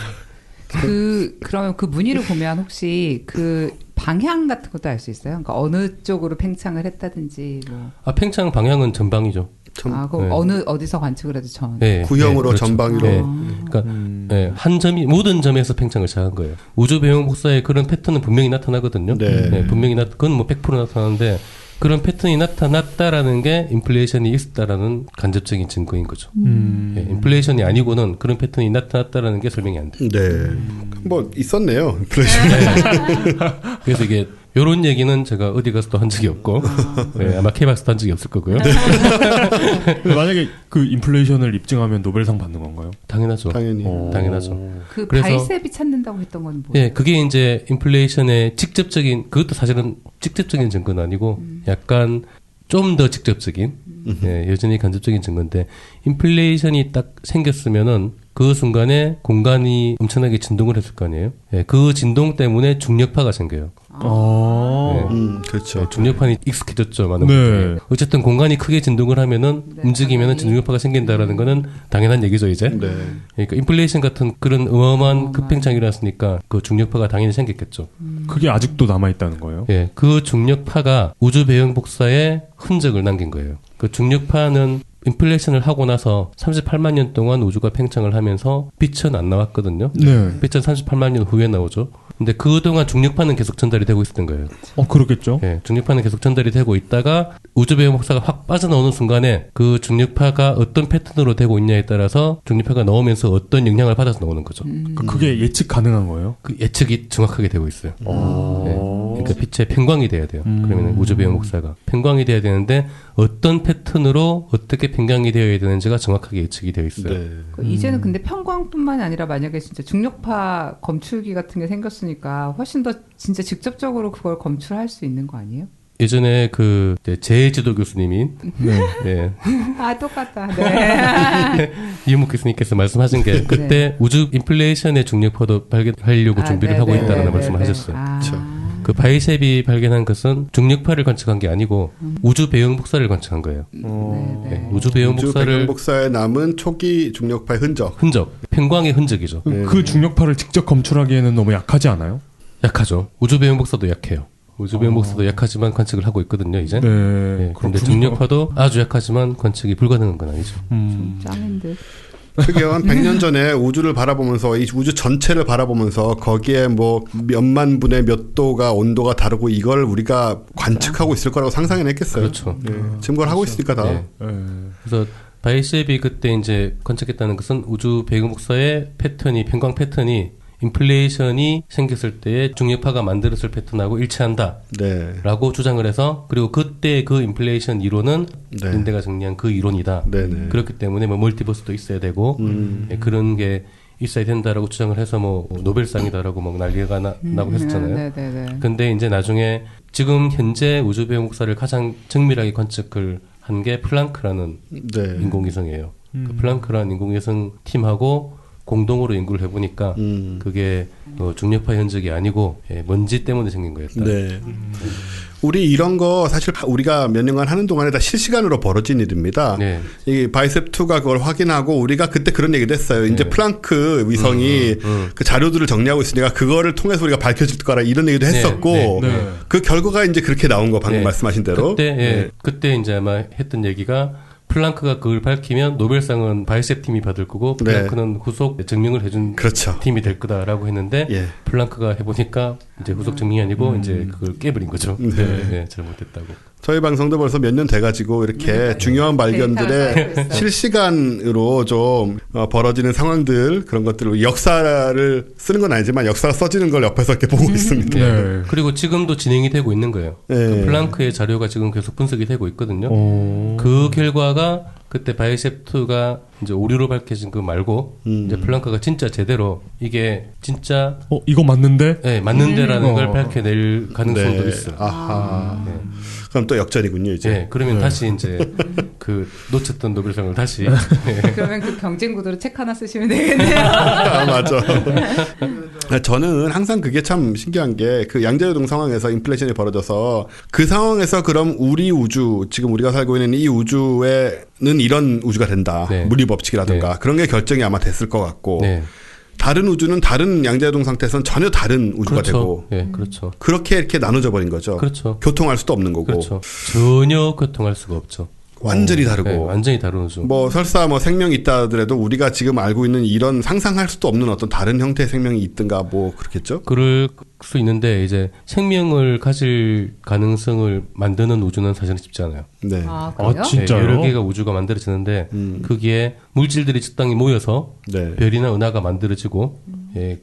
그러면 그 무늬를 보면 혹시 그 방향 같은 것도 알 수 있어요? 그러니까 어느 쪽으로 팽창을 했다든지 뭐. 팽창 방향은 전방이죠. 그럼 네. 어디서 관측을 해도 전. 네, 구형으로 그렇죠. 전방위로. 네. 그러니까 한 점이 모든 점에서 팽창을 시작한 거예요. 우주 배경 복사의 그런 패턴은 분명히 나타나거든요. 네. 분명히 그건 뭐 100% 나타나는데 그런 패턴이 나타났다라는 게 인플레이션이 있었다라는 간접적인 증거인 거죠. 인플레이션이 아니고는 그런 패턴이 나타났다라는 게 설명이 안 돼요. 네. 뭐 있었네요. 인플레이션. 그래서 이게 요런 얘기는 제가 어디 가서도 한 적이 없고 네, 아마 케이박스도 한 적이 없을 거고요. 만약에 그 인플레이션을 입증하면 노벨상 받는 건가요? 당연하죠. 당연히. 당연하죠. 그 그래서- 바이셉이 찾는다고 했던 건 뭐예요? 예, 그게 이제 인플레이션의 직접적인 그것도 사실은 직접적인 증거는 아니고 약간 좀 더 직접적인 예, 여전히 간접적인 증거인데 인플레이션이 딱 생겼으면은 그 순간에 공간이 엄청나게 진동을 했을 거 아니에요. 예, 그 진동 때문에 중력파가 생겨요. 그렇죠. 네, 중력파는 익숙해졌죠, 많은 네. 분들이. 어쨌든 공간이 크게 진동을 하면은 네, 움직이면은 당연히. 중력파가 생긴다라는 거는 당연한 얘기죠, 이제. 네. 그러니까 인플레이션 같은 그런 어마어마한 급팽창이 일어났으니까 그 중력파가 당연히 생겼겠죠. 그게 아직도 남아있다는 거예요? 예, 그 중력파가 우주 배경 복사에 흔적을 남긴 거예요. 그 중력파는 인플레이션을 하고 나서 38만 년 동안 우주가 팽창을 하면서 빛은 안 나왔거든요. 네. 빛은 38만 년 후에 나오죠. 근데 그동안 중력파는 계속 전달이 되고 있었던 거예요. 그렇겠죠? 예, 중력파는 계속 전달이 되고 있다가 우주 배경 복사가 확 빠져나오는 순간에 그 중력파가 어떤 패턴으로 되고 있냐에 따라서 중력파가 나오면서 어떤 영향을 받아서 나오는 거죠. 그게 예측 가능한 거예요? 그 예측이 정확하게 되고 있어요. 예, 그러니까 빛의 편광이 돼야 돼요. 그러면 우주 배경 복사가 편광이 돼야 되는데 어떤 패턴으로 어떻게 편광이 되어야 되는지가 정확하게 예측이 되어 있어요. 네. 이제는 근데 편광뿐만이 아니라 만약에 진짜 중력파 검출기 같은 게 생겼으니까 훨씬 더 진짜 직접적으로 그걸 검출할 수 있는 거 아니에요? 예전에 그 제지도 교수님이 네. 아 똑같다. 네. 이은묵 교수님께서 말씀하신 게 그때 우주 인플레이션의 중력파도 발견하려고 준비를 하고 있다는 말씀을 하셨어요. 그 바이셉이 발견한 것은 중력파를 관측한 게 아니고 우주 배경 복사를 관측한 거예요. 네, 우주 배경 우주 복사를 배경 복사에 남은 초기 중력파의 흔적. 편광의 흔적이죠. 그 중력파를 직접 검출하기에는 너무 약하지 않아요? 약하죠. 우주 배경 복사도 약해요. 우주 배경 복사도 약하지만 관측을 하고 있거든요, 이제. 네. 네, 그런데 중력파도 아주 약하지만 관측이 불가능한 건 아니죠. 짱인 듯. 그게 한 100년 전에 우주를 바라보면서 이 우주 전체를 바라보면서 거기에 뭐 몇만 분의 몇 도가 온도가 다르고 이걸 우리가 관측하고 있을 거라고 상상은 했겠어요. 그렇죠. 증거를 하고 있으니까 다. 네. 그래서 바이셉이 그때 이제 관측했다는 것은 우주 배경 복사의 패턴이 편광 패턴이 인플레이션이 생겼을 때의 중력파가 만들었을 패턴하고 일치한다. 네. 라고 주장을 해서 그리고 그때 그 인플레이션 이론은 네. 린데가 정리한 그 이론이다. 네네. 그렇기 때문에 뭐 멀티버스도 있어야 되고 예, 그런 게 있어야 된다라고 주장을 해서 뭐 노벨상이다라고 막 난리가 나고 했었잖아요. 네네네. 근데 이제 나중에 지금 현재 우주 배경 복사를 가장 정밀하게 관측을 한 게 플랑크라는 네. 인공위성이에요. 그 플랑크라는 인공위성 팀하고 공동으로 연구를 해보니까 그게 중력파 현적이 아니고 먼지 때문에 생긴 거였다. 네. 우리 이런 거 사실 우리가 몇 년간 하는 동안에 다 실시간으로 벌어진 일입니다. 네. 이 바이셉2가 그걸 확인하고 우리가 그때 그런 얘기도 했어요. 이제 플랑크 위성이 그 자료들을 정리하고 있으니까 그거를 통해서 우리가 밝혀질 거라 이런 얘기도 했었고 네. 그 결과가 이제 그렇게 나온 거 방금 네. 말씀하신 대로. 그때 이제 아마 했던 얘기가 플랑크가 그걸 밝히면 노벨상은 바이셉 팀이 받을 거고 플랑크는 후속 증명을 해준 그렇죠. 팀이 될 거다라고 했는데 예. 플랑크가 해보니까 이제 후속 증명이 아니고 이제 그걸 깨버린 거죠. 잘못했다고. 저희 방송도 벌써 몇 년 돼가지고 이렇게 중요한 발견들에 실시간으로 좀 벌어지는 상황들 그런 것들을 역사를 쓰는 건 아니지만 역사가 써지는 걸 옆에서 이렇게 보고 있습니다. 네. 그리고 지금도 진행이 되고 있는 거예요. 그 플랑크의 자료가 지금 계속 분석이 되고 있거든요. 그 결과가 그때 바이셉2가 이제 오류로 밝혀진 거 말고 이제 플랑크가 진짜 제대로 이게 진짜 이거 맞는데? 네, 맞는데라는 걸 밝혀낼 가능성도 있어요. 아하. 그럼 또 역전이군요, 이제. 네, 그러면 다시 이제 그 놓쳤던 노벨상을 다시. 그러면 그 경쟁 구도로 책 하나 쓰시면 되겠네요. 맞아. 저는 항상 그게 참 신기한 게 그 양자유동 상황에서 인플레이션이 벌어져서 그 상황에서 그럼 우리 우주, 지금 우리가 살고 있는 이 우주에는 이런 우주가 된다. 네. 물리 법칙이라든가 네. 그런 게 결정이 아마 됐을 것 같고. 네. 다른 우주는 다른 양자유동 상태에서는 전혀 다른 우주가 그렇죠. 되고. 네, 그렇죠. 그렇게 이렇게 나눠져 버린 거죠. 그렇죠. 교통할 수도 없는 거고. 그렇죠. 전혀 교통할 수가 없죠. 완전히 다르고. 네, 완전히 다른 우주. 뭐 설사 뭐 생명이 있다 하더라도 우리가 지금 알고 있는 이런 상상할 수도 없는 어떤 다른 형태의 생명이 있든가 뭐 그렇겠죠? 그럴 수 있는데 이제 생명을 가질 가능성을 만드는 우주는 사실은 쉽지 않아요. 네. 아, 그래요? 진짜요? 여러 개가 우주가 만들어지는데 거기에 물질들이 적당히 모여서 네. 별이나 은하가 만들어지고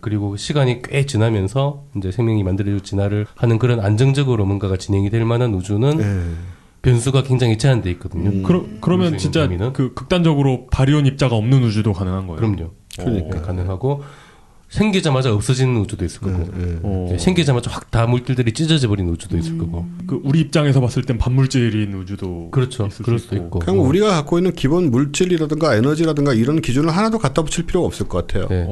그리고 시간이 꽤 지나면서 이제 생명이 만들어지고 진화를 하는 그런 안정적으로 뭔가가 진행이 될 만한 우주는 변수가 굉장히 제한돼 있거든요. 그러면 진짜 범위는? 그 극단적으로 바리온 입자가 없는 우주도 가능한 거예요? 그럼요. 그러니까 가능하고 생기자마자 없어지는 우주도 있을 거고 생기자마자 확 다 물질들이 찢어져 버린 우주도 있을 거고 그 우리 입장에서 봤을 땐 반물질인 우주도 그렇죠. 있을 그럴 수 수도 있고 그냥 우리가 갖고 있는 기본 물질이라든가 에너지라든가 이런 기준을 하나도 갖다 붙일 필요가 없을 것 같아요. 네.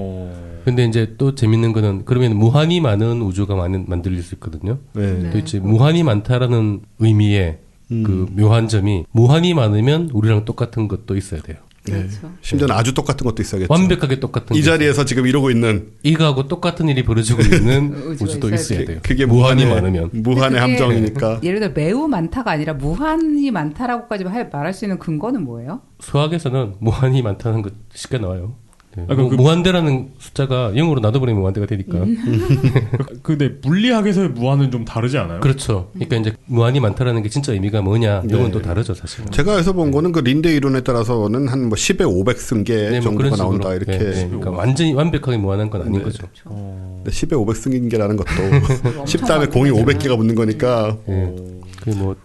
근데 이제 또 재밌는 거는 그러면 무한히 많은 우주가 만들릴 수 있거든요. 네. 또 이제 무한히 많다라는 의미의 그 묘한 점이 무한히 많으면 우리랑 똑같은 것도 있어야 돼요. 그렇죠. 심지어는 아주 똑같은 것도 있어야겠죠. 완벽하게 똑같은 이 자리에서 지금 이러고 있는 이거하고 똑같은 일이 벌어지고 있는 우주가 우주도 있어야 있어야 돼요. 그게 무한히 무한의- 많으면. 무한의 그게 함정이니까. 예를 들어 매우 많다가 아니라 무한히 많다라고까지 말할 수 있는 근거는 뭐예요? 수학에서는 무한히 많다는 거 쉽게 나와요. 네. 그럼 그- 무한대라는 숫자가 0으로 놔둬버리면 무한대가 되니까. 근데 물리학에서의 무한은 좀 다르지 않아요? 그렇죠. 그러니까 이제 무한히 많다라는 게 진짜 의미가 뭐냐, 이건 네. 또 다르죠, 사실은. 제가 여기서 본 거는 그 린데 이론에 따라서는 한 뭐 10의 500승계 네, 뭐 정도가 그런 식으로. 나온다 이렇게. 네, 네. 그러니까 완전히 완벽하게 무한한 건 아닌 네. 거죠. 10의 500승계라는 것도 13에 공이 500개가 붙는 거니까. 네. 뭐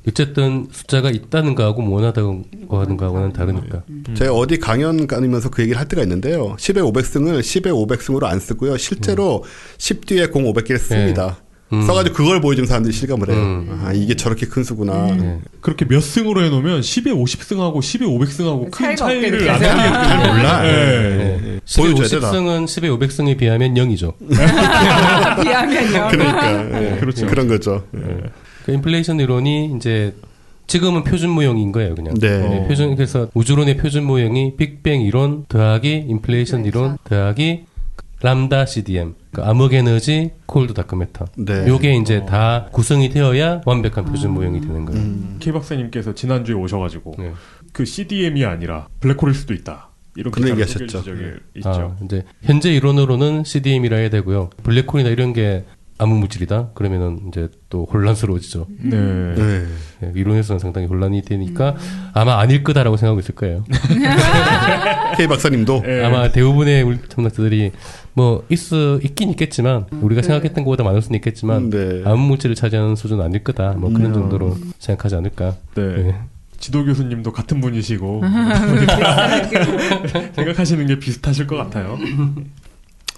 어쨌든 숫자가 있다는 거하고 무한하다고 하는 거하고는 다르니까. 제가 어디 강연 가면서 그 얘기를 할 때가 있는데요. 10의 500승을 10의 500승으로 안 쓰고요. 실제로 10 뒤에 공 500개를 씁니다. 써가지고 그걸 보여주는 사람들이 실감을 해요. 아, 이게 저렇게 큰 수구나. 그렇게 몇 승으로 해놓으면 10에 50승하고 10에 500승하고 큰 차이가 없게 차이를 안 느껴져요. 하게 잘 몰라. 네. 10의 보여줘야 돼, 다. 50승은 10의 500승에 비하면 0이죠. 비하면요. 그러니까. 예, 그렇죠. 그런 거죠. 그 인플레이션 이론이 이제 지금은 표준 모형인 거예요, 그냥. 네. 표준, 그래서 우주론의 표준 모형이 빅뱅 이론 더하기 인플레이션 이론 더하기 람다 CDM, 그 암흑 에너지 콜드 다크 매터. 네. 요게 이제 다 구성이 되어야 완벽한 표준 모형이 되는 거예요. K 박사님께서 지난주에 오셔가지고 네. 그 CDM이 아니라 블랙홀일 수도 있다. 이런 그런 기사를 얘기 하셨죠. 소개해 주신 적이 아, 있죠. 이제 현재 이론으로는 CDM이라 해야 되고요. 블랙홀이나 이런 게 암흑 물질이다. 그러면은 이제 또 혼란스러워지죠. 네. 네. 네, 이론에서는 상당히 혼란이 되니까 아마 아닐 거다라고 생각하고 있을 거예요. K 박사님도. 네. 아마 대부분의 우리 청락들이 뭐 있긴 있겠지만 우리가 생각했던 것보다 많을 수는 있겠지만 네. 암흑 물질을 차지하는 수준은 아닐 거다. 뭐 그런 정도로 생각하지 않을까. 네. 네. 지도 교수님도 같은 분이시고 생각하시는 게 비슷하실 것 같아요.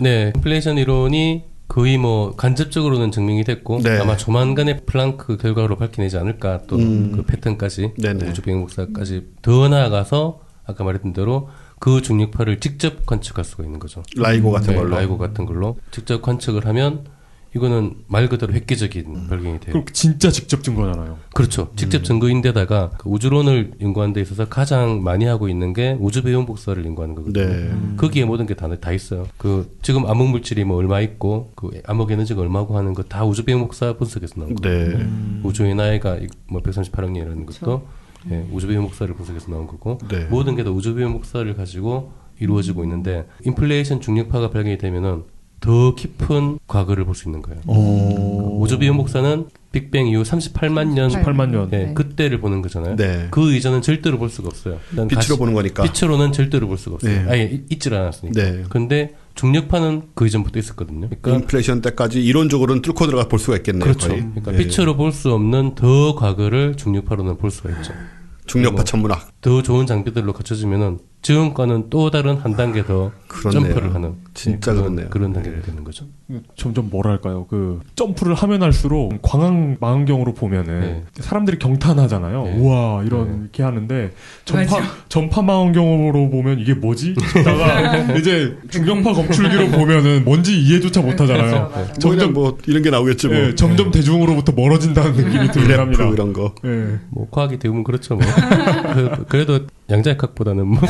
네, 인플레이션 이론이 거의 뭐 간접적으로는 증명이 됐고 네. 아마 조만간에 플랑크 결과로 밝혀내지 않을까 또 그 패턴까지 네네. 우주 비행 복사까지 더 나아가서 아까 말했던 대로 그 중력파를 직접 관측할 수가 있는 거죠. 라이고 같은 네, 걸로. 라이고 같은 걸로 직접 관측을 하면 이거는 말 그대로 획기적인 발견이 돼요. 그럼 진짜 직접 증거잖아요. 그렇죠. 직접 증거인데다가 그 우주론을 연구하는 데 있어서 가장 많이 하고 있는 게 우주 배운 복사를 연구하는 거거든요. 네. 거기에 모든 게 다 있어요. 그 지금 암흑 물질이 뭐 얼마 있고 그 암흑 에너지가 얼마고 하는 거 다 우주 배운 복사 분석에서 나온 거예요. 네. 우주의 나이가 뭐 138억년이라는 것도 예, 우주 배운 복사를 분석해서 나온 거고 네. 모든 게 다 우주 배운 복사를 가지고 이루어지고 있는데 인플레이션 중력파가 발견이 되면은 더 깊은 과거를 볼 수 있는 거예요. 우주 비용 복사는 빅뱅 이후 38만 년, 38만 년. 예, 그때를 보는 거잖아요. 네. 그 이전은 절대로 볼 수가 없어요. 일단 빛으로 보는 거니까. 빛으로는 절대로 볼 수가 없어요. 네. 아예 있질 않았으니까. 네. 근데 중력파는 그 이전부터 있었거든요. 그러니까 인플레이션 때까지 이론적으로는 뚫고 들어가 볼 수가 있겠네요. 그렇죠. 거의. 그러니까 네. 빛으로 볼 수 없는 더 과거를 중력파로는 볼 수가 있죠. 중력파 천문학. 더 좋은 장비들로 갖춰지면은 지금과는 또 다른 한 단계 더 그렇네요. 점프를 하는 진짜 그렇네요. 그런 단계가 되는 거죠. 점점 뭐랄까요, 그 점프를 하면 할수록 광학 망원경으로 보면은 네. 사람들이 경탄하잖아요. 네. 우와 이렇게 하는데 전파 망원경으로 보면 이게 뭐지 싶다가 이제 중력파 검출기로 보면은 뭔지 이해조차 못하잖아요. 그렇죠. 점점 뭐 이런 게 나오겠지 뭐. 예, 점점 대중으로부터 멀어진다는 느낌이 들긴 합니다. 그래프 이런 거. 예. 뭐 과학이 대부분 그렇죠. 뭐 그래도 양자역학보다는 뭐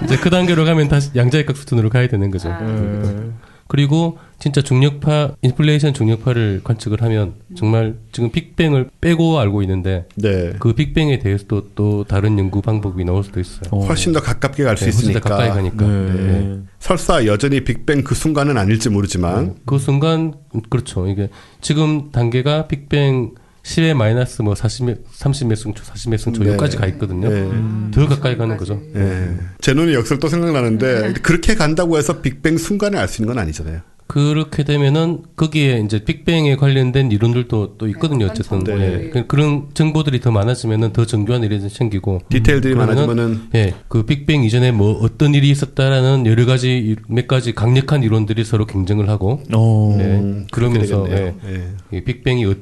이제 그 단계로 가면 다시 양자역학 수준으로 가야 되는 거죠. 예. 그리고 진짜 중력파 인플레이션 중력파를 관측을 하면 정말 지금 빅뱅을 빼고 알고 있는데 네. 그 빅뱅에 대해서도 또 다른 연구 방법이 나올 수도 있어요. 훨씬 더 가깝게 갈 수 네, 훨씬 더 있으니까. 가까이 가니까. 네. 설사 여전히 빅뱅 그 순간은 아닐지 모르지만 그 순간 그렇죠. 이게 지금 단계가 빅뱅 10의 마이너스 뭐 30몇 승초, 40몇 승초 네. 여기까지 가 있거든요. 네. 더 가까이 가는 거죠. 예. 제논의 역설 또 생각나는데 그렇게 간다고 해서 빅뱅 순간을 알 수 있는 건 아니잖아요. 그렇게 되면은 거기에 이제 빅뱅에 관련된 이론들도 또 있거든요. 어쨌든 네. 예. 그런 정보들이 더 많아지면은 더 정교한 일이 생기고 디테일들이 그러면은 많아지면은 예, 그 빅뱅 이전에 뭐 어떤 일이 있었다라는 여러 가지 몇 가지 강력한 이론들이 서로 경쟁을 하고 네. 그러면서 그렇게 예, 되겠네요. 예. 이 빅뱅이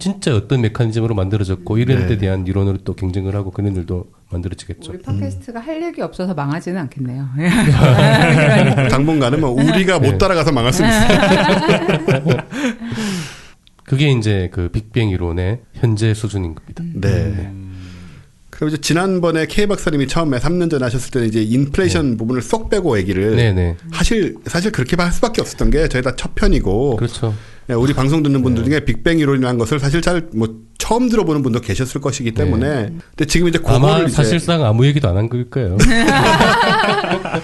진짜 어떤 메커니즘으로 만들어졌고 이런 네. 데 대한 이론으로 또 경쟁을 하고 그런 일도 만들어지겠죠. 우리 팟캐스트가 할 얘기 없어서 망하지는 않겠네요. 당분간은 뭐 우리가 못 따라가서 망할 수 있어요. 그게 이제 그 빅뱅 이론의 현재 수준인 겁니다. 네. 그럼 이제 지난번에 K 박사님이 처음에 3년 전에 하셨을 때는 이제 인플레이션 부분을 쏙 빼고 얘기를 네네. 사실 그렇게 할 수밖에 없었던 게 저희 다 첫 편이고 그렇죠. 네, 우리 방송 듣는 분들 중에 빅뱅 이론이라는 것을 사실 잘 뭐 처음 들어보는 분도 계셨을 것이기 때문에 근데 지금 이제 아마 그거를 이제 사실상 아무 얘기도 안 한 걸 거예요.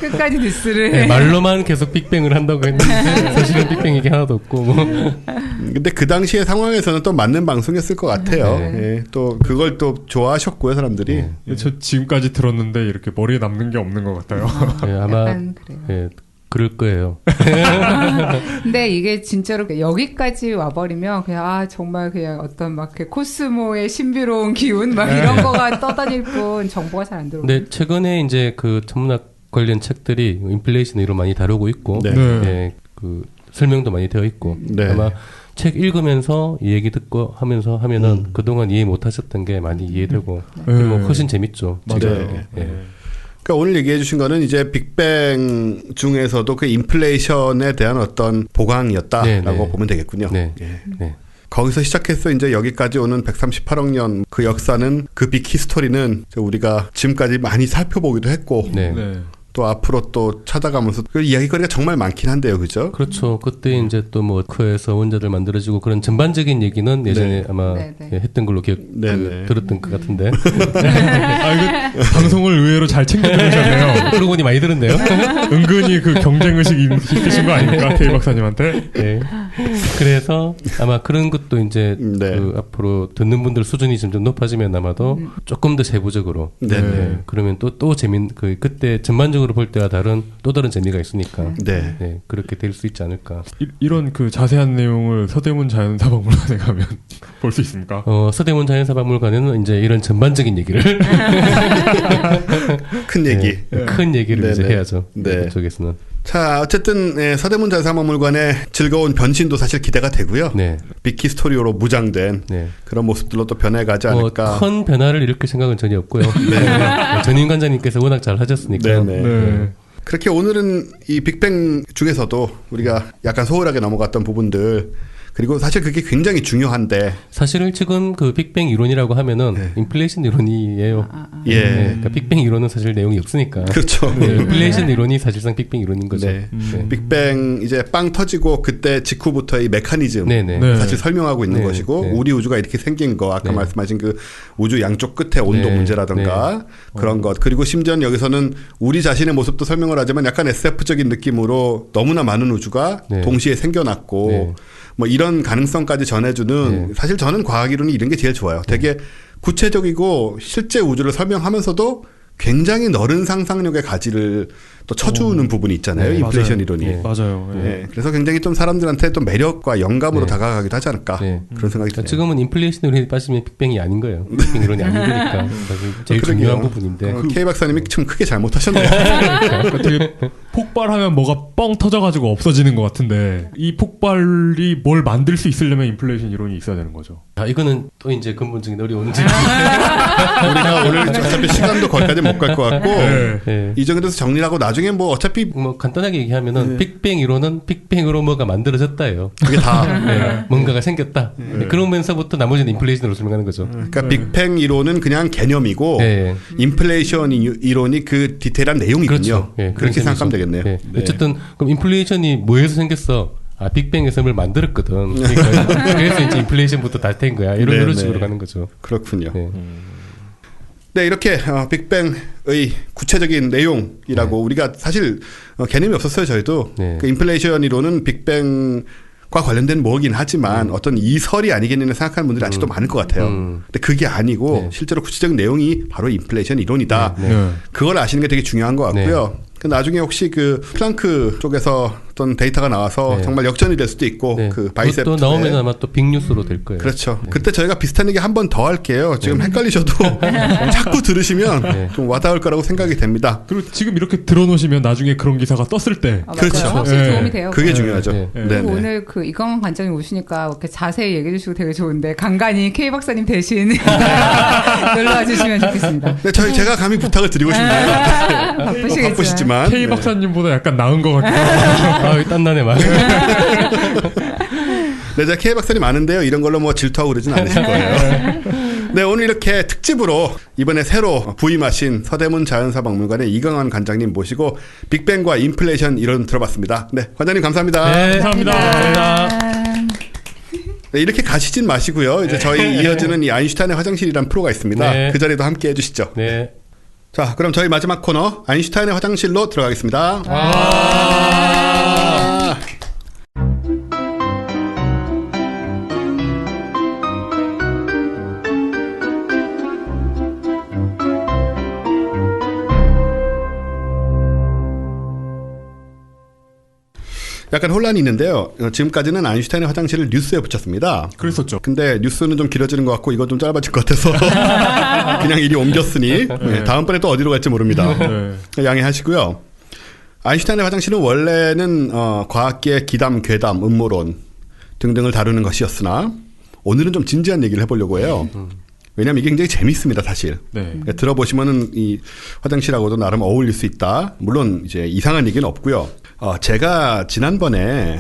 끝까지 디스를 네, 말로만 계속 빅뱅을 한다고 했는데 사실은 빅뱅 얘기 하나도 없고 뭐. 근데 그 당시의 상황에서는 또 맞는 방송이었을 것 같아요. 네. 예, 또 그걸 또 좋아하셨고요 사람들이. 네. 저 지금까지 들었는데 이렇게 머리에 남는 게 없는 것 같아요. 네, 아마 약간 그래요. 예, 그럴 거예요. 근데 이게 진짜로 여기까지 와버리면 그냥 정말 그냥 어떤 막 이렇게 코스모의 신비로운 기운 막 이런 거가 떠다닐 뿐 정보가 잘 안 들어오고. 근데 최근에 이제 그 천문학 관련 책들이 인플레이션 이론 많이 다루고 있고, 네. 예, 그 설명도 많이 되어 있고, 네. 아마 책 읽으면서 이 얘기 듣고 하면서 하면은 그동안 이해 못하셨던 게 많이 이해되고 그리고 훨씬 재밌죠. 맞아요. 지금. 예. 그러니까 오늘 얘기해 주신 거는 이제 빅뱅 중에서도 그 인플레이션에 대한 어떤 보강이었다라고 네, 네. 보면 되겠군요. 네. 예. 네. 거기서 시작해서 이제 여기까지 오는 138억 년 그 역사는 그 빅 히스토리는 우리가 지금까지 많이 살펴보기도 했고 네. 네. 또 앞으로 또 찾아가면서 그 이야기거리가 정말 많긴 한데요, 그죠? 그렇죠. 그때 이제 또 뭐 워크에서 원자들 만들어지고 그런 전반적인 얘기는 예전에 아마 네, 네. 예, 했던 걸로 네. 들었던 것 같은데. 이거 방송을 의외로 잘 챙겨 들으셨네요. 그러고 보니 많이 들었네요. 은근히 그 경쟁 의식이 있으신 거 아닙니까? K 박사님한테? 네. 그래서 아마 그런 것도 이제 네. 그 앞으로 듣는 분들 수준이 점점 높아지면 아마도 조금 더 세부적으로 네. 네. 그러면 또 그때 전반적으로 볼 때와 다른 또 다른 재미가 있으니까 네. 네, 그렇게 될 수 있지 않을까. 이런 그 자세한 내용을 서대문 자연사박물관에 가면 볼 수 있습니까? 서대문 자연사박물관에는 이제 이런 전반적인 얘기를 큰 얘기. 네, 큰 얘기를 네, 이제 네. 해야죠. 네. 그쪽에서는. 자, 어쨌든 서대문 자연사박물관의 즐거운 변신도 사실 기대가 되고요. 네. 빅히스토리오로 무장된 네. 그런 모습들로 또 변해가지 않을까. 큰 변화를 일으킬 생각은 전혀 없고요. 네. 전임 관장님께서 워낙 잘 하셨으니까. 네네. 네. 그렇게 오늘은 이 빅뱅 중에서도 우리가 약간 소홀하게 넘어갔던 부분들 그리고 사실 그게 굉장히 중요한데 사실은 지금 그 빅뱅 이론이라고 하면은 네. 인플레이션 이론이에요. 예. 네, 그러니까 빅뱅 이론은 사실 내용이 없으니까. 그렇죠. 네, 인플레이션 이론이 사실상 빅뱅 이론인 거죠. 네. 네. 빅뱅 이제 빵 터지고 그때 직후부터의 메커니즘 네네. 네. 사실 설명하고 있는 네. 것이고 네. 우리 우주가 이렇게 생긴 거 아까 네. 말씀하신 그 우주 양쪽 끝에 온도 네. 문제라든가 그런 것 그리고 심지어는 여기서는 우리 자신의 모습도 설명을 하지만 약간 SF적인 느낌으로 너무나 많은 우주가 네. 동시에 생겨났고 네. 뭐 이런 가능성까지 전해주는 네. 사실 저는 과학 이론이 이런 게 제일 좋아요. 되게 구체적이고 실제 우주를 설명하면서도 굉장히 넓은 상상력의 가지를 또 쳐주는 부분이 있잖아요. 네, 인플레이션 맞아요. 이론이. 네. 맞아요. 예. 네, 그래서 굉장히 좀 사람들한테 또 매력과 영감으로 네. 다가가기도 하지 않을까 네. 그런 생각이 드네요. 지금은 인플레이션 이론에 빠지면 빅뱅이 아닌 거예요. 빅뱅 이론이 아닌 거니까. 사실 제일 그러게요. 중요한 부분인데. K 박사님이 참 크게 잘못하셨네요. 그러니까 되게 폭발하면 뭐가 뻥 터져가지고 없어지는 것 같은데 이 폭발이 뭘 만들 수 있으려면 인플레이션 이론이 있어야 되는 거죠. 아, 이거는 또 이제 근본적인 어려운 문제. 우리가 오늘 어차피 시간도 거기까지 못 갈 것 같고 네. 네. 이 정도에서 정리를 하고 나중에 뭐 어차피 뭐 간단하게 얘기하면은 빅뱅 이론은 빅뱅으로 뭐가 만들어졌다예요. 그게 다 네. 뭔가가 생겼다. 네. 그러면서부터 나머지는 인플레이션으로 설명하는 거죠. 그러니까 빅뱅 이론은 그냥 개념이고 네. 인플레이션 이론이 그 디테일한 내용이군요. 그렇죠. 네, 그런 그렇게 생각하면 셈이죠. 되겠네요. 네. 네. 어쨌든 그럼 인플레이션이 뭐에서 생겼어? 아, 빅뱅에서 뭘 만들었거든. 그러니까 그래서 이제 인플레이션부터 다 된 거야. 이런 네, 이런 네. 식으로 가는 거죠. 그렇군요. 네. 네, 이렇게 빅뱅의 구체적인 내용이라고 우리가 사실 개념이 없었어요. 저희도 네. 그 인플레이션 이론은 빅뱅과 관련된 뭐긴 하지만 어떤 이설이 아니겠느냐 생각하는 분들이 아직도 많을 것 같아요. 근데 그게 아니고 네. 실제로 구체적인 내용이 바로 인플레이션 이론이다. 네. 네. 그걸 아시는 게 되게 중요한 것 같고요. 그 나중에 혹시 그 플랑크 쪽에서 어떤 데이터가 나와서 네. 정말 역전이 될 수도 있고 네. 그 바이셉 또 나오면 아마 또 빅뉴스로 될 거예요. 그렇죠. 그때 저희가 비슷한 얘기 한 번 더 할게요. 지금 헷갈리셔도 자꾸 들으시면 네. 좀 와닿을 거라고 생각이 됩니다. 그리고 지금 이렇게 들어놓으시면 나중에 그런 기사가 떴을 때 아, 그렇죠. 맞아요. 확실히 네. 도움이 돼요. 그게 네. 중요하죠. 네. 네. 그리고 네. 오늘 그 이광원 관장님 오시니까 이렇게 자세히 얘기해 주시고 되게 좋은데 간간히 K 박사님 대신 놀러와 주시면 좋겠습니다. 네, 제가 감히 부탁을 드리고 싶네요. 바쁘시겠지만. 바쁘시지만. K 네. 박사님보다 약간 나은 것 같아요. 아, 땀나네 막. 네, 제가 K 박사님 아는데요. 이런 걸로 뭐 질투하고 그러진 않으실 거예요. 네, 오늘 이렇게 특집으로 이번에 새로 부임하신 서대문 자연사박물관의 이광환 관장님 모시고 빅뱅과 인플레이션 이론 들어봤습니다. 네, 관장님 감사합니다. 네, 감사합니다. 네, 이렇게 가시진 마시고요. 이제 저희 이어지는 이 아인슈타인의 화장실이라는 프로가 있습니다. 네. 그 자리도 함께 해주시죠. 네. 자, 그럼 저희 마지막 코너 아인슈타인의 화장실로 들어가겠습니다. 약간 혼란이 있는데요. 지금까지는 아인슈타인의 화장실을 뉴스에 붙였습니다. 그랬었죠. 근데 뉴스는 좀 길어지는 것 같고 이거 좀 짧아질 것 같아서 그냥 이리 옮겼으니 네, 다음번에 또 어디로 갈지 모릅니다. 네. 양해하시고요. 아인슈타인의 화장실은 원래는 과학계 기담, 괴담, 음모론 등등을 다루는 것이었으나 오늘은 좀 진지한 얘기를 해보려고 해요. 왜냐하면 이게 굉장히 재밌습니다, 사실. 네. 들어보시면은 이 화장실하고도 나름 어울릴 수 있다. 물론 이제 이상한 얘기는 없고요. 제가 지난번인가요?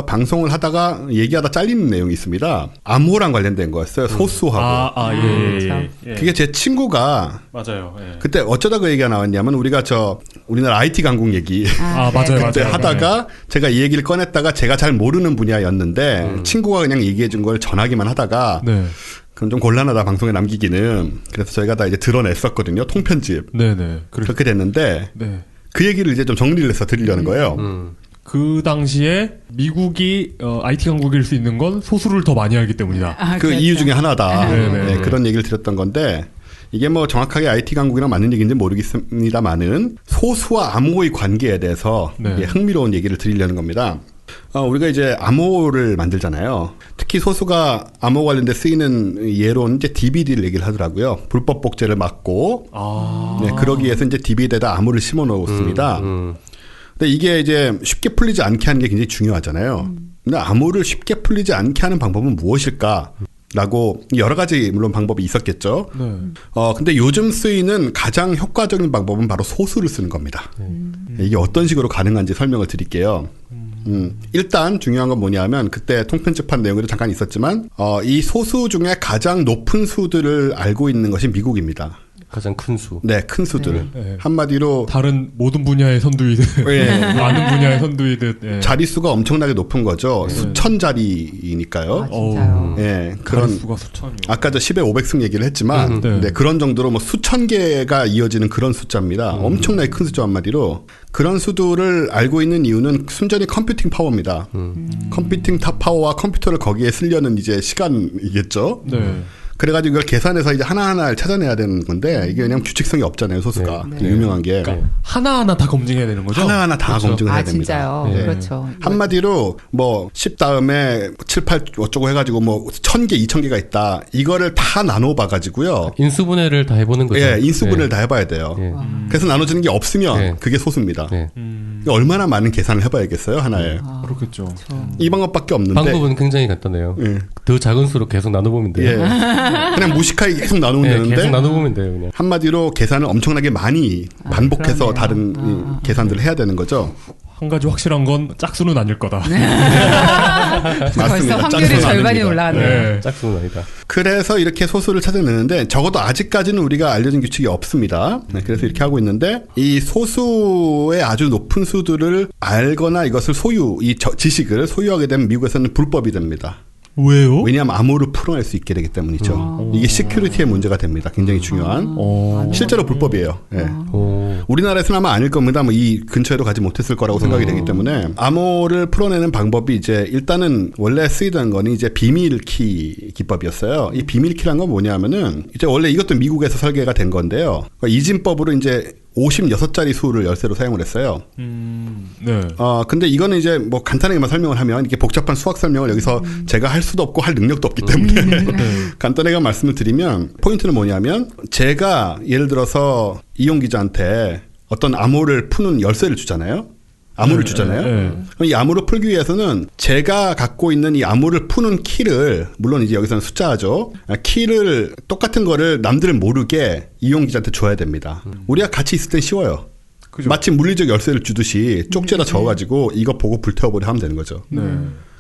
방송을 하다가 얘기하다 잘리는 내용이 있습니다. 암호랑 관련된 거였어요. 소수하고. 예. 그게 제 친구가 맞아요. 예. 그때 어쩌다 그 얘기가 나왔냐면 우리가 우리나라 IT 강국 얘기 맞아요, 그때 맞아요. 하다가 제가 이 얘기를 꺼냈다가 제가 잘 모르는 분야였는데 친구가 그냥 얘기해 준 걸 전하기만 하다가 네. 그건 좀 곤란하다 방송에 남기기는. 그래서 저희가 다 이제 드러냈었거든요. 통편집. 네네. 그렇게 됐는데 네. 그 얘기를 이제 좀 정리를 해서 드리려는 거예요. 그 당시에 미국이 IT 강국일 수 있는 건 소수를 더 많이 알기 때문이다. 그 이유 중에 하나다. 네네. 네, 그런 얘기를 드렸던 건데 이게 뭐 정확하게 IT 강국이랑 맞는 얘기인지 모르겠습니다만은 소수와 암호의 관계에 대해서 네. 이게 흥미로운 얘기를 드리려는 겁니다. 우리가 이제 암호를 만들잖아요. 특히 소수가 암호 관련돼 쓰이는 예로는 이제 DBD를 얘기를 하더라고요. 불법 복제를 막고 네, 그러기 위해서 이제 DBD에다 암호를 심어 놓습니다. 근데 이게 이제 쉽게 풀리지 않게 하는 게 굉장히 중요하잖아요. 근데 암호를 쉽게 풀리지 않게 하는 방법은 무엇일까? 라고 여러 가지 물론 방법이 있었겠죠. 네. 근데 요즘 쓰이는 가장 효과적인 방법은 바로 소수를 쓰는 겁니다. 이게 어떤 식으로 가능한지 설명을 드릴게요. 일단 중요한 건 뭐냐면 그때 통편집한 내용에도 잠깐 있었지만 이 소수 중에 가장 높은 수들을 알고 있는 것이 미국입니다. 가장 큰 수. 네, 큰 수들. 네. 한마디로 다른 모든 분야의 선두이듯 예. 많은 분야의 선두이듯 예. 자릿수가 엄청나게 높은 거죠. 수천 자리니까요. 아, 진짜요? 예, 그런 수가 수천이요. 아까 저 10의 500승 얘기를 했지만 네. 네, 그런 정도로 뭐 수천 개가 이어지는 그런 숫자입니다. 엄청나게 큰 숫자 한마디로 그런 수들을 알고 있는 이유는 순전히 컴퓨팅 파워입니다. 컴퓨팅 파워와 컴퓨터를 거기에 쓰려는 이제 시간이겠죠. 네. 그래가지고 이걸 계산해서 이제 하나하나를 찾아내야 되는 건데 이게 그냥 규칙성이 없잖아요. 소수가 네. 네. 유명한 게 하나하나 다 검증해야 되는 거죠? 하나하나 다 그렇죠. 검증을 해야 아, 됩니다. 진짜요? 네. 그렇죠. 한마디로 뭐 10 다음에 7, 8 어쩌고 해가지고 뭐 1000개, 2000개가 있다. 이거를 다 나눠봐가지고요. 인수분해를 다 해보는 거죠. 예, 인수분해를 네. 다 해봐야 돼요. 예. 그래서 나눠지는 게 없으면 네. 그게 소수입니다. 네. 얼마나 많은 계산을 해봐야겠어요, 하나에. 그렇겠죠. 이 방법밖에 없는데. 방법은 굉장히 간단해요. 예. 더 작은 수로 계속 나눠보면 돼요. 예. 그냥 무식하게 계속 나누면 네, 되는데. 계속 나눠보면 돼요. 그냥. 한마디로 계산을 엄청나게 많이 반복해서 그러네요. 다른 계산들을 해야 되는 거죠. 한 가지 확실한 건 짝수는 아닐 거다. 벌써 확률이 짝수는 절반이 아닙니다. 올라갔네요. 네. 짝수는 아니다. 그래서 이렇게 소수를 찾아내는데 적어도 아직까지는 우리가 알려진 규칙이 없습니다. 네, 그래서 이렇게 하고 있는데 이 소수의 아주 높은 수들을 알거나 이것을 지식을 소유하게 되면 미국에서는 불법이 됩니다. 왜요? 왜냐하면 암호를 풀어낼 수 있게 되기 때문이죠. 이게 시큐리티의 문제가 됩니다. 굉장히 중요한. 실제로 불법이에요. 예. 오. 우리나라에서는 아마 아닐 겁니다. 뭐 이 근처에도 가지 못했을 거라고 생각이 되기 때문에 암호를 풀어내는 방법이 이제 일단은 원래 쓰이던 거는 이제 비밀키 기법이었어요. 이 비밀키란 건 뭐냐면은 이제 원래 이것도 미국에서 설계가 된 건데요. 그러니까 이진법으로 이제 56자리 수를 열쇠로 사용을 했어요. 네. 근데 이거는 이제 뭐 간단하게만 설명을 하면 이게 복잡한 수학 설명을 여기서 제가 할 수도 없고 할 능력도 없기 때문에 간단하게 말씀을 드리면 포인트는 뭐냐면 제가 예를 들어서 이용 기자한테 어떤 암호를 푸는 열쇠를 주잖아요. 암호를 주잖아요. 그럼 이 암호를 풀기 위해서는 제가 갖고 있는 이 암호를 푸는 키를 물론 이제 여기서는 숫자죠. 키를 똑같은 거를 남들 모르게 이용 기자한테 줘야 됩니다. 우리가 같이 있을 땐 쉬워요. 그죠. 마치 물리적 열쇠를 주듯이 쪽지에다 적어가지고 이거 보고 불태워버려 하면 되는 거죠. 네.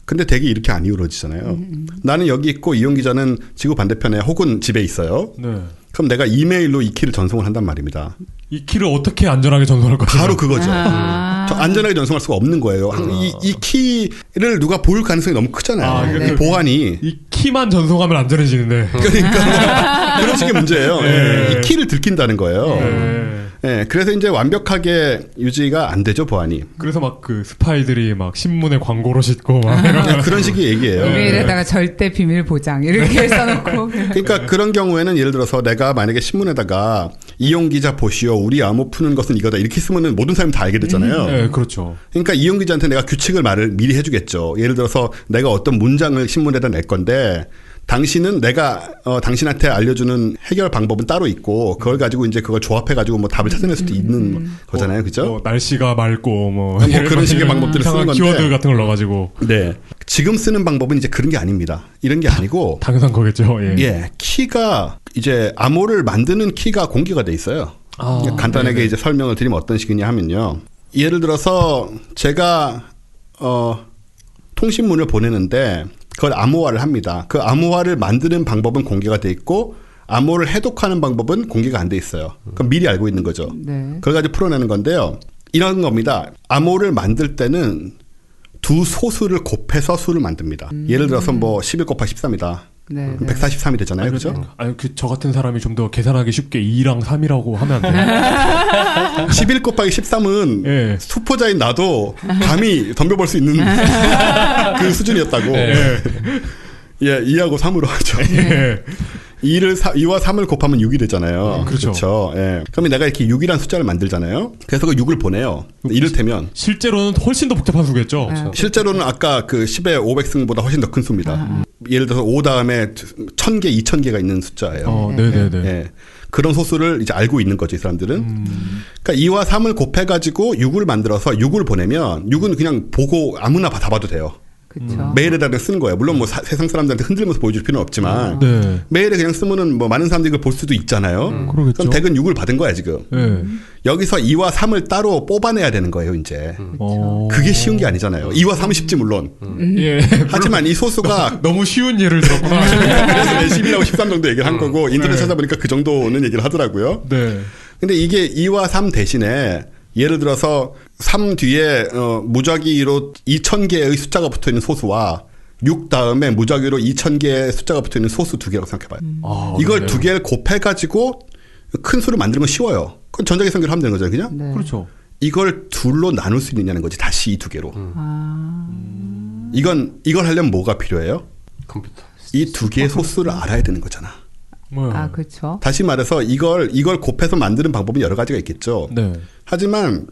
근데 되게 이렇게 안 이루어지잖아요. 나는 여기 있고 이용 기자는 지구 반대편에 혹은 집에 있어요. 네. 그럼 내가 이메일로 이 키를 전송을 한단 말입니다. 이 키를 어떻게 안전하게 전송할 거죠? 바로 그거죠. 저 안전하게 전송할 수가 없는 거예요. 이 키를 누가 볼 가능성이 너무 크잖아요. 네. 보안이. 이 키만 전송하면 안전해지는데. 그러니까 그런 식의 문제예요. 네. 이 키를 들킨다는 거예요. 네. 네, 그래서 이제 완벽하게 유지가 안 되죠, 보안이. 그래서 막 그 스파이들이 막 신문에 광고로 싣고 막 그런 식의 얘기예요. 이메일에다가 절대 비밀 보장 이렇게 써놓고. 그러니까 그런 경우에는 예를 들어서 내가 만약에 신문에다가 이용 기자 보시오, 우리 암호 푸는 것은 이거다 이렇게 쓰면은 모든 사람이 다 알게 되잖아요. 네, 그렇죠. 그러니까 이용 기자한테 내가 규칙을 말을 미리 해주겠죠. 예를 들어서 내가 어떤 문장을 신문에다 낼 건데 당신은 내가 당신한테 알려주는 해결 방법은 따로 있고 그걸 가지고 이제 그걸 조합해가지고 뭐 답을 찾아낼 수도 있는 거잖아요, 그죠? 날씨가 맑고 뭐 그런 식의 방법들을 쓰는 건데. 키워드 같은 걸 넣어가지고. 네. 지금 쓰는 방법은 이제 그런 게 아닙니다. 이런 게 아니고. 당연한 거겠죠. 예. 예. 키가 이제 암호를 만드는 키가 공개가 돼 있어요. 간단하게 네네. 이제 설명을 드리면 어떤 식이냐 하면요. 예를 들어서 제가 통신문을 보내는데 그걸 암호화를 합니다. 그 암호화를 만드는 방법은 공개가 돼 있고 암호를 해독하는 방법은 공개가 안 돼 있어요. 그럼 미리 알고 있는 거죠. 네. 그걸 가지고 풀어내는 건데요. 이런 겁니다. 암호를 만들 때는 두 소수를 곱해서 수를 만듭니다. 예를 들어서 뭐 11 곱하기 13이다. 네. 그럼 143이 되잖아요. 그죠? 아니 저 같은 사람이 좀 더 계산하기 쉽게 2랑 3이라고 하면 안 돼요? 11 곱하기 13은 예. 수포자인 나도 감히 덤벼볼 수 있는 그 수준이었다고. 예. 예, 2하고 3으로 하죠. 예. 2와 3을 곱하면 6이 되잖아요. 그렇죠. 그렇죠. 예. 그러면 내가 이렇게 6이라는 숫자를 만들잖아요. 그래서 그 6을 보내요. 이를테면 실제로는 훨씬 더 복잡한 수겠죠. 실제로는 아까 그 10의 500승보다 훨씬 더 큰 수입니다. 예를 들어서 5 다음에 1000개, 2000개가 있는 숫자예요. 네네네. 예. 그런 소수를 이제 알고 있는 거죠, 이 사람들은. 그러니까 2와 3을 곱해가지고 6을 만들어서 6을 보내면 6은 그냥 보고 아무나 다 봐도 돼요. 그렇죠. 메일에다 그냥 쓰는 거예요. 물론 뭐 세상 사람들한테 흔들면서 보여줄 필요는 없지만 네. 메일에 그냥 쓰면은 뭐 많은 사람들이 그걸 볼 수도 있잖아요. 그러겠죠. 그럼 댁은 6을 받은 거야 지금. 네. 여기서 2와 3을 따로 뽑아내야 되는 거예요 이제. 그게 쉬운 게 아니잖아요. 2와 3은 쉽지 물론. 예. 하지만 이 소수가 너무 쉬운 예를 들었구나. 그래서 11하고 13 정도 얘기를 한 거고 인터넷 네. 찾아보니까 그 정도는 얘기를 하더라고요. 네. 근데 이게 2와 3 대신에 예를 들어서 3 뒤에 무작위로 2000개의 숫자가 붙어있는 소수와 6 다음에 무작위로 2000개의 숫자가 붙어있는 소수 두 개라고 생각해봐요. 이걸 그러네요. 두 개를 곱해가지고 큰 수를 만드는 건 쉬워요. 그건 전자계산기로 하면 되는 거잖아요. 그냥 네. 그렇죠. 이걸 둘로 나눌 수 있느냐는 거지. 다시 이 두 개로. 이걸 하려면 뭐가 필요해요? 컴퓨터. 이 두 개의 소수를 알아야 되는 거잖아. 뭐. 아, 그렇죠. 다시 말해서 이걸 곱해서 만드는 방법은 여러 가지가 있겠죠. 네. 하지만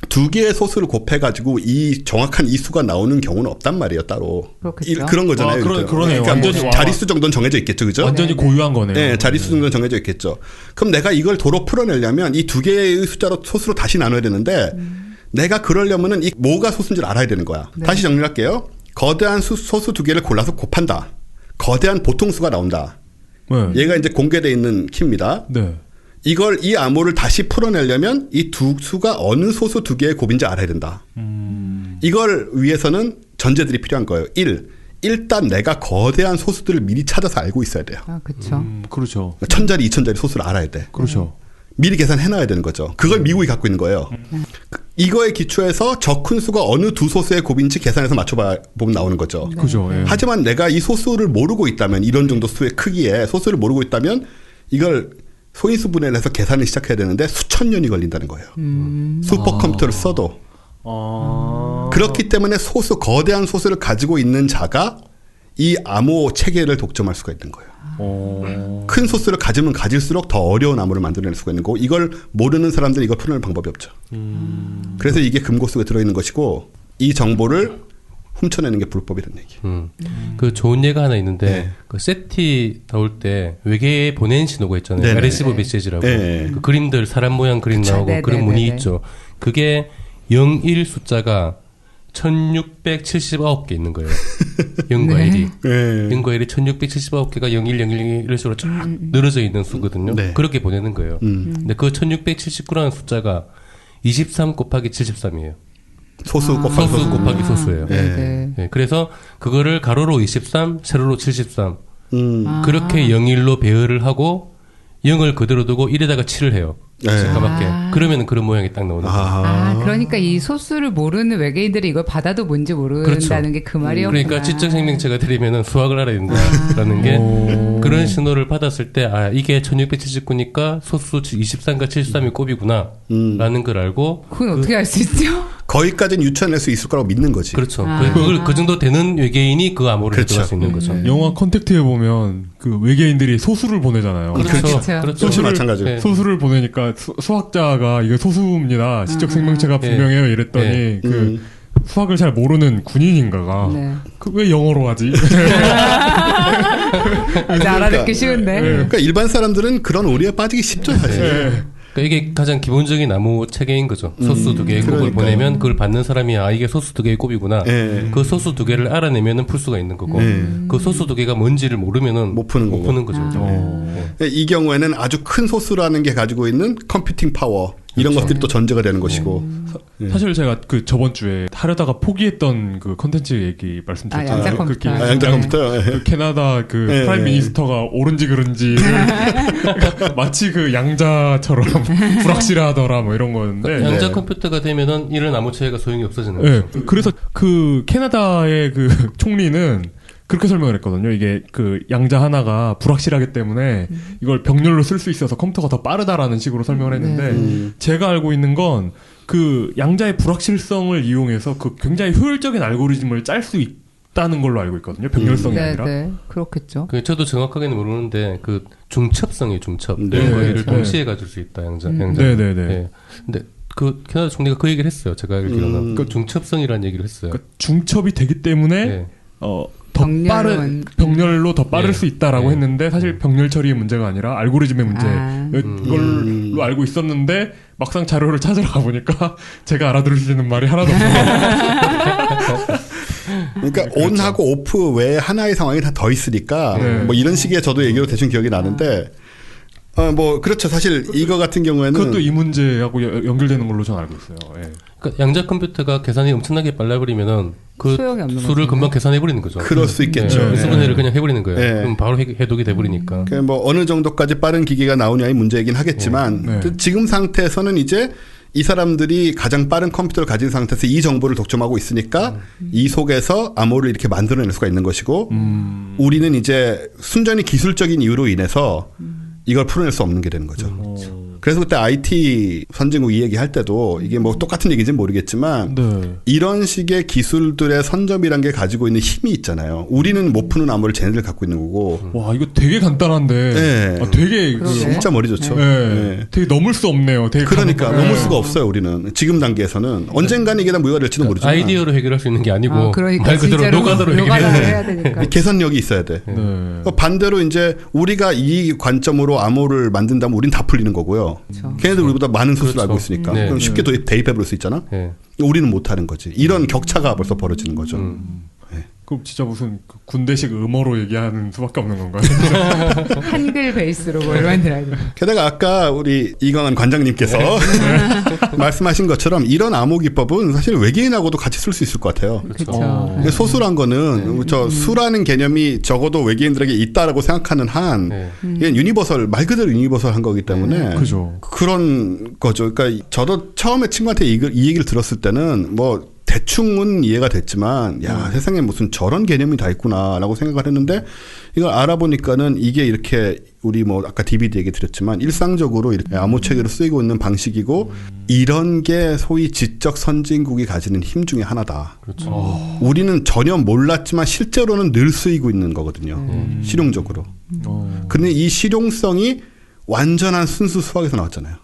두 개의 소수를 곱해가지고 이 정확한 이 수가 나오는 경우는 없단 말이에요, 따로. 그렇겠죠. 그런 거잖아요. 그러네요. 그러니까 완전히 뭐 자릿수 정도는 정해져 있겠죠, 그죠? 완전히 고유한 거네요. 네, 자릿수 정도는 정해져 있겠죠. 그럼 내가 이걸 도로 풀어내려면 이 두 개의 숫자로 소수로 다시 나눠야 되는데 내가 그러려면은 이 뭐가 소수인지를 알아야 되는 거야. 네. 다시 정리할게요. 거대한 소수 두 개를 골라서 곱한다. 거대한 보통수가 나온다. 네. 얘가 이제 공개되어 있는 키입니다. 네. 이 암호를 다시 풀어내려면 이 두 수가 어느 소수 두 개의 곱인지 알아야 된다. 이걸 위해서는 전제들이 필요한 거예요. 일단 내가 거대한 소수들을 미리 찾아서 알고 있어야 돼요. 아, 그렇죠. 그렇죠. 1000자리, 2000자리 소수를 알아야 돼. 그렇죠. 미리 계산해놔야 되는 거죠. 그걸 미국이 갖고 있는 거예요. 이거에 기초해서 적 큰 수가 어느 두 소수의 곱인지 계산해서 맞춰보면 나오는 거죠. 그죠. 예. 하지만 내가 이 소수를 모르고 있다면 이런 정도 수의 크기에 소수를 모르고 있다면 이걸 소인수 분해를 해서 계산을 시작해야 되는데 수천 년이 걸린다는 거예요. 슈퍼컴퓨터를 써도. 그렇기 때문에 거대한 소수를 가지고 있는 자가 이 암호 체계를 독점할 수가 있는 거예요. 큰 소수를 가지면 가질수록 더 어려운 암호를 만들어낼 수가 있는 거고 이걸 모르는 사람들은 이걸 풀어낼 방법이 없죠. 그래서 이게 금고 속에 들어있는 것이고 이 정보를 훔쳐내는 게 불법이라는 얘기예요. 그 좋은 예가 하나 있는데 네. 그 세티 나올 때 외계에 보낸 신호가 있잖아요. 네네. RSV 메시지라고. 네. 그 그림들 사람 모양 그림 나오고 네네네네. 그런 문이 있죠. 그게 01 숫자가 1679개 있는 거예요. 0과 1이. 네. 0과 1이 1679개가 01, 01, 01 이런 식으로 쫙 늘어져 있는 수거든요. 네. 그렇게 보내는 거예요. 근데 그 1679라는 숫자가 23 곱하기 73이에요. 소수 곱하기 소수 곱하기 소수예요. 네. 네, 그래서 그거를 가로로 23, 세로로 73 그렇게 01로 배열을 하고 0을 그대로 두고 1에다가 7을 해요. 네. 가밖에. 그러면 그런 모양이 딱 나오는 거예요. 아, 그러니까 이 소수를 모르는 외계인들이 이걸 받아도 뭔지 모른다는 그렇죠. 게 그 말이었구나. 그러니까 지적 생명체가 들이면은 수학을 알아야 된다라는 게 그런 신호를 받았을 때 아 이게 1679니까 소수 23과 73이 곱이구나라는 걸 알고 그건 어떻게 알 수 있죠? 거기까지는 유추해낼 수 있을 거라고 믿는 거지. 그렇죠. 아. 그 정도 되는 외계인이 그 암호를 그렇죠. 해석할 수 있는 거죠. 영화 컨택트에 보면 그 외계인들이 소수를 보내잖아요. 그렇죠. 그렇죠. 소수 마찬가지로. 네. 소수를 보내니까 수학자가 이게 소수입니다. 지적 생명체가 분명해요. 이랬더니 네. 그 수학을 잘 모르는 군인인가가 네. 그 왜 영어로 하지? 이제 알아듣기 쉬운데. 그러니까 일반 사람들은 그런 오리에 빠지기 쉽죠 사실. 네. 그러니까 이게 가장 기본적인 암호 체계인 거죠. 소수 두 개의 곱을 그러니까요. 보내면 그걸 받는 사람이 아 이게 소수 두 개의 곱이구나. 네. 그 소수 두 개를 알아내면은 풀 수가 있는 거고 그 소수 두 개가 뭔지를 모르면은 못 푸는 거고. 거죠. 이 경우에는 아주 큰 소수라는 게 가지고 있는 컴퓨팅 파워 이런 것들이 또 전제가 되는 것이고. 사실 제가 그 저번 주에 하려다가 포기했던 그 컨텐츠 얘기 말씀드렸잖아요. 양자 컴퓨터. 양자 컴퓨터요. 그 캐나다 그 네. 프라임 미니스터가 옳은지 그른지 마치 그 양자처럼 불확실하더라 뭐 이런 거였는데. 양자 네. 컴퓨터가 되면은 이런 암호 체계가 소용이 없어지는 네. 거죠. 그래서 그 캐나다의 그 총리는 그렇게 설명을 했거든요. 이게 그 양자 하나가 불확실하기 때문에 이걸 병렬로 쓸 수 있어서 컴퓨터가 더 빠르다라는 식으로 설명을 했는데 제가 알고 있는 건 그 양자의 불확실성을 이용해서 그 굉장히 효율적인 알고리즘을 짤 수 있다는 걸로 알고 있거든요. 병렬성이 네, 아니라. 네. 그렇겠죠. 그 저도 정확하게는 모르는데 그 중첩성이 중첩 네. 이런 거를 네. 동시에 가질 수 있다 양자. 네네네. 네. 근데 그 캐나다 총리가 그 얘기를 했어요. 제가 알기로는 그 중첩성이라는 얘기를 했어요. 그러니까 중첩이 되기 때문에 네. 더 병렬은- 빠른 병렬로 더 빠를 네. 수 있다라고 네. 했는데 사실 병렬 처리의 문제가 아니라 알고리즘의 문제 아. 이걸로 알고 있었는데 막상 자료를 찾으러 가보니까 제가 알아들을 수 있는 말이 하나도 없어요. 그러니까 온하고 오프 외에 하나의 상황이 다 더 있으니까 뭐 이런 식의 저도 얘기로 대충 기억이 나는데 뭐 그렇죠. 사실 이거 같은 경우에는 그것도 이 문제하고 연결되는 걸로 저는 알고 있어요. 예. 그러니까 양자 컴퓨터가 계산이 엄청나게 빨라버리면은 그 소용이 없는 수를 거죠. 금방 계산해버리는 거죠. 그럴 수 있겠죠. 네. 네. 수분해를 그냥 해버리는 거예요. 네. 그럼 바로 해독이 돼버리니까. 그뭐 어느 정도까지 빠른 기기가 나오냐의 문제이긴 하겠지만 네. 네. 지금 상태에서는 이제 이 사람들이 가장 빠른 컴퓨터를 가진 상태에서 이 정보를 독점하고 있으니까 이 속에서 암호를 이렇게 만들어낼 수가 있는 것이고 우리는 이제 순전히 기술적인 이유로 인해서 이걸 풀어낼 수 없는 게 되는 거죠. 그래서 그때 IT 선진국 이 얘기할 때도 이게 뭐 똑같은 얘기인지는 모르겠지만 네. 이런 식의 기술들의 선점이란 게 가지고 있는 힘이 있잖아요. 우리는 못 푸는 암호를 쟤네들 갖고 있는 거고. 와 이거 되게 간단한데 네. 되게 그러게. 진짜 머리 좋죠. 네. 네. 되게 넘을 수 없네요. 되게 그러니까 가능한- 넘을 수가 없어요. 우리는 지금 단계에서는 언젠가는 이게 다 무효가 될지도 모르지만 아이디어로 해결할 수 있는 게 아니고 그러니까 말 그대로 진짜로 노가다로 노가다로 해결해야 돼. 해야 되니까. 개선력이 있어야 돼. 네. 반대로 이제 우리가 이 관점으로 암호를 만든다면 우린 다 풀리는 거고요. 그렇죠. 걔네들 우리보다 많은 수술을 그렇죠. 알고 있으니까 네. 그럼 쉽게 대입해 볼 수 있잖아. 네. 우리는 못하는 거지. 이런 격차가 벌써 벌어지는 거죠. 그럼 진짜 무슨 그 군대식 음어로 얘기하는 수밖에 없는 건가요? 한글 베이스로 뭘 만들어야 돼. 게다가 아까 우리 이광환 관장님께서 말씀하신 것처럼 이런 암호 기법은 사실 외계인하고도 같이 쓸 수 있을 것 같아요. 그렇죠. 근데 소수란 거는 저 수라는 개념이 적어도 외계인들에게 있다라고 생각하는 한 네. 이게 유니버설 말 그대로 유니버설한 거기 때문에 그죠. 그런 거죠. 그러니까 저도 처음에 친구한테 이 얘기를 들었을 때는 뭐 대충은 이해가 됐지만 야 세상에 무슨 저런 개념이 다 있구나라고 생각을 했는데 이걸 알아보니까는 이게 이렇게 우리 뭐 아까 DVD 얘기 드렸지만 일상적으로 이렇게 암호 체계로 쓰이고 있는 방식이고 이런 게 소위 지적 선진국이 가지는 힘 중에 하나다. 그렇죠. 우리는 전혀 몰랐지만 실제로는 늘 쓰이고 있는 거거든요. 실용적으로. 근데 이 실용성이 완전한 순수 수학에서 나왔잖아요.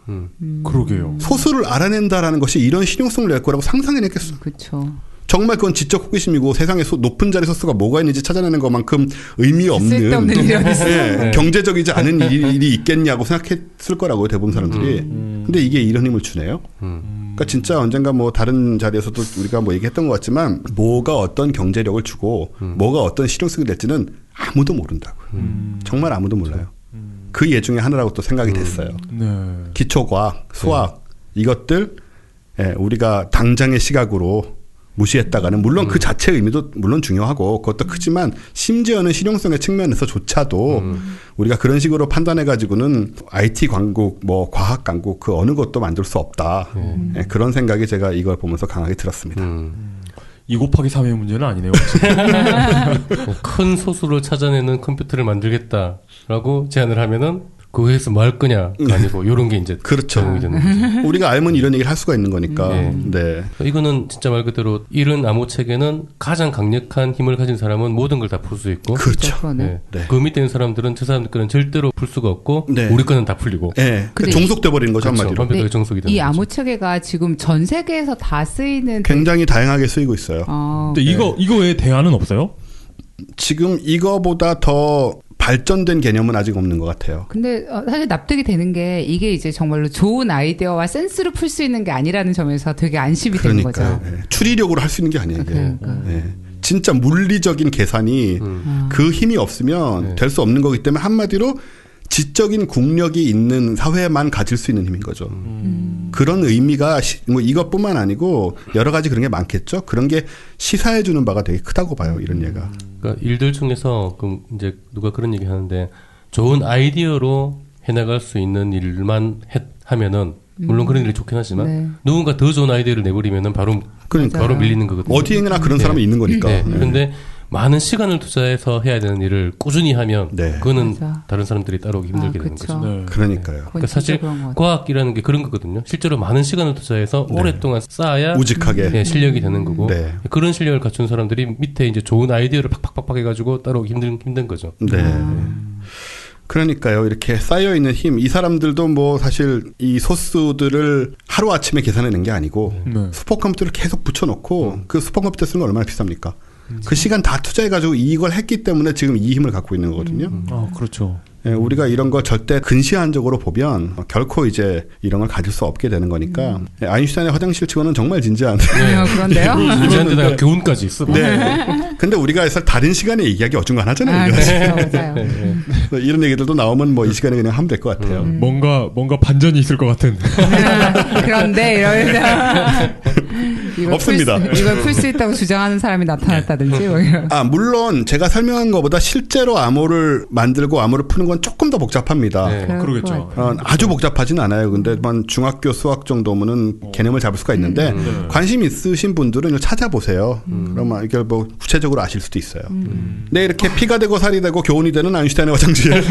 그러게요. 소수를 알아낸다라는 것이 이런 실용성을 낼 거라고 상상해냈겠어. 그렇죠. 정말 그건 지적 호기심이고 세상에 높은 자리 소수가 뭐가 있는지 찾아내는 것만큼 의미 없는 쓸데없는 일이 어디 있어. 예, 경제적이지 않은 일이 있겠냐고 생각했을 거라고요. 대부분 사람들이. 근데 이게 이런 힘을 주네요. 그러니까 진짜 언젠가 뭐 다른 자리에서도 우리가 뭐 얘기했던 것 같지만 뭐가 어떤 경제력을 주고 뭐가 어떤 실용성이 될지는 아무도 모른다고요. 정말 아무도 몰라요. 그 예 중에 하나라고 또 생각이 됐어요. 네. 기초과학, 수학 이것들 우리가 당장의 시각으로 무시했다가는 물론 그 자체의 의미도 물론 중요하고 그것도 크지만 심지어는 실용성의 측면에서조차도 우리가 그런 식으로 판단해 가지고는 IT 강국, 뭐 과학 강국 그 어느 것도 만들 수 없다. 그런 생각이 제가 이걸 보면서 강하게 들었습니다. 2 곱하기 3의 문제는 아니네요. 큰 소수를 찾아내는 컴퓨터를 만들겠다라고 제안을 하면은 그거에서 뭐 할 거냐가 아니고 이런 게 이제 그렇죠. 적용이 되는 거죠. 우리가 알면 이런 얘기를 할 수가 있는 거니까. 네. 네. 이거는 진짜 말 그대로 이런 암호 체계는 가장 강력한 힘을 가진 사람은 모든 걸 다 풀 수 있고 그렇죠. 그러네. 네. 네. 그 밑에 있는 사람들은 저 사람들 거는 절대로 풀 수가 없고 네. 우리 거는 다 풀리고 네. 근데 종속돼 버리는 거죠, 그렇죠. 한마디로. 컴퓨터가 정속이 되는 이 거죠. 암호 체계가 지금 전 세계에서 다 쓰이는 굉장히 다양하게 쓰이고 있어요. 근데 이거 외에 대안은 없어요? 지금 이거보다 더 발전된 개념은 아직 없는 것 같아요. 근데 사실 납득이 되는 게 이게 이제 정말로 좋은 아이디어와 센스로 풀 수 있는 게 아니라는 점에서 되게 안심이 되는 그러니까 거죠. 추리력으로 할 수 있는 게 아니에요. 이게. 그러니까. 예. 진짜 물리적인 계산이 그 힘이 없으면 될 수 없는 거기 때문에 한마디로 지적인 국력이 있는 사회만 가질 수 있는 힘인 거죠. 그런 의미가 뭐 이것뿐만 아니고 여러 가지 그런 게 많겠죠. 그런 게 시사해 주는 바가 되게 크다고 봐요. 이런 예가. 그러니까 일들 중에서 이제 누가 그런 얘기 하는데 좋은 아이디어로 해나갈 수 있는 일만 하면은 물론 그런 일이 좋긴 하지만 네. 누군가 더 좋은 아이디어를 내버리면은 바로 그러니까 바로 밀리는 거거든요. 어디에나 그런 사람이 있는 거니까. 네. 네. 그런데 많은 시간을 투자해서 해야 되는 일을 꾸준히 하면 네. 그거는 맞아. 다른 사람들이 따라오기 힘들게 되는 그쵸. 거죠. 네. 그러니까요. 그건 그러니까 진짜 사실 그런 것 같아요. 과학이라는 게 그런 거거든요. 실제로 많은 시간을 투자해서 오랫동안 쌓아야 우직하게. 네, 실력이 되는 거고 네. 그런 실력을 갖춘 사람들이 밑에 이제 좋은 아이디어를 팍팍팍팍 해가지고 따라오기 힘든 거죠. 네. 그러니까요. 이렇게 쌓여 있는 힘, 이 사람들도 뭐 사실 이 소수들을 하루 아침에 계산해낸 게 아니고 네. 슈퍼컴퓨터를 계속 붙여놓고 그 슈퍼컴퓨터 쓰는 거 얼마나 비쌉니까? 그 시간 다 투자해가지고 이걸 했기 때문에 지금 이 힘을 갖고 있는 거거든요. 아 그렇죠. 우리가 이런 걸 절대 근시안적으로 보면 결코 이제 이런 걸 가질 수 없게 되는 거니까 아인슈타인의 화장실 치고는 정말 진지한. 그런데요? 진지한데다가 교훈까지 있어. 네. 근데 우리가 사실 다른 시간에 얘기하기 어중간하잖아요. 맞아요. 이런 얘기들도 나오면 뭐 이 시간에 그냥 하면 될 것 같아요. 뭔가 반전이 있을 것 같은. 그런데 이러면서 이걸 없습니다. 이걸 풀 수 있다고 주장하는 사람이 나타났다든지 뭐 이런. 물론 제가 설명한 것보다 실제로 암호를 만들고 암호를 푸는 건 조금 더 복잡합니다. 네. 그러겠죠. 아주 복잡하진 않아요. 근데 중학교 수학 정도면은 개념을 잡을 수가 있는데 관심 있으신 분들은 이걸 찾아보세요. 그러면 이걸 뭐 구체적으로 아실 수도 있어요. 네, 이렇게 피가 되고 살이 되고 교훈이 되는 아인슈타인의 화장실을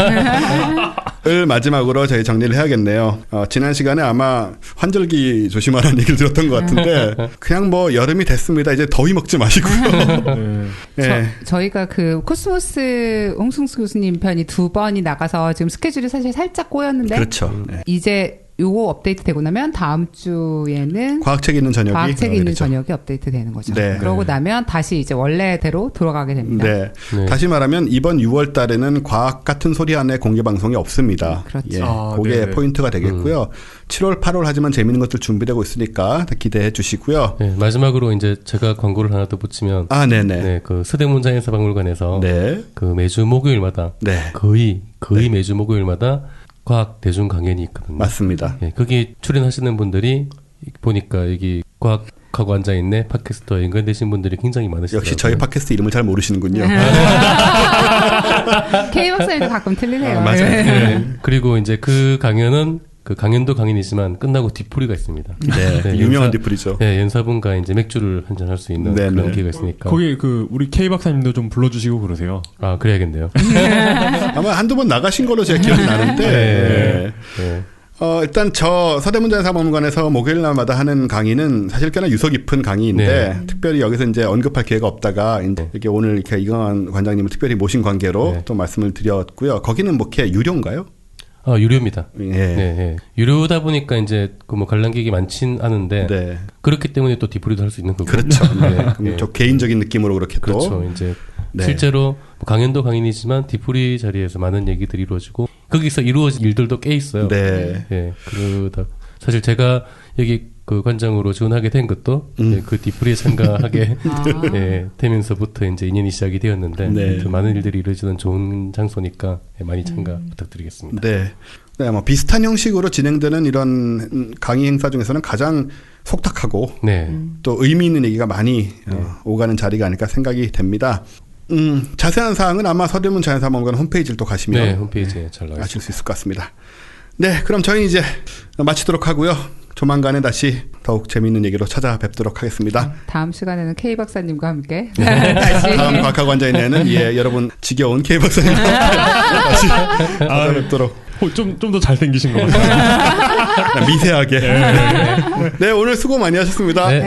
마지막으로 저희 정리를 해야겠네요. 지난 시간에 아마 환절기 조심하라는 얘기를 들었던 것 같은데 그냥 뭐 여름이 됐습니다. 이제 더위 먹지 마시고요. 네. 저희가 그 코스모스 홍승수 교수님 편이 2번이 나가서 지금 스케줄이 사실 살짝 꼬였는데 그렇죠. 네. 이제 요거 업데이트 되고 나면 다음 주에는 과학책 있는 저녁이 과학책 있는 그렇죠. 저녁이 업데이트 되는 거죠. 네. 그러고 나면 다시 이제 원래대로 돌아가게 됩니다. 네. 네. 다시 말하면 이번 6월 달에는 과학 같은 소리 안에 공개 방송이 없습니다. 그렇죠. 예. 아, 그게 네네. 포인트가 되겠고요. 7월, 8월 하지만 재밌는 것들 준비되고 있으니까 기대해 주시고요. 네, 마지막으로 이제 제가 광고를 하나 더 붙이면 네네. 네, 그 서대문자연사박물관에서 네. 그 매주 목요일마다 네. 거의 매주 목요일마다 과학 대중 강연이 있거든요. 맞습니다. 예, 거기 출연하시는 분들이 보니까 여기 과학하고 앉아 있네 팟캐스트와 연관되신 분들이 굉장히 많으시더라고요. 역시 저희 팟캐스트 이름을 잘 모르시는군요. K 박사님도 가끔 틀리네요. 맞아요. 네. 그리고 이제 그 강연은 그 강연도 강연이지만 끝나고 뒤풀이가 있습니다. 네. 유명한 디플이죠. 네, 연사분과 이제 맥주를 한잔 할 수 있는 네, 그런 네. 기회가 있으니까. 거기 우리 K 박사님도 좀 불러주시고 그러세요. 아, 그래야겠네요. 아마 한두 번 나가신 걸로 제가 기억이 나는데. 네. 네. 일단 저 서대문자연사박물관에서 목요일날마다 하는 강의는 사실 꽤나 유서 깊은 강의인데 특별히 여기서 이제 언급할 기회가 없다가 이제 이렇게 오늘 이렇게 이강환 관장님을 특별히 모신 관계로 또 말씀을 드렸고요. 거기는 뭐 이렇게 유료인가요? 유료입니다. 예. 네, 네. 유료다 보니까 이제 그 뭐 관람객이 많진 않은데 네. 그렇기 때문에 또 뒤풀이도 할 수 있는 거고. 그렇죠. 네. 그럼 네. 좀 개인적인 느낌으로 그렇게 또. 그렇죠. 이제 네. 실제로 뭐 강연도 강연이지만 뒤풀이 자리에서 많은 얘기들이 이루어지고 거기서 이루어진 일들도 꽤 있어요. 네. 예, 그러다 사실 제가 여기 그 관장으로 지원하게 된 것도 예, 그 뒤풀이에 참가하게 예, 되면서부터 이제 인연이 시작이 되었는데 네. 그 많은 일들이 이루어지는 좋은 장소니까 예, 많이 참가 부탁드리겠습니다. 네. 네, 뭐 비슷한 형식으로 진행되는 이런 강의 행사 중에서는 가장 속닥하고 네. 또 의미 있는 얘기가 많이 오가는 자리가 아닐까 생각이 됩니다. 자세한 사항은 아마 서대문 자연사박물관 홈페이지를 또 가시면 네, 홈페이지에 잘 나와 아실 있습니다. 수 있을 것 같습니다. 네, 그럼 저희 이제 마치도록 하고요. 조만간에 다시 더욱 재미있는 얘기로 찾아뵙도록 하겠습니다. 다음 시간에는 K 박사님과 함께 다시 다음 과학관자인에는 여러분 지겨운 K 박사님과 다시 찾아뵙도록 좀 더 잘생기신 것 같아요. 미세하게. 네, 오늘 수고 많이 하셨습니다. 네.